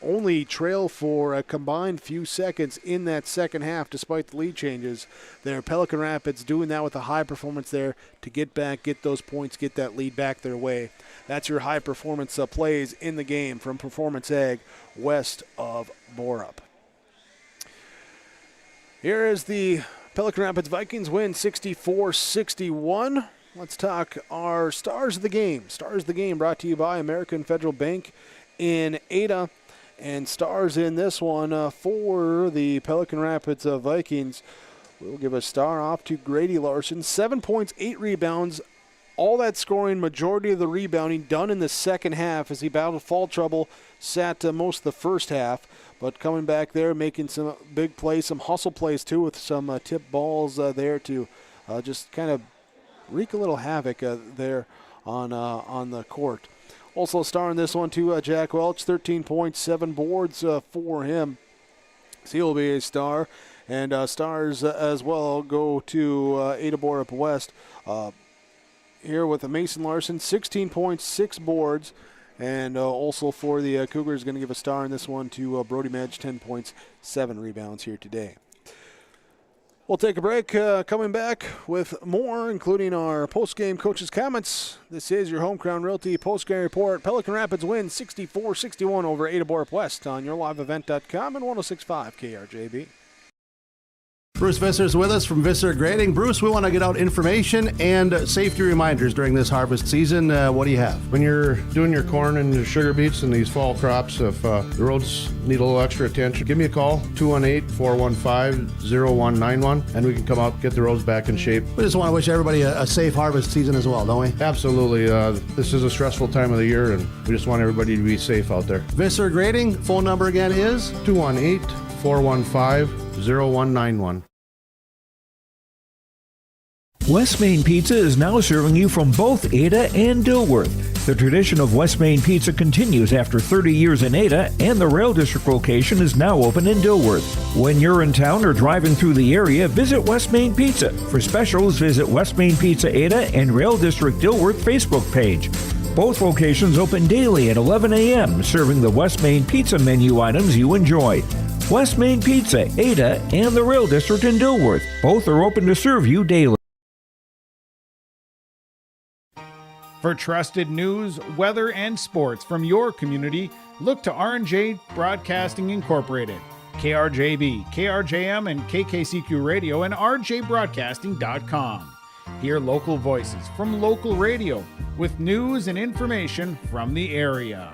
only trail for a combined few seconds in that second half despite the lead changes there. Pelican Rapids doing that with a high performance there to get back, get those points, get that lead back their way. That's your high performance plays in the game from Performance Ag west of Borup. Here is the Pelican Rapids Vikings win 64-61. Let's talk our stars of the game. Stars of the game brought to you by American Federal Bank in Ada. And stars in this one for the Pelican Rapids Vikings. We'll give a star off to Grady Larson. 7 points, 8 rebounds. All that scoring, majority of the rebounding done in the second half as he battled foul trouble, sat most of the first half. But coming back there, making some big plays, some hustle plays too, with some tip balls there to just kind of wreak a little havoc there on the court. Also a star in this one too, Jack Welch, 13 points, 7 boards for him. So he'll be a star. And stars as well go to Ada-Borup-West. Here with Mason Larson, 16 points, 6 boards. And also for the Cougars, going to give a star in this one to Brody Medge, 10 points, 7 rebounds here today. We'll take a break. Coming back with more, including our post-game coaches' comments. This is your Home Crown Realty post-game report. Pelican Rapids win 64-61 over Ada-Borup-West on yourliveevent.com and 106.5 KRJB. Bruce Visser is with us from Visser Grading. Bruce, we want to get out information and safety reminders during this harvest season. What do you have? When you're doing your corn and your sugar beets and these fall crops, if the roads need a little extra attention, give me a call, 218-415-0191, and we can come out and get the roads back in shape. We just want to wish everybody a safe harvest season as well, don't we? Absolutely. This is a stressful time of the year, and we just want everybody to be safe out there. Visser Grading, phone number again is? 218-415-0191. West Main Pizza is now serving you from both Ada and Dilworth. The tradition of West Main Pizza continues after 30 years in Ada, and the Rail District location is now open in Dilworth. When you're in town or driving through the area, visit West Main Pizza. For specials, visit West Main Pizza Ada and Rail District Dilworth Facebook page. Both locations open daily at 11 a.m., serving the West Main Pizza menu items you enjoy. West Main Pizza, Ada, and the Rail District in Dilworth. Both are open to serve you daily. For trusted news, weather, and sports from your community, look to R&J Broadcasting Incorporated, KRJB, KRJM, and KKCQ Radio, and rjbroadcasting.com. Hear local voices from local radio with news and information from the area.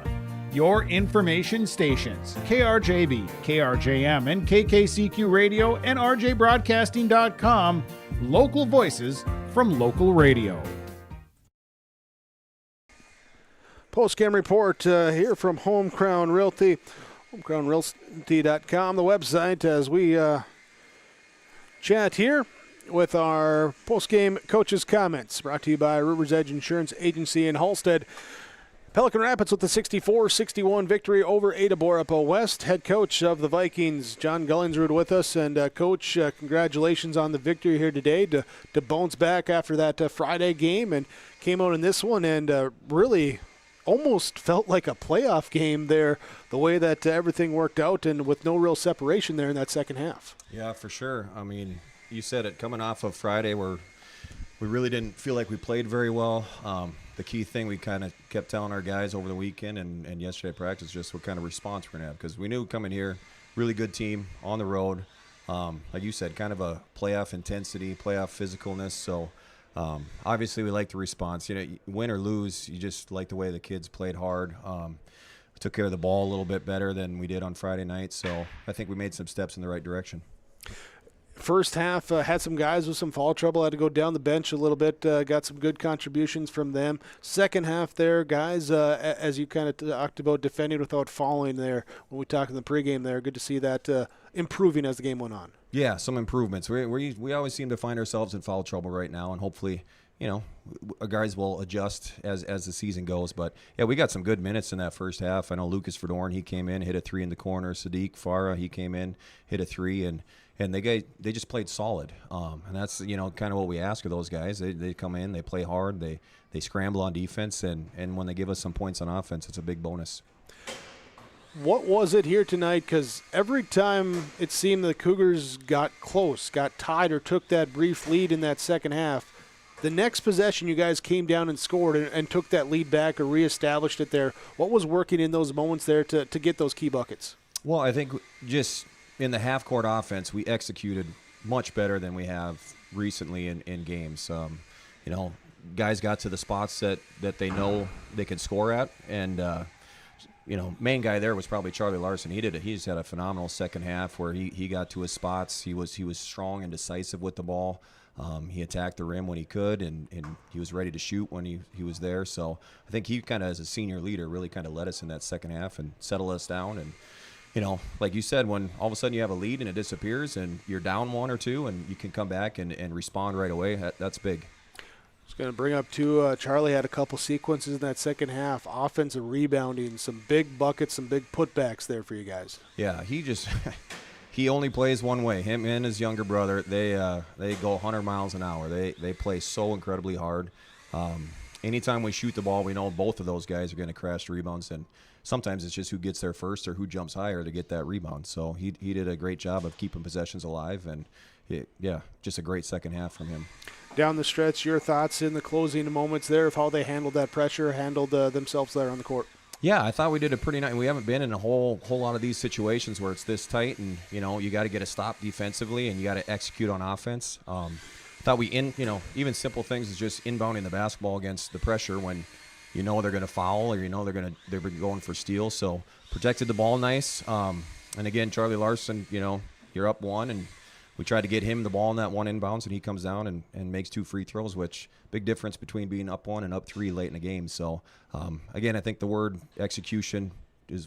Your information stations, KRJB, KRJM, and KKCQ Radio, and rjbroadcasting.com. Local voices from local radio. Post-game report here from Home Crown Realty, homecrownrealty.com, the website, as we chat here with our post-game coaches' comments, brought to you by River's Edge Insurance Agency in Halstead. Pelican Rapids with the 64-61 victory over Ada-Borup-West. Head coach of the Vikings, John Gullingsrud, with us. And Coach, congratulations on the victory here today to bounce back after that Friday game, and came out in this one and really almost felt like a playoff game there, the way that everything worked out, and with no real separation there in that second half. Yeah, for sure. I mean, you said it, coming off of Friday where we really didn't feel like we played very well. The key thing we kind of kept telling our guys over the weekend and yesterday at practice, just what kind of response we're going to have, because we knew coming here, really good team on the road. Like you said, kind of a playoff intensity, playoff physicalness. So obviously we like the response. You know, win or lose, you just like the way the kids played hard. Took care of the ball a little bit better than we did on Friday night. So I think we made some steps in the right direction. First half had some guys with some foul trouble, had to go down the bench a little bit, got some good contributions from them. Second half there, guys, as you kind of talked about defending without fouling there when we talked in the pregame there, good to see that improving as the game went on. Yeah, some improvements. We always seem to find ourselves in foul trouble right now, and hopefully, our guys will adjust as the season goes. But, yeah, we got some good minutes in that first half. I know Lucas Verdorn, he came in, hit a 3 in the corner. Sadiq Farah, he came in, hit a 3, and they just played solid. And that's, kind of what we ask of those guys. They come in, they play hard, they scramble on defense, and when they give us some points on offense, it's a big bonus. What was it here tonight? Because every time it seemed the Cougars got close, got tied, or took that brief lead in that second half, the next possession you guys came down and scored and took that lead back or reestablished it there. What was working in those moments there to get those key buckets? Well, I think just in the half-court offense, we executed much better than we have recently in games. Guys got to the spots that they know they can score at, and main guy there was probably Charlie Larson. He just had a phenomenal second half where he got to his spots. He was strong and decisive with the ball. He attacked the rim when he could, and he was ready to shoot when he was there. So I think he kind of, as a senior leader, really kind of led us in that second half and settled us down. And, like you said, when all of a sudden you have a lead and it disappears and you're down 1 or 2 and you can come back and respond right away, that's big. I was going to bring up, too, Charlie had a couple sequences in that second half, offensive rebounding, some big buckets, some big putbacks there for you guys. Yeah, he only plays one way. Him and his younger brother, they go 100 miles an hour. They play so incredibly hard. Anytime we shoot the ball, we know both of those guys are going to crash rebounds, and sometimes it's just who gets there first or who jumps higher to get that rebound. So he did a great job of keeping possessions alive, and just a great second half from him. Down the stretch, your thoughts in the closing moments there of how they handled that pressure, handled themselves there on the court? Yeah, I thought we did a pretty nice. We haven't been in a whole lot of these situations where it's this tight, and you got to get a stop defensively, and you got to execute on offense. Thought we even simple things is just inbounding the basketball against the pressure when they're going to foul or they're going for steal. So protected the ball nice. And again, Charlie Larson, you're up 1, and we tried to get him the ball in that one inbounds, and he comes down and makes 2 free throws, which big difference between being up 1 and up 3 late in the game. So, again, I think the word execution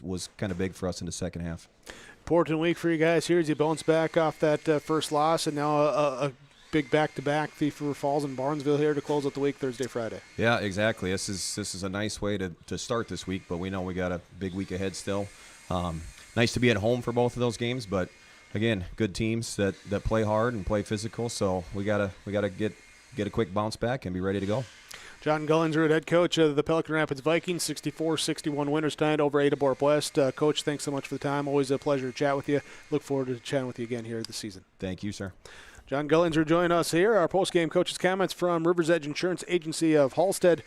was kind of big for us in the second half. Important week for you guys here as you bounce back off that first loss, and now a big back-to-back Thief River Falls and Barnesville here to close out the week Thursday, Friday. Yeah, exactly. This is a nice way to start this week, but we know we got a big week ahead still. Nice to be at home for both of those games, but again, good teams that play hard and play physical, so we gotta get a quick bounce back and be ready to go. John Gullinger, head coach of the Pelican Rapids Vikings, 64-61 winners tonight over Ada-Borup-West. Coach, thanks so much for the time. Always a pleasure to chat with you. Look forward to chatting with you again here this season. Thank you, sir. John Gullinger joined us here. Our post-game coaches' comments from Rivers Edge Insurance Agency of Halstead.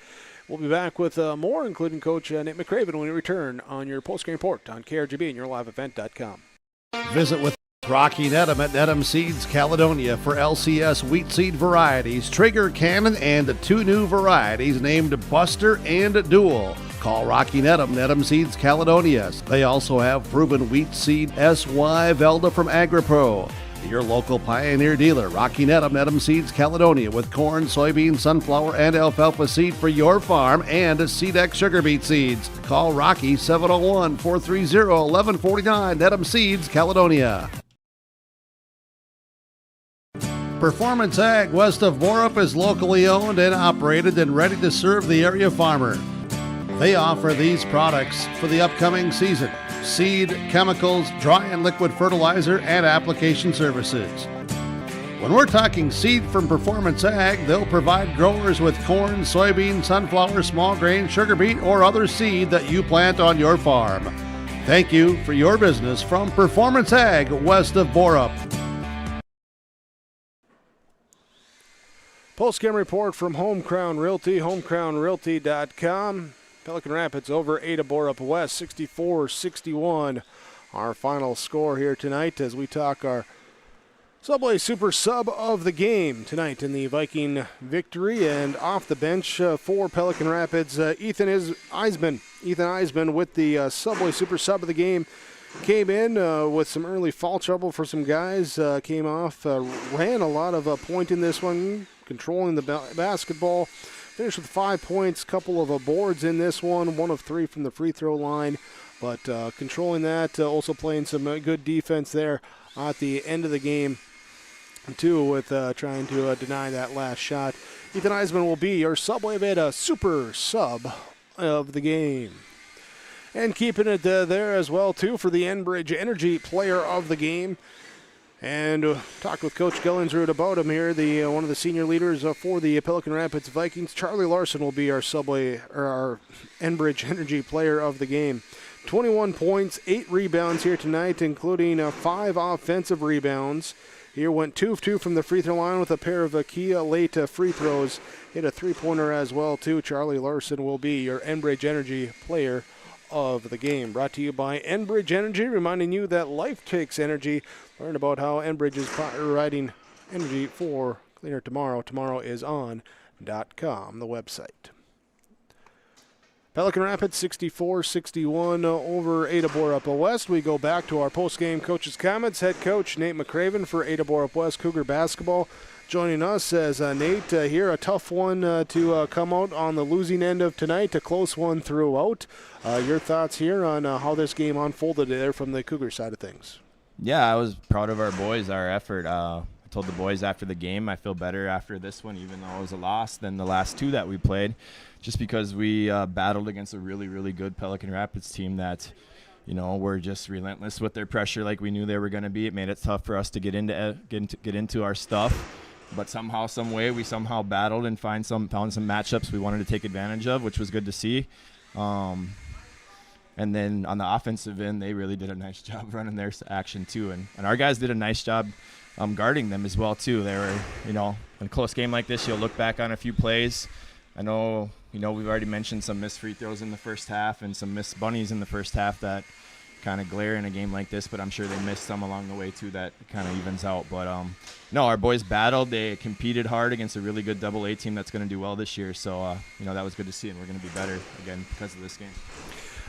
We'll be back with more, including Coach Nate McCraven, when we return on your post-game report on KRGB and yourliveevent.com. Visit with Rocky Nedham at Nedham Seeds Caledonia for LCS wheat seed varieties, Trigger Cannon, and 2 new varieties named Buster and Dual. Call Rocky Nedham, Nedham Seeds Caledonia. They also have proven wheat seed SY Velda from AgriPro. Your local Pioneer dealer, Rocky Nedham, Nedham Seeds Caledonia, with corn, soybean, sunflower, and alfalfa seed for your farm and Seedex sugar beet seeds. Call Rocky 701-430-1149, Nedham Seeds Caledonia. Performance Ag west of Borup is locally owned and operated and ready to serve the area farmer. They offer these products for the upcoming season: seed, chemicals, dry and liquid fertilizer, and application services. When we're talking seed from Performance Ag, they'll provide growers with corn, soybean, sunflower, small grain, sugar beet, or other seed that you plant on your farm. Thank you for your business from Performance Ag west of Borup. Postgame report from Home Crown Realty, homecrownrealty.com. Pelican Rapids over Ada-Borup-West, 64-61. Our final score here tonight as we talk our Subway Super Sub of the game tonight in the Viking victory. And off the bench for Pelican Rapids, Ethan Eisman with the Subway Super Sub of the game. Came in with some early foul trouble for some guys. Came off, ran a lot of point in this one, controlling the basketball. Finished with 5 points, couple of boards in this one, 1 of 3 from the free throw line. But controlling that, also playing some good defense there at the end of the game, too, with trying to deny that last shot. Ethan Eisman will be your Subway Beta Super Sub of the game. And keeping it there as well, too, for the Enbridge Energy Player of the game. And talked with Coach Gellingsrud about him here, one of the senior leaders for the Pelican Rapids Vikings. Charlie Larson will be our Enbridge Energy Player of the game. 21 points, 8 rebounds here tonight, including 5 offensive rebounds. Here went 2 of 2 from the free throw line with a pair of key late free throws. Hit a three-pointer as well, too. Charlie Larson will be your Enbridge Energy Player of the game. Brought to you by Enbridge Energy, reminding you that life takes energy. Learn about how Enbridge is providing energy for cleaner tomorrow. Tomorrowison.com, the website. Pelican Rapids 64-61 over Ada-Borup-West. We go back to our post-game coaches' comments. Head coach Nate McCraven for Ada-Borup-West Cougar basketball joining us as Nate here. A tough one to come out on the losing end of tonight. A close one throughout. Your thoughts here on how this game unfolded there from the Cougar side of things? Yeah, I was proud of our boys, our effort. I told the boys after the game I feel better after this one, even though it was a loss, than the last 2 that we played, just because we battled against a really, really good Pelican Rapids team that, were just relentless with their pressure like we knew they were going to be. It made it tough for us to get into our stuff. But somehow, some way, we somehow battled and found some matchups we wanted to take advantage of, which was good to see. And then on the offensive end, they really did a nice job running their action too. And our guys did a nice job guarding them as well too. They were, in a close game like this, you'll look back on a few plays. I know, we've already mentioned some missed free throws in the first half and some missed bunnies in the first half that kind of glare in a game like this, but I'm sure they missed some along the way too that kind of evens out. But no, our boys battled. They competed hard against a really good Double-A team that's going to do well this year. So, that was good to see, and we're going to be better again because of this game.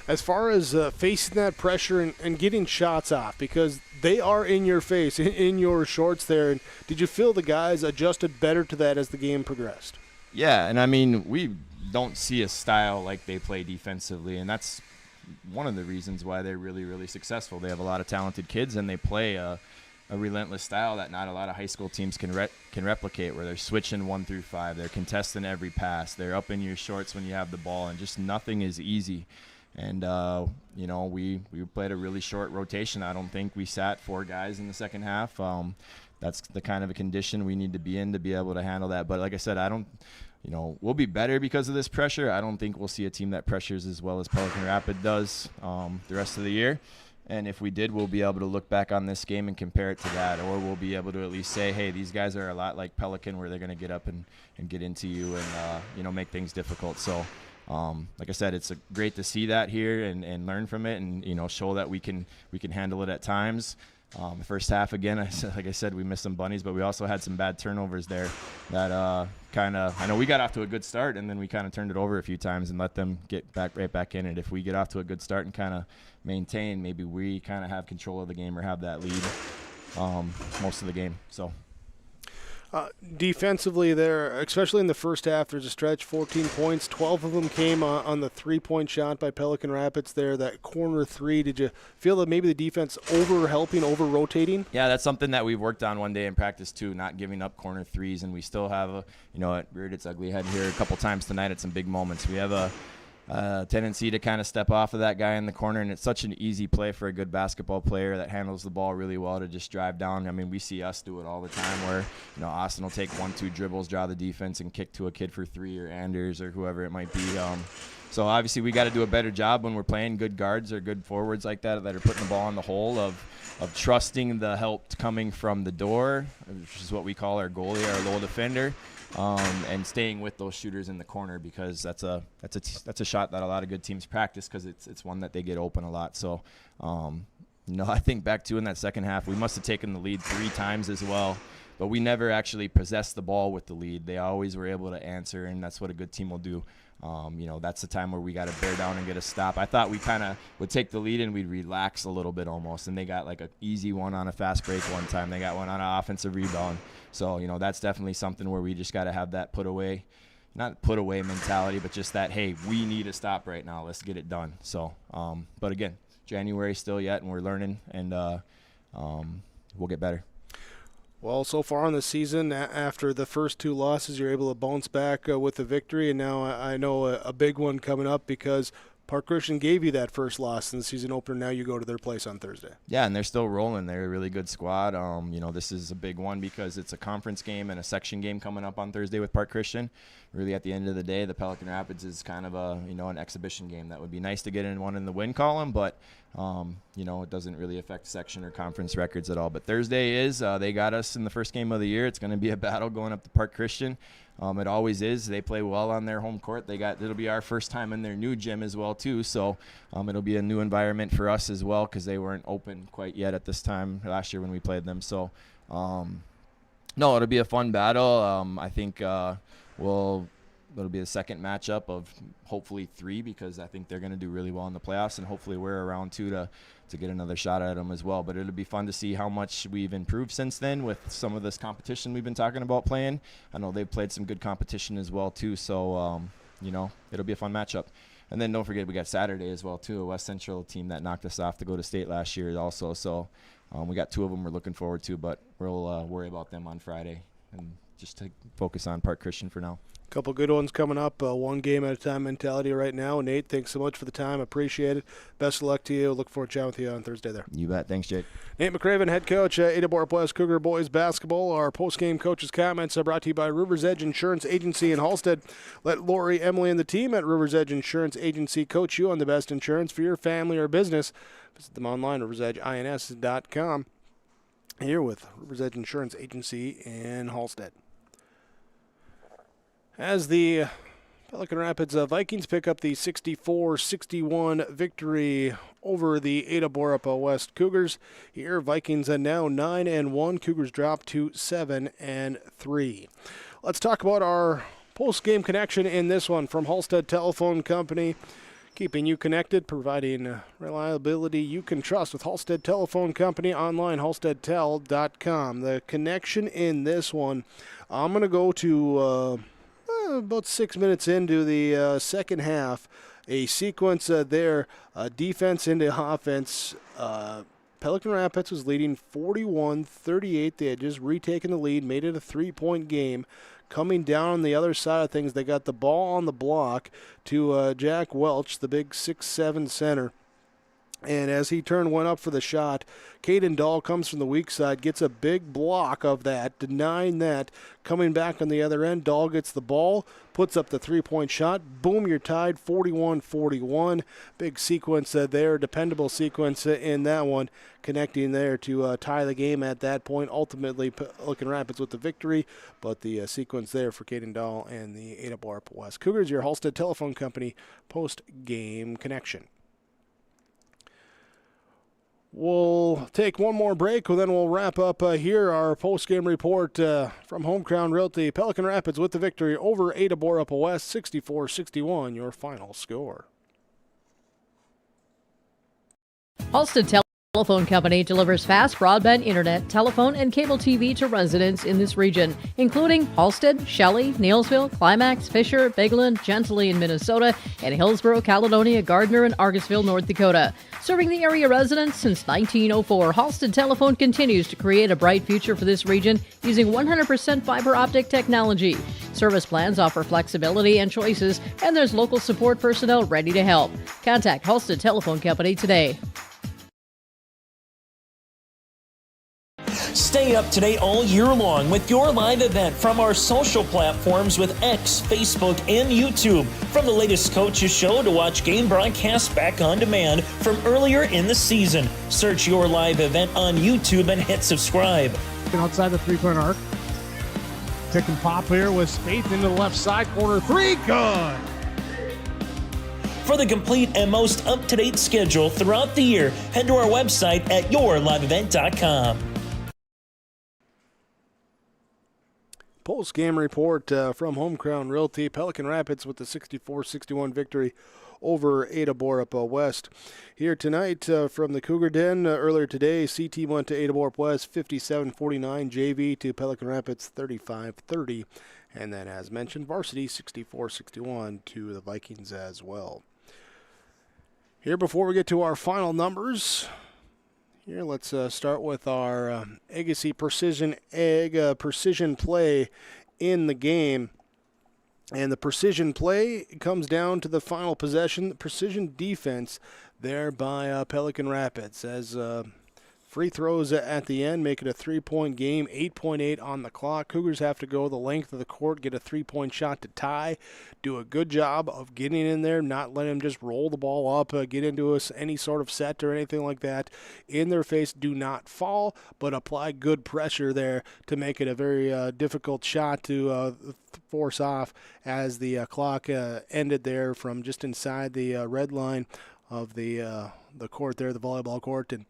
As far as facing that pressure and getting shots off, because they are in your face, in your shorts there, and did you feel the guys adjusted better to that as the game progressed? Yeah, and we don't see a style like they play defensively, and that's one of the reasons why they're really, really successful. They have a lot of talented kids, and they play a relentless style that not a lot of high school teams can replicate, where they're switching 1 through 5. They're contesting every pass. They're up in your shorts when you have the ball, and just nothing is easy. And, we played a really short rotation. I don't think we sat 4 guys in the second half. That's the kind of a condition we need to be in to be able to handle that. But like I said, we'll be better because of this pressure. I don't think we'll see a team that pressures as well as Pelican Rapid does the rest of the year. And if we did, we'll be able to look back on this game and compare it to that, or we'll be able to at least say, hey, these guys are a lot like Pelican, where they're going to get up and get into you and, make things difficult. So, like I said, it's great to see that here and learn from it and, show that we can handle it at times. The first half, again, like I said, we missed some bunnies, but we also had some bad turnovers there that I know we got off to a good start, and then we kind of turned it over a few times and let them get right back in it. If we get off to a good start and kind of maintain, maybe we kind of have control of the game or have that lead most of the game. So. Defensively there, especially in the first half, there's a stretch, 14 points. 12 of them came on the three-point shot by Pelican Rapids there, that corner 3. Did you feel that maybe the defense over-rotating? Yeah, that's something that we've worked on one day in practice too, not giving up corner 3s, and we still have it reared its ugly head here a couple times tonight at some big moments. We have a tendency to kind of step off of that guy in the corner, and it's such an easy play for a good basketball player that handles the ball really well to just drive down. We see us do it all the time where, Austin will take 1-2 dribbles, draw the defense, and kick to a kid for 3, or Anders or whoever it might be. So obviously we got to do a better job when we're playing good guards or good forwards like that are putting the ball in the hole of trusting the help coming from the door, which is what we call our goalie, our low defender. And staying with those shooters in the corner, because that's a shot that a lot of good teams practice, because it's one that they get open a lot. So, I think back to in that second half, we must have taken the lead 3 times as well, but we never actually possessed the ball with the lead. They always were able to answer, and that's what a good team will do. That's the time where we got to bear down and get a stop. I thought we kind of would take the lead and we'd relax a little bit almost, and they got like an easy one on a fast break one time. They got one on an offensive rebound. So, that's definitely something where we just got to have that not put away mentality, but just that, hey, we need a stop right now. Let's get it done. So, but again, January still yet, and we're learning, and we'll get better. Well, so far in the season, after the first 2 losses, you're able to bounce back with a victory, and now I know a big one coming up because Park Christian gave you that first loss in the season opener. Now you go to their place on Thursday. Yeah, and they're still rolling. They're a really good squad. This is a big one because it's a conference game and a section game coming up on Thursday with Park Christian. Really, at the end of the day, the Pelican Rapids is kind of an exhibition game. That would be nice to get in one in the win column, but it doesn't really affect section or conference records at all. But Thursday is they got us in the first game of the year. It's going to be a battle going up to Park Christian. It always is. They play well on their home court. It'll be our first time in their new gym as well too. So it'll be a new environment for us as well because they weren't open quite yet at this time last year when we played them. So it'll be a fun battle. I think it'll be the second matchup of hopefully 3 because I think they're going to do really well in the playoffs, and hopefully we're around 2 to get another shot at them as well. But it'll be fun to see how much we've improved since then with some of this competition we've been talking about playing. I know they've played some good competition as well too, so it'll be a fun matchup. And then don't forget we got Saturday as well too, a West Central team that knocked us off to go to state last year also. So we got 2 of them we're looking forward to, but we'll worry about them on Friday and just to focus on Park Christian for now. Couple good ones coming up. One game at a time mentality right now. Nate, thanks so much for the time. Appreciate it. Best of luck to you. Look forward to chatting with you on Thursday there. You bet. Thanks, Jake. Nate McCraven, head coach at Ada-Borup-West Cougar Boys Basketball. Our post-game coaches' comments are brought to you by Rivers Edge Insurance Agency in Halstead. Let Lori, Emily, and the team at Rivers Edge Insurance Agency coach you on the best insurance for your family or business. Visit them online, riversedgeins.com. Here with Rivers Edge Insurance Agency in Halstead. As the Pelican Rapids Vikings pick up the 64-61 victory over the Ada-Borup-West Cougars. Here, Vikings are now 9-1. Cougars drop to 7-3. Let's talk about our post-game connection in this one from Halstead Telephone Company. Keeping you connected, providing reliability you can trust with Halstead Telephone Company online, halsteadtel.com. The connection in this one, I'm going to go to about 6 minutes into the second half, a sequence there, defense into offense. Pelican Rapids was leading 41-38. They had just retaken the lead, made it a 3-point game. Coming down on the other side of things, they got the ball on the block to Jack Welch, the big 6'7" center. And as he went up for the shot, Caden Dahl comes from the weak side, gets a big block of that, denying that. Coming back on the other end, Dahl gets the ball, puts up the 3-point shot. Boom, you're tied 41-41. Big sequence there, dependable sequence in that one, connecting there to tie the game at that point. Ultimately, Pelican Rapids with the victory, but the sequence there for Caden Dahl and the Ada-Borup-West Cougars, your Halstead Telephone Company post-game connection. We'll take one more break, and then we'll wrap up here our post-game report from Home Crown Realty. Pelican Rapids with the victory over Ada-Borup-West, 64-61, your final score. Halstead Telephone Company delivers fast broadband internet, telephone, and cable TV to residents in this region, including Halstead, Shelley, Neilsville, Climax, Fisher, Bigland, Gentilly in Minnesota, and Hillsborough, Caledonia, Gardner, and Argosville, North Dakota. Serving the area residents since 1904, Halstead Telephone continues to create a bright future for this region using 100% fiber optic technology. Service plans offer flexibility and choices, and there's local support personnel ready to help. Contact Halstead Telephone Company today. Stay up to date all year long with your live event from our social platforms with X, Facebook, and YouTube. From the latest coaches show to watch game broadcasts back on demand from earlier in the season. Search your live event on YouTube and hit subscribe. Outside the three-point arc. Pick and pop here with Spaeth into the left side corner. 3, good! For the complete and most up-to-date schedule throughout the year, head to our website at yourliveevent.com. Post-game report from Home Crown Realty. Pelican Rapids with the 64-61 victory over Ada-Borup-West. Here tonight from the Cougar Den, earlier today, CT went to Ada-Borup-West 57-49, JV to Pelican Rapids 35-30, and then as mentioned, varsity 64-61 to the Vikings as well. Here before we get to our final numbers, Here, let's start with our Agassi Precision Egg precision play in the game. And the precision play comes down to the final possession, the precision defense there by Pelican Rapids. As free throws at the end make it a 3-point game, 8.8 on the clock. Cougars have to go the length of the court, get a 3-point shot to tie, do a good job of getting in there, not letting them just roll the ball up, get into any sort of set or anything like that. In their face, do not fall, but apply good pressure there to make it a very difficult shot to force off as the clock ended there from just inside the red line of the court there, the volleyball court, and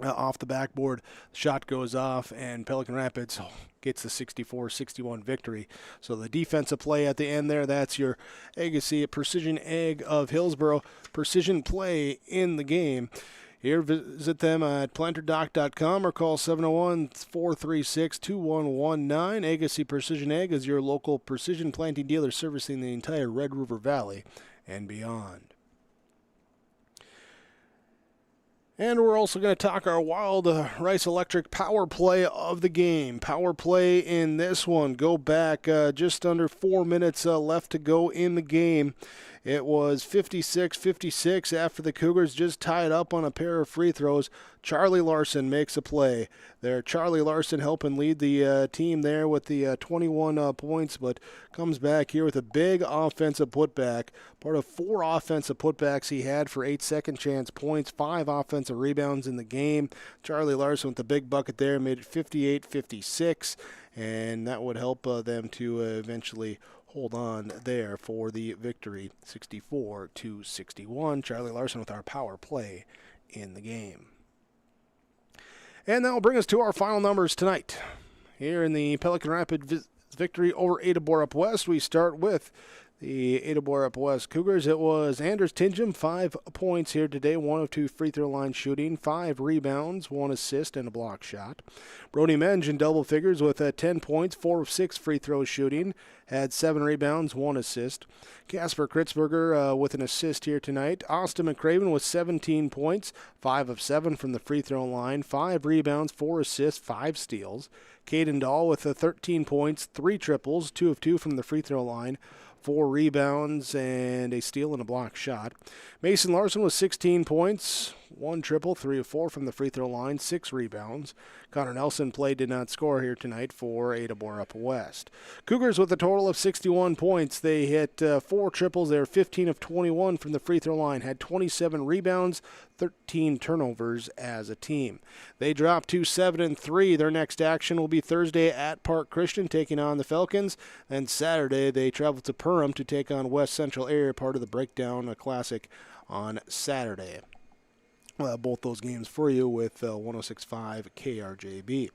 off the backboard, the shot goes off, and Pelican Rapids gets the 64-61 victory. So the defensive play at the end there, that's your Agassi Precision Egg of Hillsboro precision play in the game. Here, visit them at planterdoc.com or call 701-436-2119. Agassi Precision Egg is your local precision planting dealer servicing the entire Red River Valley and beyond. And we're also going to talk our Wild Rice Electric power play of the game. Power play in this one. Go back just under 4 minutes left to go in the game. It was 56-56 after the Cougars just tied up on a pair of free throws. Charlie Larson makes a play there. Charlie Larson helping lead the team there with the 21 points, but comes back here with a big offensive putback. Part of 4 offensive putbacks he had for 8 second chance points, 5 offensive rebounds in the game. Charlie Larson with the big bucket there made it 58-56, and that would help them to eventually hold on there for the victory, 64-61. Charlie Larson with our power play in the game. And that will bring us to our final numbers tonight. Here in the Pelican Rapid victory over Ada-Borup-West, we start with the Ada-Borup-West Cougars. It was Anders Tingham, 5 points here today, 1 of 2 free throw line shooting, 5 rebounds, 1 assist, and a block shot. Brody Menge in double figures with 10 points, 4 of 6 free throw shooting, had 7 rebounds, 1 assist. Casper Kritzberger with an assist here tonight. Austin McCraven with 17 points, 5 of 7 from the free throw line, 5 rebounds, 4 assists, 5 steals. Caden Dahl with 13 points, 3 triples, 2 of 2 from the free throw line, 4 rebounds, and a steal and a block shot. Mason Larson with 16 points, 1 triple, 3 of 4 from the free throw line, 6 rebounds. Connor Nelson did not score here tonight for Ada-Borup-West. Cougars with a total of 61 points. They hit 4 triples. They were 15 of 21 from the free throw line, had 27 rebounds, 13 turnovers as a team. They dropped to 7-3. Their next action will be Thursday at Park Christian, taking on the Falcons. Then Saturday, they travel to Perham to take on West Central Area, part of the Breakdown Classic on Saturday. Both those games for you with 106.5 KRJB.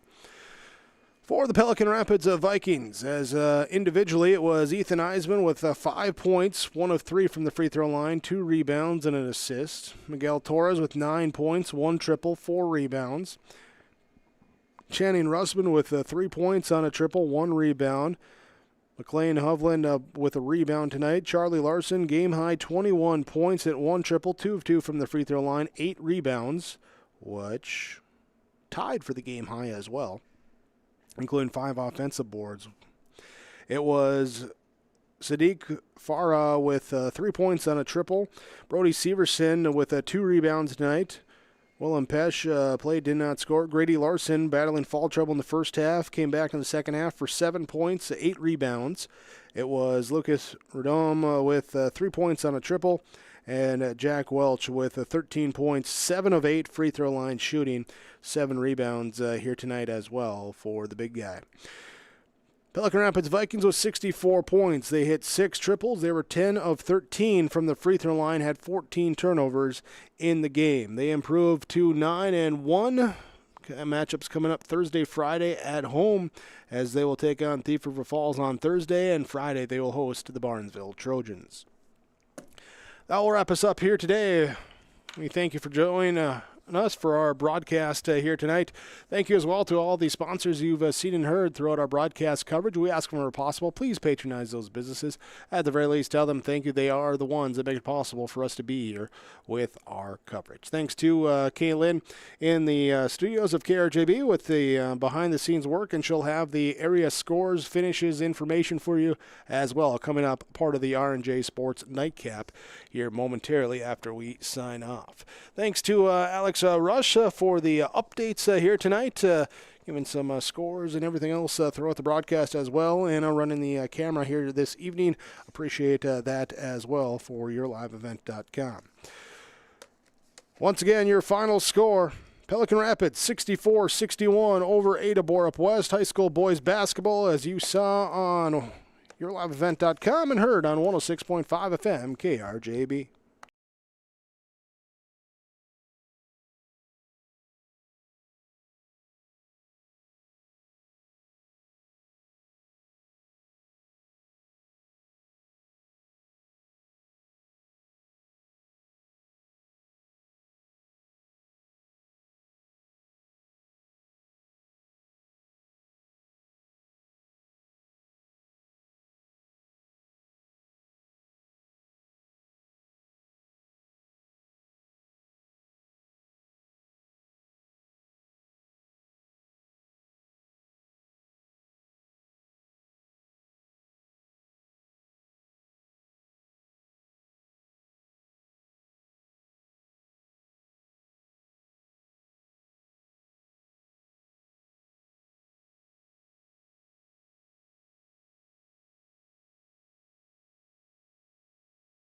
For the Pelican Rapids Vikings, as individually it was Ethan Eisman with 5 points, 1 of 3 from the free throw line, 2 rebounds and an assist. Miguel Torres with 9 points, 1 triple, 4 rebounds. Channing Russman with 3 points on a triple, 1 rebound. McLean Hovland with a rebound tonight. Charlie Larson, game-high 21 points at 1 triple, 2 of 2 from the free throw line, 8 rebounds, which tied for the game-high as well, including 5 offensive boards. It was Sadiq Farah with 3 points on a triple. Brody Severson with 2 rebounds tonight. Willem Pesch did not score. Grady Larson battling foul trouble in the first half, came back in the second half for 7 points, 8 rebounds. It was Lucas Rodom with 3 points on a triple, and Jack Welch with 13 points, 7 of 8 free throw line shooting, 7 rebounds here tonight as well for the big guy. Pelican Rapids Vikings with 64 points. They hit 6 triples. They were 10 of 13 from the free throw line, had 14 turnovers in the game. They improved to 9-1. Matchups coming up Thursday, Friday at home, as they will take on Thief River Falls on Thursday, and Friday they will host the Barnesville Trojans. That will wrap us up here today. We thank you for joining us for our broadcast here tonight. Thank you as well to all the sponsors you've seen and heard throughout our broadcast coverage. We ask whenever possible, please patronize those businesses. At the very least, tell them thank you. They are the ones that make it possible for us to be here with our coverage. Thanks to Kaylin in the studios of KRJB with the behind-the-scenes work, and she'll have the area scores, finishes, information for you as well, coming up part of the R&J Sports Nightcap here momentarily after we sign off. Thanks to Alex Rush for the updates here tonight, giving some scores and everything else throughout the broadcast as well, and running the camera here this evening. Appreciate that as well for yourliveevent.com. Once again, your final score: Pelican Rapids 64-61 over Ada-Borup-West high school boys basketball, as you saw on yourliveevent.com and heard on 106.5 FM KRJB.